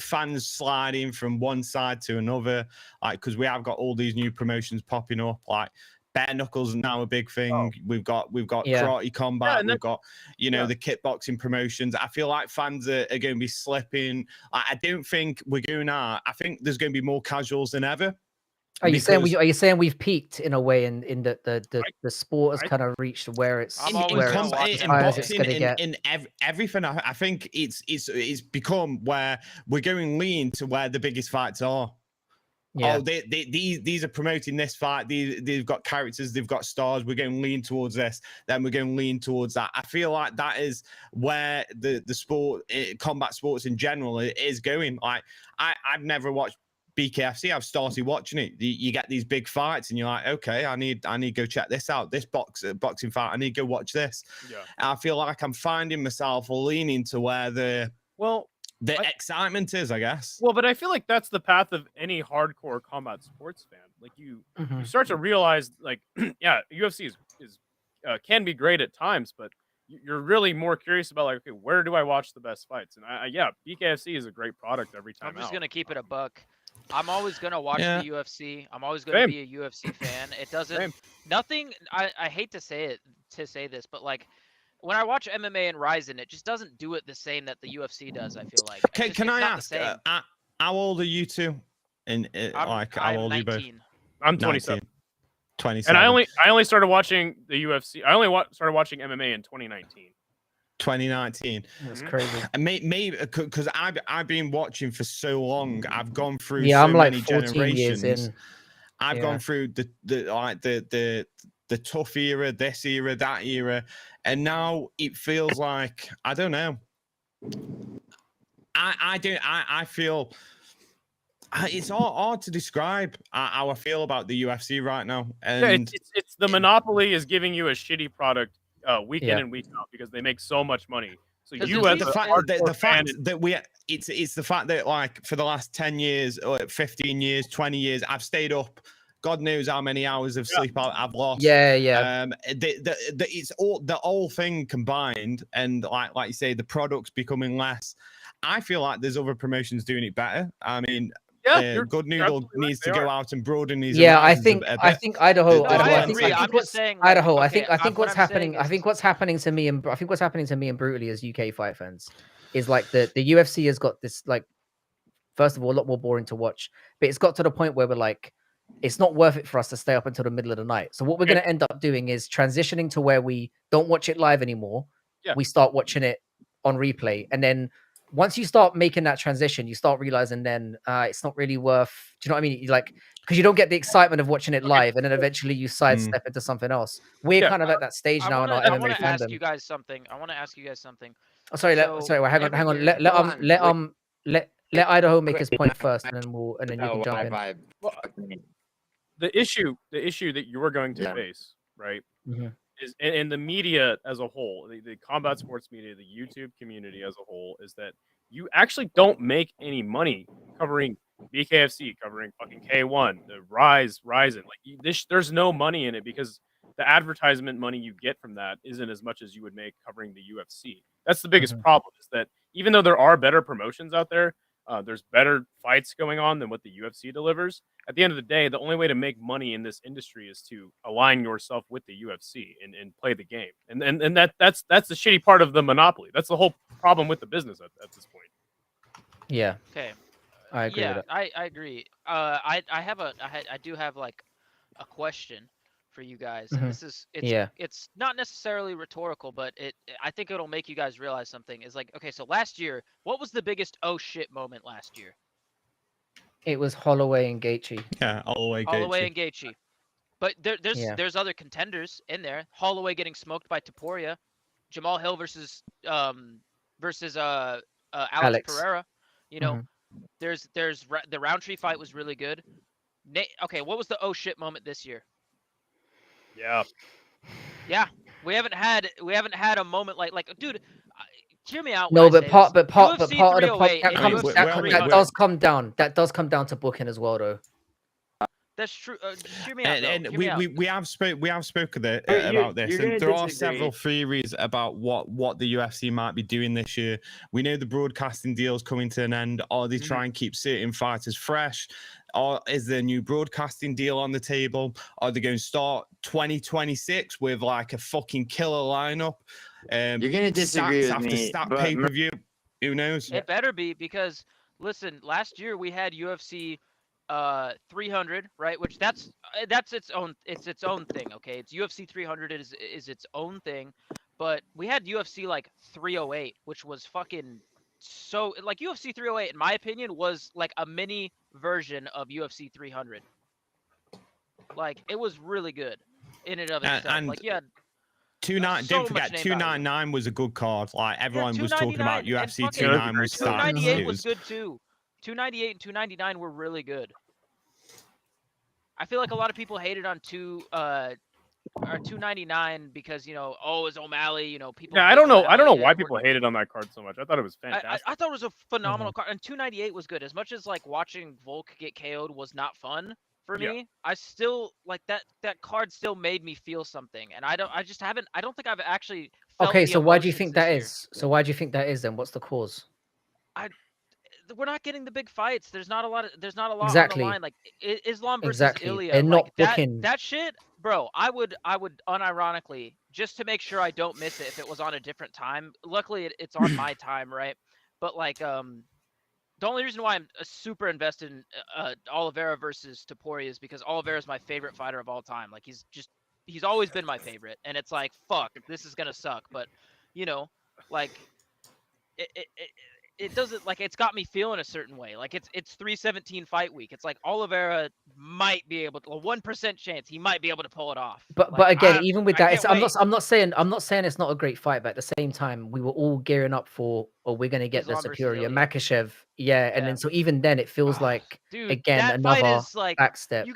fans sliding from one side to another, like because we have got all these new promotions popping up, like bare knuckles is now a big thing. We've got Yeah. karate combat. and We've got yeah. the kickboxing promotions. I feel like fans are going to be slipping. I don't think we're going out. I think there's going to be more casuals than ever. Are you saying because- are you saying we've peaked in a way in the sport has kind of reached where it's I'm in, always where gonna it's watch in it. high as it's boxing, gonna get? in everything, I think it's become where we're going lean to where the biggest fights are. Yeah. Oh, these are promoting this fight. They've got characters, they've got stars. We're going lean towards this, then we're going lean towards that. I feel like that is where the sport, combat sports in general, is going. Like I've never watched BKFC. I've started watching it. You get these big fights, and you're like, okay, I need to go check this out. This boxing fight, I need to go watch this. Yeah. I feel like I'm finding myself leaning to where the excitement is, I guess. Well, but I feel like that's the path of any hardcore combat sports fan. Like you Mhm. start to realize, like, yeah, UFC is can be great at times, but you're really more curious about, like, okay, where do I watch the best fights? And BKFC is a great product every time. I'm just out. gonna keep it a buck. I'm always gonna watch Yeah. the UFC. I'm always gonna Same. be a UFC fan. It doesn't Same. nothing. I hate to say this, but like when I watch MMA and Ryzen, it just doesn't do it the same that the UFC does. I feel like. Can It's I not the ask, same. how old are you two? I'm How old are you both? 19. I'm 27. 19. 27. And I only started watching the UFC. I only started watching MMA in 2019. 2019. That's crazy. And maybe because I've been watching for so long, I've gone through Yeah, so I'm like many 14 years generations. in. I've Yeah. gone through the tough era, this era, that era, and now it feels like I don't know. I feel it's all hard to describe how I feel about the UFC right now. And It's the monopoly is giving you a shitty product week Yeah. in and week out because they make so much money. So Because you there's as the a fact hardcore the fan fact that it's the fact that, like, for the last 10 years or 15 years, 20 years, I've stayed up. God knows how many hours of sleep I've lost. Yeah. It's all the whole thing combined, and like you say, the product's becoming less. I feel like there's other promotions doing it better. I mean, you're Good Noodle absolutely right, needs they to go are. out and broaden his. Yeah, I horizons think a I bit. think Idaho. No, Idaho. I I think agree. I I'm think what's just saying, like, Idaho. I okay, think what what's I'm happening. saying I think is- what's happening to me and I think what's happening to me and Brutally as UK fight fans is like the UFC has got this, like, first of all, a lot more boring to watch, but it's got to the point where we're like, it's not worth it for us to stay up until the middle of the night. So what we're going to end up doing is transitioning to where we don't watch it live anymore. Yeah. We start watching it on replay, and then once you start making that transition, you start realizing then it's not really worth. Do you know what I mean? Like, because you don't get the excitement of watching it live, and then eventually you sidestep into something else. We're kind of at that stage now in our I MMA want to ask you fandom. guys something. I want to ask you guys something. Oh, sorry, So sorry. Well, hang on, hang on. year- Let Idaho make his point first, and then you can jump in. Well, the issue that you're going to face, right, is in the media as a whole, the combat sports media, the YouTube community as a whole, is that you actually don't make any money covering BKFC, covering fucking K1, the Ryzen. Like there's no money in it because the advertisement money you get from that isn't as much as you would make covering the UFC. That's the biggest problem, is that even though there are better promotions out there, there's better fights going on than what the UFC delivers. At the end of the day, the only way to make money in this industry is to align yourself with the UFC and play the game. And that's the shitty part of the monopoly. That's the whole problem with the business at this point. Yeah. Okay. I agree with it. I agree. I do have like a question for you guys. And this is it's not necessarily rhetorical, but I think it'll make you guys realize something. Is like, okay, so last year, what was the biggest oh shit moment last year? It was Holloway and Gaethje. Yeah, Holloway and Gaethje. But there's other contenders in there. Holloway getting smoked by Topuria, Jamal Hill versus Alex Pereira. You know, there's the Roundtree fight was really good. Okay, what was the oh shit moment this year? Yeah, we haven't had a moment like dude. Hear me out. No, but part of the that does come down. That does come down to booking as well, though. That's true. Just hear me out. And we have spoken about this, and there are several theories about what the UFC might be doing this year. We know the broadcasting deal's coming to an end. Are they trying and keep certain fighters fresh? Or is there a new broadcasting deal on the table? Are they going to start 2026 with like a fucking killer lineup? You're gonna disagree with me. Stat pay-per-view. Who knows? It better be, because listen, last year we had UFC 300, right? Which that's its own thing. Okay, it's UFC 300 is its own thing, but we had UFC like 308, which was fucking so like UFC 308 in my opinion was like a mini version of UFC 300. Like it was really good in and of itself. And like yeah. Don't forget, 299 was a good card. Like everyone was talking about UFC 299 was starting. 298 was good too. 298 and 299 were really good. I feel like a lot of people hated on 299 because it's O'Malley. People. Yeah, I don't know why people hated on that card so much. I thought it was fantastic. I thought it was a phenomenal card, and 298 was good. As much as like watching Volk get KO'd was not fun for me, I still like that card still made me feel something, and I don't think I've actually felt okay, so why do you think that year. is? So why do you think that is then? What's the cause? We're not getting the big fights. There's not a lot exactly. on the line. Like Islam versus Ilya. They're not like, booking that shit, bro. I would unironically, just to make sure I don't miss it if it was on a different time. Luckily it's on my time, right? But like the only reason why I'm super invested in Oliveira versus Topuria is because Oliveira is my favorite fighter of all time. Like he's always been my favorite, and it's like fuck, this is gonna suck, but like it doesn't, like, it's got me feeling a certain way. Like it's 317 fight week. It's like Oliveira might be able to, a 1% chance he might be able to pull it off. But again, even with that, I'm not saying it's not a great fight, but at the same time, we were all gearing up for, we're gonna get the superior Makhachev, and then so even then, it feels like dude, again that another fight is like, backstep. You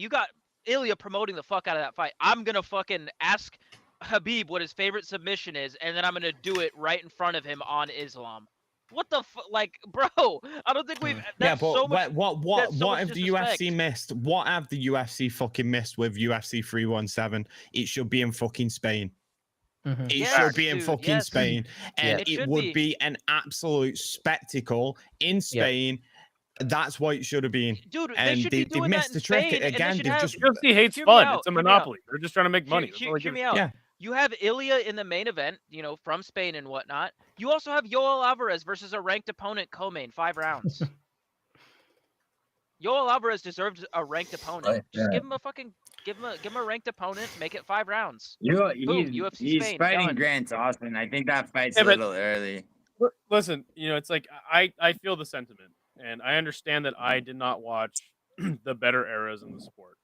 got Ilya promoting the fuck out of that fight. I'm gonna fucking ask Khabib what his favorite submission is, and then I'm gonna do it right in front of him on Islam. What the like, bro? I don't think we've. That's but so much, what have the disrespect. UFC missed? What have the UFC fucking missed with UFC 317? It should be in fucking Spain. It should be in fucking Spain, and it would be an absolute spectacle in Spain. That's what it should have been. Dude, and they missed the trick again. UFC hates fun. It's a monopoly. They're just trying to make money. Hear me out. You have Ilya in the main event, from Spain and whatnot. You also have Yoel Alvarez versus a ranked opponent, co-main, 5 rounds. Yoel Alvarez deserves a ranked opponent. Just give him a ranked opponent, make it 5 rounds. UFC Spain, fighting done. Grant Austin. I think that fight's a little early. Listen, it's like I feel the sentiment, and I understand that I did not watch the better eras in the sport.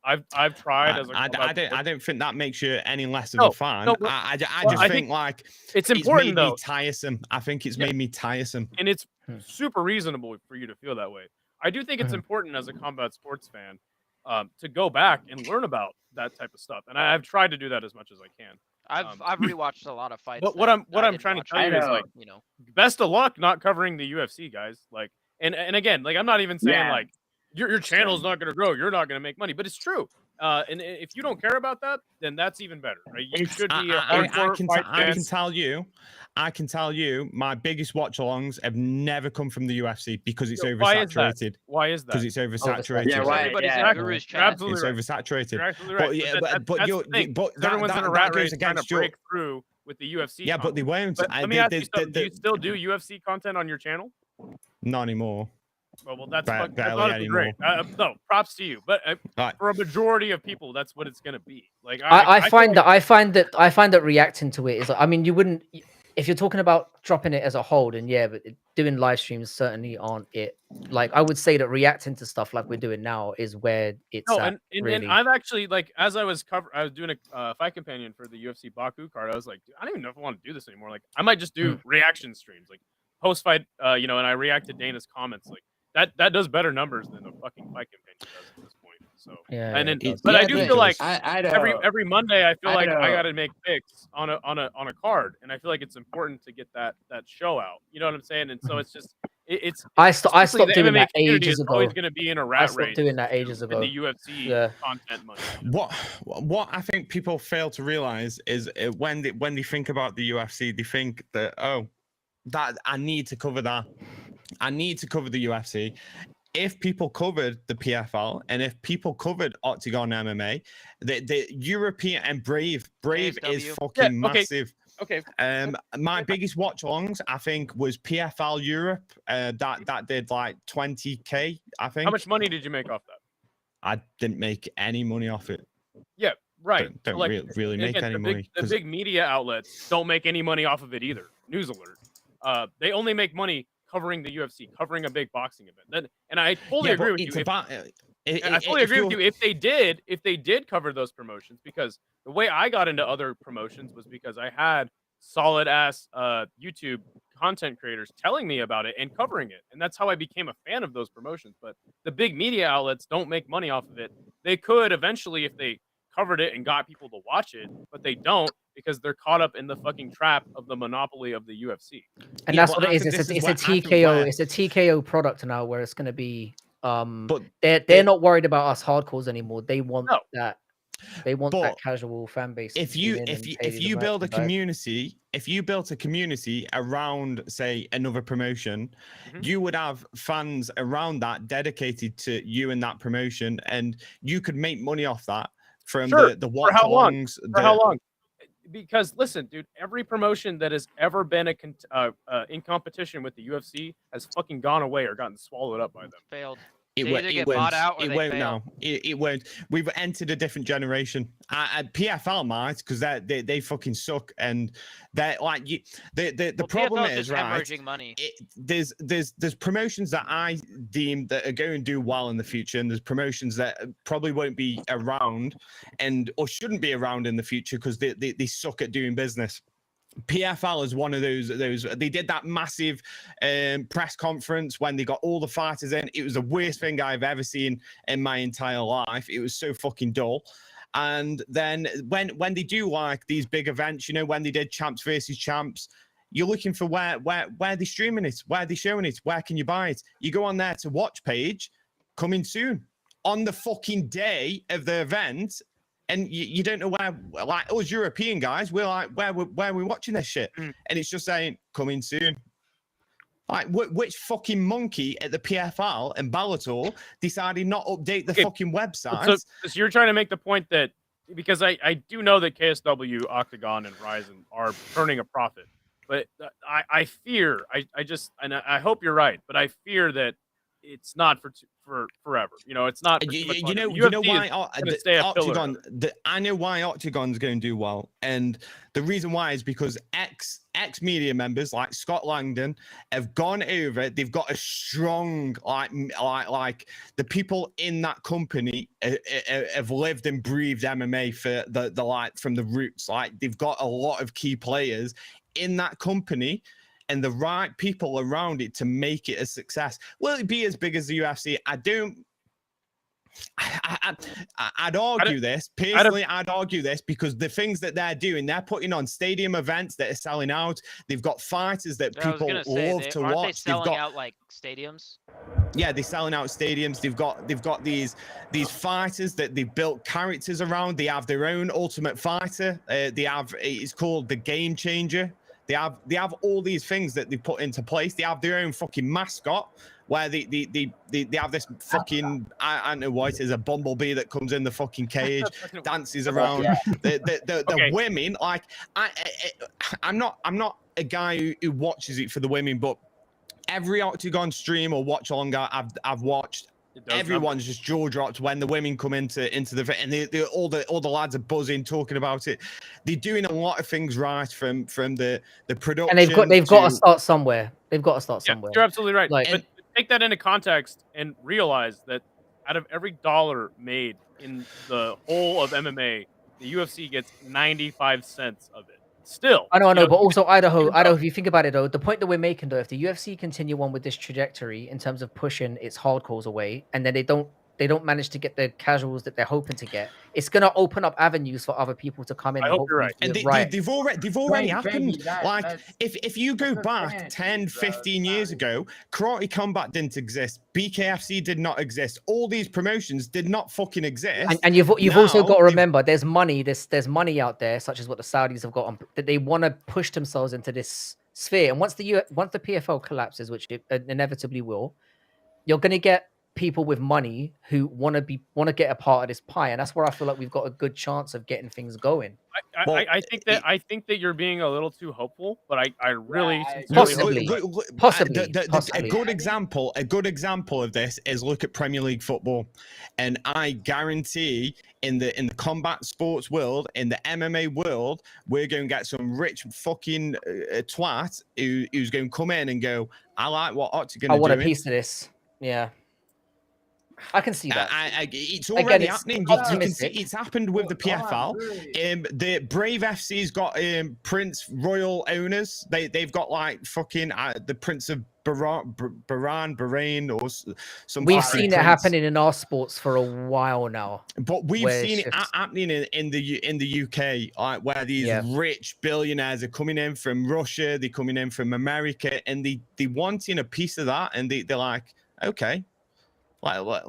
I've tried as a I don't think that makes you any less of No, a fan. no, I well, just I think think like it's made important me though, tiresome. I think it's Yeah. made me tiresome. and it's Hmm. super reasonable for you to feel that way. I do think it's Mhm. important as a combat sports fan to go back and learn about that type of stuff, and I've tried to do that as much as I can. I've rewatched a lot of fights. But What I'm didn't trying to watch tell I you is know. like, best of luck not covering the UFC, guys. Like, and again, like I'm not even saying Yeah. like your channel's not going to grow, you're not going to make money, but it's true. And if you don't care about that, then that's even better. Right? You should be a hardcore fight fan. I can tell you, my biggest watch-alongs have never come from the UFC because it's Why is that? oversaturated. Why is that? Because it's oversaturated. Yeah, why? Everybody's Yeah. in Guru's You're chat. absolutely It's right. oversaturated. You're absolutely right. But yeah, that's but the you're, thing, but 'cause that, everyone's in a that rat goes race trying to against your. break through with the UFC. Yeah, but they won't. But let me ask you something. Do you still do UFC content on your channel? Not anymore. Well, that's Barely honestly great. No, props to you. But Right. for a majority of people, that's what it's going to be. Like I find feel that reacting to it is, I mean, you wouldn't, if you're talking about dropping it as a whole, then yeah, but doing live streams certainly aren't it. Like I would say that reacting to stuff like we're doing now is where it's no, at, and really. I've actually, like, as I was doing a fight companion for the UFC BAKU card. I was like, dude, I don't even know if I want to do this anymore. Like, I might just do reaction streams, like post fight, and I react to Dana's comments. Like that does better numbers than a fucking fight companion does at this point. So Yeah, and then, it does. but Yeah, I do but feel like I know. every Monday I feel I like I know. got to make picks on a card, and I feel like it's important to get that show out. You know what I'm saying? And so it's just I stopped especially the doing MMA that community ages is always ago. going to be in a I rat stopped race doing that ages with ago. the UFC Yeah. content money. What I think people fail to realize is when they think about the UFC, they think that that I need to cover that. I need to cover the UFC. If people covered the PFL and if people covered Octagon MMA, the European and Brave is KSW. fucking Yeah, okay. massive. Okay. My biggest watch-alongs, I think, was PFL Europe. That did like 20K, I think. How much money did you make off that? I didn't make any money off it. Yeah, right. Don't So, like, really make again, any the money. the big media outlets don't make any money off of it either. News alert. They only make money covering the UFC, covering a big boxing event. And I fully agree with you. I fully agree with you. If they did cover those promotions, because the way I got into other promotions was because I had solid ass YouTube content creators telling me about it and covering it, and that's how I became a fan of those promotions. But the big media outlets don't make money off of it. They could eventually if they covered it and got people to watch it, but they don't because they're caught up in the fucking trap of the monopoly of the UFC. And that's what it is. It's a TKO. It's a TKO product now, where it's going to be. But they're not worried about us hardcores anymore. They want that. They want that casual fan base. If you build a community, if you built a community around, say, another promotion, you would have fans around that dedicated to you and that promotion, and you could make money off that from the watch-alongs. For how long? Because listen, dude, every promotion that has ever been in competition with the UFC has fucking gone away or gotten swallowed up by them. Failed. It won't. It won't. We've entered a different generation. PFL might, because they fucking suck, and they're like you. The problem is, right? Money. There's promotions that I deem that are going to do well in the future, and there's promotions that probably won't be around, or shouldn't be around in the future because they suck at doing business. PFL is one of those. They did that massive press conference when they got all the fighters in. It was the worst thing I've ever seen in my entire life. It was so fucking dull. And then when they do like these big events, when they did champs versus champs, you're looking for where they're streaming it, where they're showing it, where can you buy it? You go on there to watch page, coming soon on the fucking day of the event. And you don't know where, like us European guys, we're like, where are we watching this shit? And it's just saying, coming soon. Like, which fucking monkey at the PFL and Bellator decided not update the fucking website? So you're trying to make the point that, because I do know that KSW, Octagon, and Ryzen are turning a profit. But I fear, I hope you're right, but I fear that it's not for forever. You know, it's not. For too much longer. You know UFC why is gonna stay a pillar. Octagon? I know why Octagon's going to do well, and the reason why is because ex media members like Scott Langdon have gone over. They've got a strong like the people in that company have lived and breathed MMA for the like from the roots. Like they've got a lot of key players in that company and the right people around it to make it a success. Will it be as big as the UFC? I'd argue this personally. I'd argue this because the things that they're doing, they're putting on stadium events that are selling out. They've got fighters that people love to watch. Aren't they selling out like stadiums? Yeah, they're selling out stadiums. They've got these fighters that they've built characters around. They have their own Ultimate Fighter. It's called the Game Changer. They have all these things that they put into place. They have their own fucking mascot where they have this fucking I don't know what it is, a bumblebee that comes in the fucking cage, dances around. The women, like I'm not a guy who watches it for the women, but every Octagon stream or watch along I've watched, everyone's just jaw dropped when the women come into the and all the lads are buzzing talking about it. They're doing a lot of things right from the production, and they've got to start somewhere. They've got to start somewhere. You're absolutely right. Like, but take that into context and realize that out of every dollar made in the whole of MMA, the UFC gets 95 cents of it. Still, I know, but also Idaho, if you think about it though, the point that we're making though, if the UFC continue on with this trajectory in terms of pushing its hardcores away, and then they don't manage to get the casuals that they're hoping to get, it's gonna open up avenues for other people to come in. I hope you're right. And they've already happened. Like if you go back 10, 15 years ago, Karate Combat didn't exist. BKFC did not exist. All these promotions did not fucking exist. And you've also got to remember there's money there's money out there, such as what the Saudis have got on, that they want to push themselves into this sphere. And once the PFL collapses, which it inevitably will, you're going to get people with money who want to get a part of this pie, and that's where I feel like we've got a good chance of getting things going. I think that you're being a little too hopeful, but I really possibly. A good example of this is look at Premier League football, and I guarantee in the combat sports world, in the MMA world, we're going to get some rich fucking twat who's going to come in and go, I like what Octagon are doing. I want a piece of this. Yeah. I can see that. It's already happening. You can see it's happened with the PFL. The Brave FC's got Prince Royal owners. They've got like fucking the Prince of Bahrain or some. We've seen it happening in our sports for a while now. But we've seen it happening in the UK, like where these rich billionaires are coming in from Russia, they're coming in from America, and they wanting a piece of that, and they're like, okay. Like,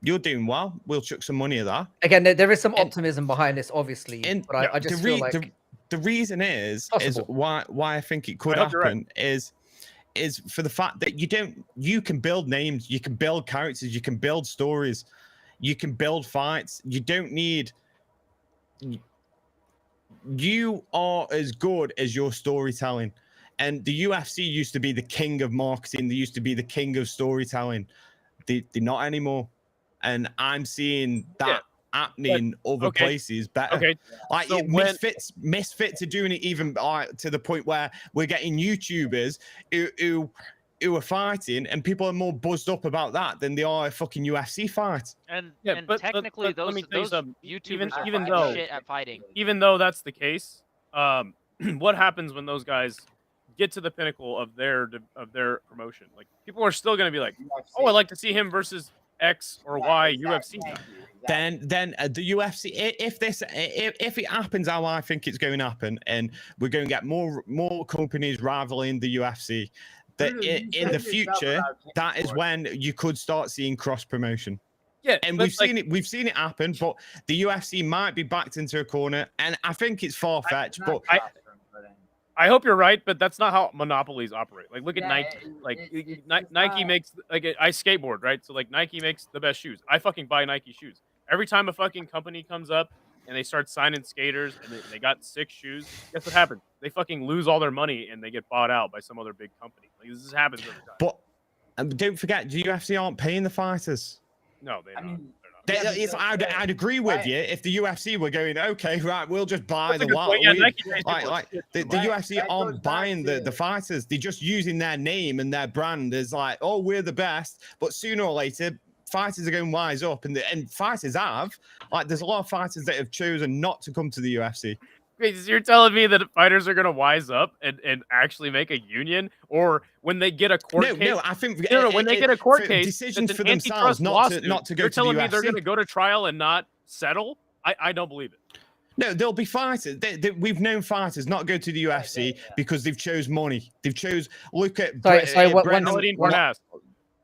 you're doing well. We'll chuck some money at that. Again, there is some optimism behind this, obviously. But I just feel like the reason is why I think it could happen is for the fact that you can build names, you can build characters, you can build stories, you can build fights. You don't need. You are as good as your storytelling, and the UFC used to be the king of marketing. They used to be the king of storytelling. They're not anymore, and I'm seeing that happening other places better. Okay, like so Misfits are doing it even to the point where we're getting YouTubers who are fighting, and people are more buzzed up about that than they are a fucking UFC fight. And technically, those YouTubers even though shit at fighting. Even though that's the case, what happens when those guys get to the pinnacle of their promotion? Like, people are still going to be like, oh, I'd like to see him versus X or Y UFC. Then the UFC, if it happens how I think it's going to happen, and we're going to get more companies rivaling the UFC, that in the future, that is when you could start seeing cross promotion. Yeah, and we've seen it happen, but the UFC might be backed into a corner, and I think it's far fetched, but. I hope you're right, but that's not how monopolies operate. Like, look at Nike. Like, Nike makes, like, I skateboard, right? So, like, Nike makes the best shoes. I fucking buy Nike shoes. Every time a fucking company comes up and they start signing skaters and they got 6 shoes, guess what happens? They fucking lose all their money and they get bought out by some other big company. Like, this happens every time. But And don't forget, the UFC aren't paying the fighters. No, they're not. I'd agree with you if the UFC were going, okay, right, we'll just buy That's a the good point. Yeah, Nike pays people like shit, the too. UFC aren't buying the fighters. They're just using their name and their brand as like, oh, we're the best. But sooner or later, fighters are going to wise up, and fighters have. Like, there's a lot of fighters that have chosen not to come to the UFC. Wait, so you're telling me that fighters are going to wise up and actually make a union, or when they get a court case? No, I think when they get a court case, decisions for themselves not to go to the UFC. You're telling me they're going to go to trial and not settle? I don't believe it. No, there'll be fighters. We've known fighters not go to the UFC because they've chose money. They've chose. Look at Brendan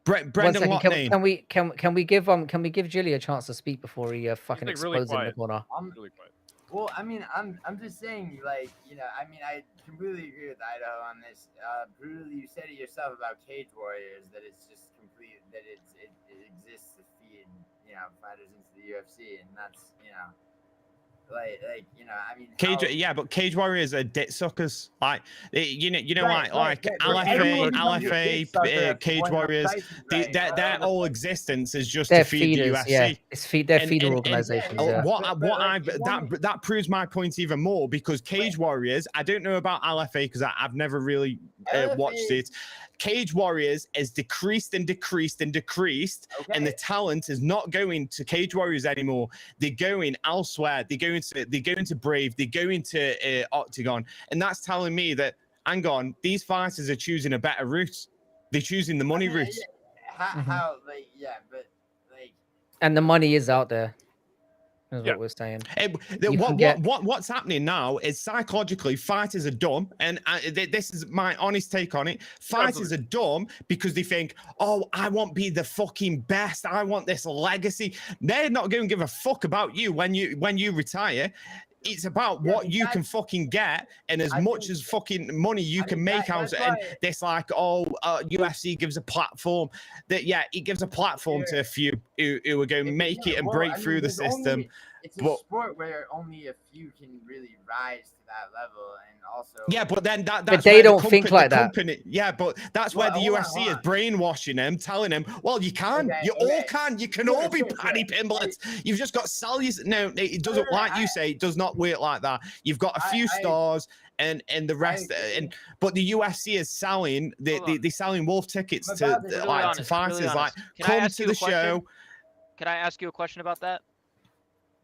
Loughnane. Can we give Jilly a chance to speak before he fucking explodes in the corner? Really quiet. Well, I mean, I'm just saying, like, you know, I mean, I completely agree with Idaho on this. Brutally, you said it yourself about Cage Warriors, that it's just complete, that it exists to feed, you know, fighters into the UFC, and that's, you know, like you know, I mean, but Cage Warriors are dick suckers. Like, you know, Right, like LFA, Cage Warriors. Their whole existence is just to feed the UFC. Yeah, they're feeder organizations. That proves my point even more, because Cage Warriors, I don't know about LFA because I've never really watched it. Cage Warriors has decreased and decreased and decreased, and the talent is not going to Cage Warriors anymore. They're going elsewhere. They're going to Brave. They're going to Octagon, and that's telling me that, hang on, these fighters are choosing a better route. They're choosing the money route. And the money is out there. Is what we're saying. What's happening now is, psychologically, fighters are dumb, and this is my honest take on it. Fighters are dumb because they think, oh, I want to be the fucking best. I want this legacy. They're not going to give a fuck about you when you retire. It's about what you can fucking get, and as much as fucking money you can make out of it. And this, like, UFC gives a platform. It gives a platform to a few who are going to make it and break through the system. It's a sport where only a few can really rise to that level, and also. Yeah, but then that's but they don't think like that. Yeah, but that's where the UFC is brainwashing them, telling them, well, you can, all can, you can all be Paddy Pimblett. You've just got to sell you. No, it doesn't, like you say, it does not work like that. You've got a few stars. And the rest, but the UFC is selling, they're selling wolf tickets to fighters. Like, come to the show. Can I ask you a question about that?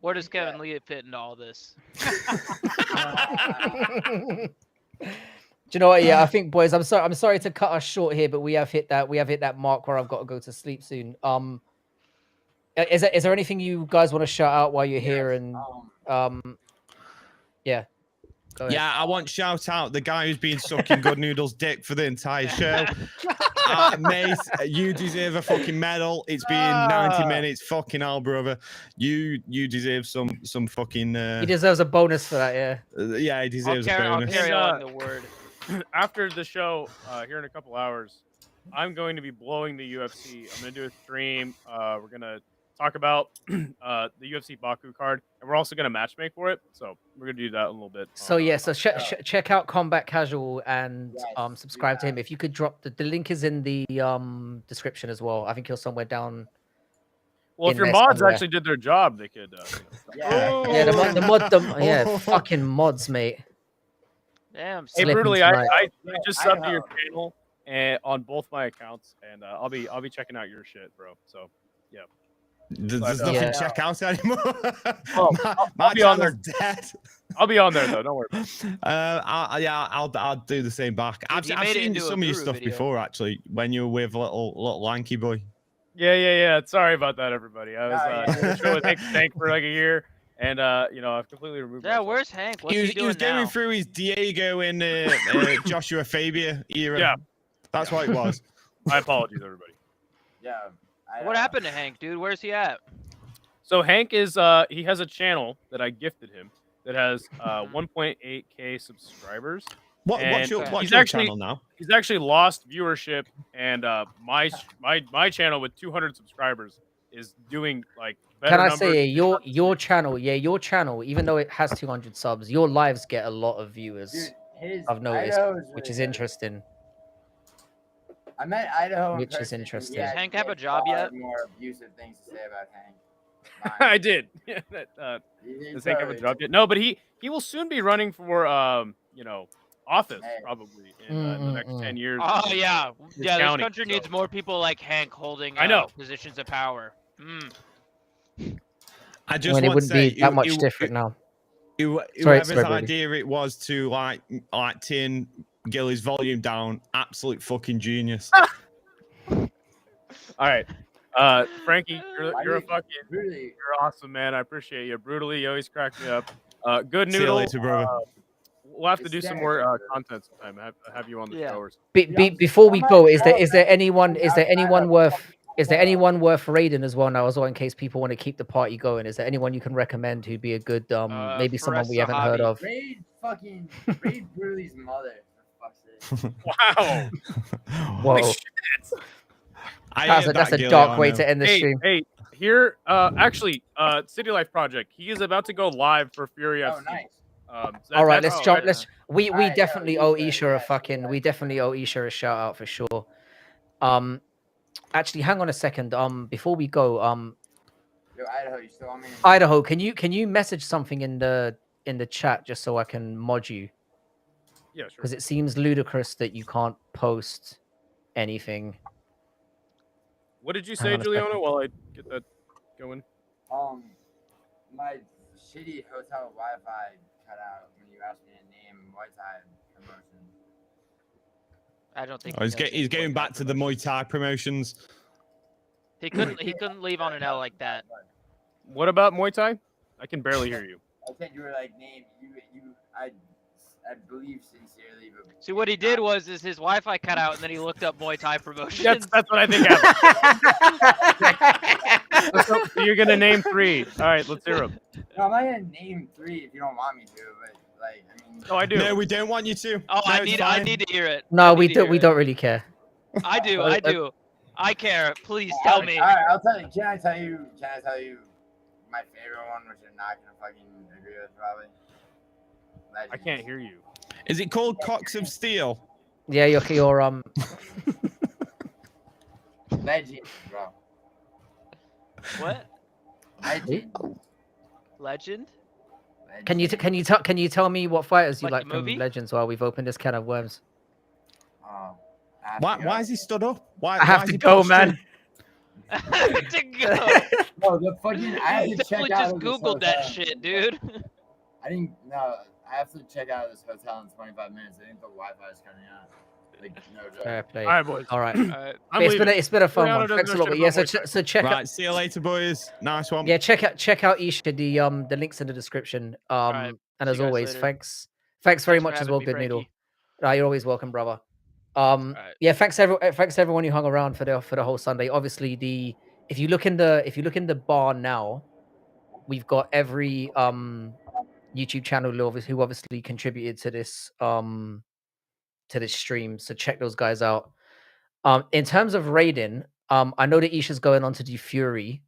Where does Kevin Lee fit into all this? Do you know what? Yeah, I think, boys, I'm sorry to cut us short here, but we have hit that mark where I've got to go to sleep soon. Is there anything you guys want to shout out while you're here? And yeah. Yeah, I want to shout out the guy who's been sucking Good Noodle's dick for the entire show. Mate, you deserve a fucking medal. It's been 90 minutes. Fucking hell, brother. You deserve some fucking... He deserves a bonus for that, yeah. Yeah, he deserves a bonus. I'll carry on the word. After the show, here in a couple hours, I'm going to be blowing the UFC. I'm going to do a stream. We're going to talk about the UFC BAKU card, and we're also going to matchmake for it. So we're going to do that in a little bit. So check out Combat Casual and subscribe to him. If you could drop the link is in the description as well. I think he'll somewhere down. Well, if your mods actually did their job, they could. Fucking mods, mate. Damn. Hey, brutally, I just subbed to your channel and on both my accounts, and I'll be checking out your shit, bro. So yeah. There's nothing to check out anymore. I'll be on there. Dead. I'll be on there though. Don't worry about it. I'll do the same back. I've seen some of your stuff before, actually, when you were with little lanky boy. Yeah. Sorry about that, everybody. I was doing the show with Hank for like a year, and I've completely removed. Yeah, where's Hank? What's he was going through his Diego and Joshua Fabia era. Yeah, that's what it was. My apologies, everybody. Yeah. What happened to Hank, dude? Where's he at? So Hank is he has a channel that I gifted him that has 1.8K subscribers. What's your channel now? He's actually lost viewership, and my channel with 200 subscribers is doing like better. Can I say your channel? Yeah, your channel. Even though it has 200 subs, your lives get a lot of viewers. I've noticed, which is interesting. I met Idaho in Which is person, and interesting. he Does had- Hank he have had a job far yet? More abusive things to say about Hank. I did. Does Hank have a job yet? No, but he will soon be running for office probably in the next 10 years. Oh yeah, his yeah. This county, country needs more people like Hank holding I know. positions of power. I I just mean, it want to wouldn't say, be that much different now. whoever's sorry, Brody. idea it was to like tin Gilly's volume down, absolute fucking genius. All right, Frankie, you're a fucking you're awesome, man. I appreciate you. Brutally, you always crack me up. Good See you noodle. later, brother. We'll have to do some more content sometime. Have you on the show or something. Before we go, is there anyone worth raiding as well now as well, in case people want to keep the party going? Is there anyone you can recommend who'd be a good maybe someone we haven't heard of? Raid Brutally's mother. For fuck's sake. Wow. Whoa. That's a dark way to end the stream. Hey, here, actually, City Life Project. He is about to go live for Fury FC. Oh, nice. All right, let's jump. We definitely owe Isha a fucking. We definitely owe Isha a shout out for sure. Actually, hang on a second. Before we go, Yo, Idaho, you still on me? Idaho, can you message something in the chat just so I can mod you? Yeah, sure. Because it seems ludicrous that you can't post anything. What did you say, Giuliano? While I get that going. My shitty hotel Wi-Fi cut out when you asked me to name Muay Thai promotion. I don't think. Oh, he's going back to the Muay Thai promotions. He couldn't leave on an L like that. What about Muay Thai? I can barely hear you. I said you were like name you. I believe sincerely, but See, what he did was his Wi-Fi cut out, and then he looked up Muay Thai promotions. That's what I think happened. So you're gonna name 3. All right, let's hear them. No, I'm not gonna name 3 if you don't want me to, but like, I mean. No, I do. No, we don't want you to. Oh, No, I it's need to hear it. No, we don't really care. I do. I care. Please tell me. All right, I'll tell you. Can I tell you my favorite one, which you're not gonna fucking agree with, probably? I can't hear you. Is it called Cocks of Steel? Yeah, you're Legend, bro. What? Legend. Legend? Can you tell me what fighters you Like like the from movie? Legends while we've opened this can of worms? Why is he stood up? Why? I have why is to he go, posturing? man. To go. No, the fucking. I have You to check definitely out just of this Googled that hotel. shit, dude. I didn't. No, I have to check out of this hotel in 25 minutes. I think the Wi-Fi is cutting out. Like, no joke. Fair play. All right, boys. All right. I'm It's been a fun Giuliano one. doesn't Thanks a know lot. But shit yeah, about so Muay Thai. so check Right, out. see you later, boys. Nice one. Yeah, check out Isha. The links in the description. right, And see as you guys always, later. thanks very Thanks for much as having well, me, Good Noodle. Frankie. You're always welcome, brother. right. Yeah, thanks everyone who hung around for the whole Sunday. Obviously, if you look in the bar now, we've got every YouTube channel who obviously contributed to this stream. So check those guys out. In terms of raiding, I know that Isha's going on to do Fury.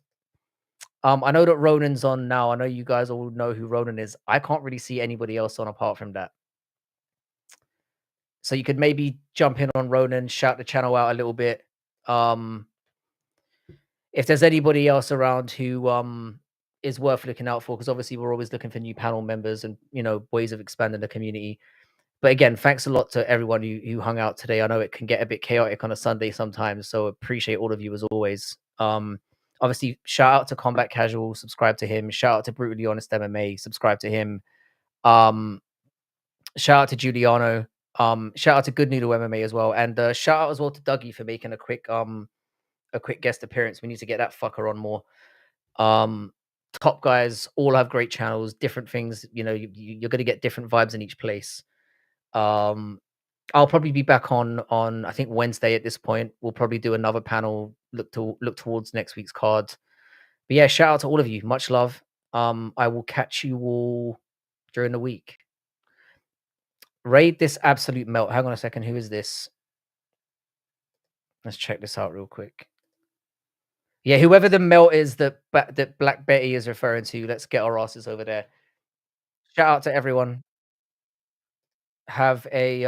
I know that Ronan's on now. I know you guys all know who Ronan is. I can't really see anybody else on apart from that. So you could maybe jump in on Ronan, shout the channel out a little bit. If there's anybody else around who is worth looking out for, because obviously we're always looking for new panel members and ways of expanding the community. But again, thanks a lot to everyone who hung out today. I know it can get a bit chaotic on a Sunday sometimes, so appreciate all of you as always. Obviously, shout out to Combat Casual, subscribe to him. Shout out to Brutally Honest MMA, subscribe to him. Shout out to Giuliano. Shout out to Good Noodle MMA as well, and shout out as well to Dougie for making a quick guest appearance. We need to get that fucker on more. Top guys all have great channels, different things. You're going to get different vibes in each place. I'll probably be back on I think Wednesday at this point. We'll probably do another panel, look towards next week's cards. But yeah, shout out to all of you. Much love. I will catch you all during the week. Raid this absolute melt. Hang on a second. Who is this? Let's check this out real quick. Yeah, whoever the melt is that Black Betty is referring to, let's get our asses over there. Shout out to everyone. Have a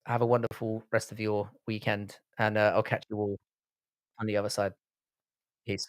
Have a wonderful rest of your weekend, and I'll catch you all on the other side. Peace.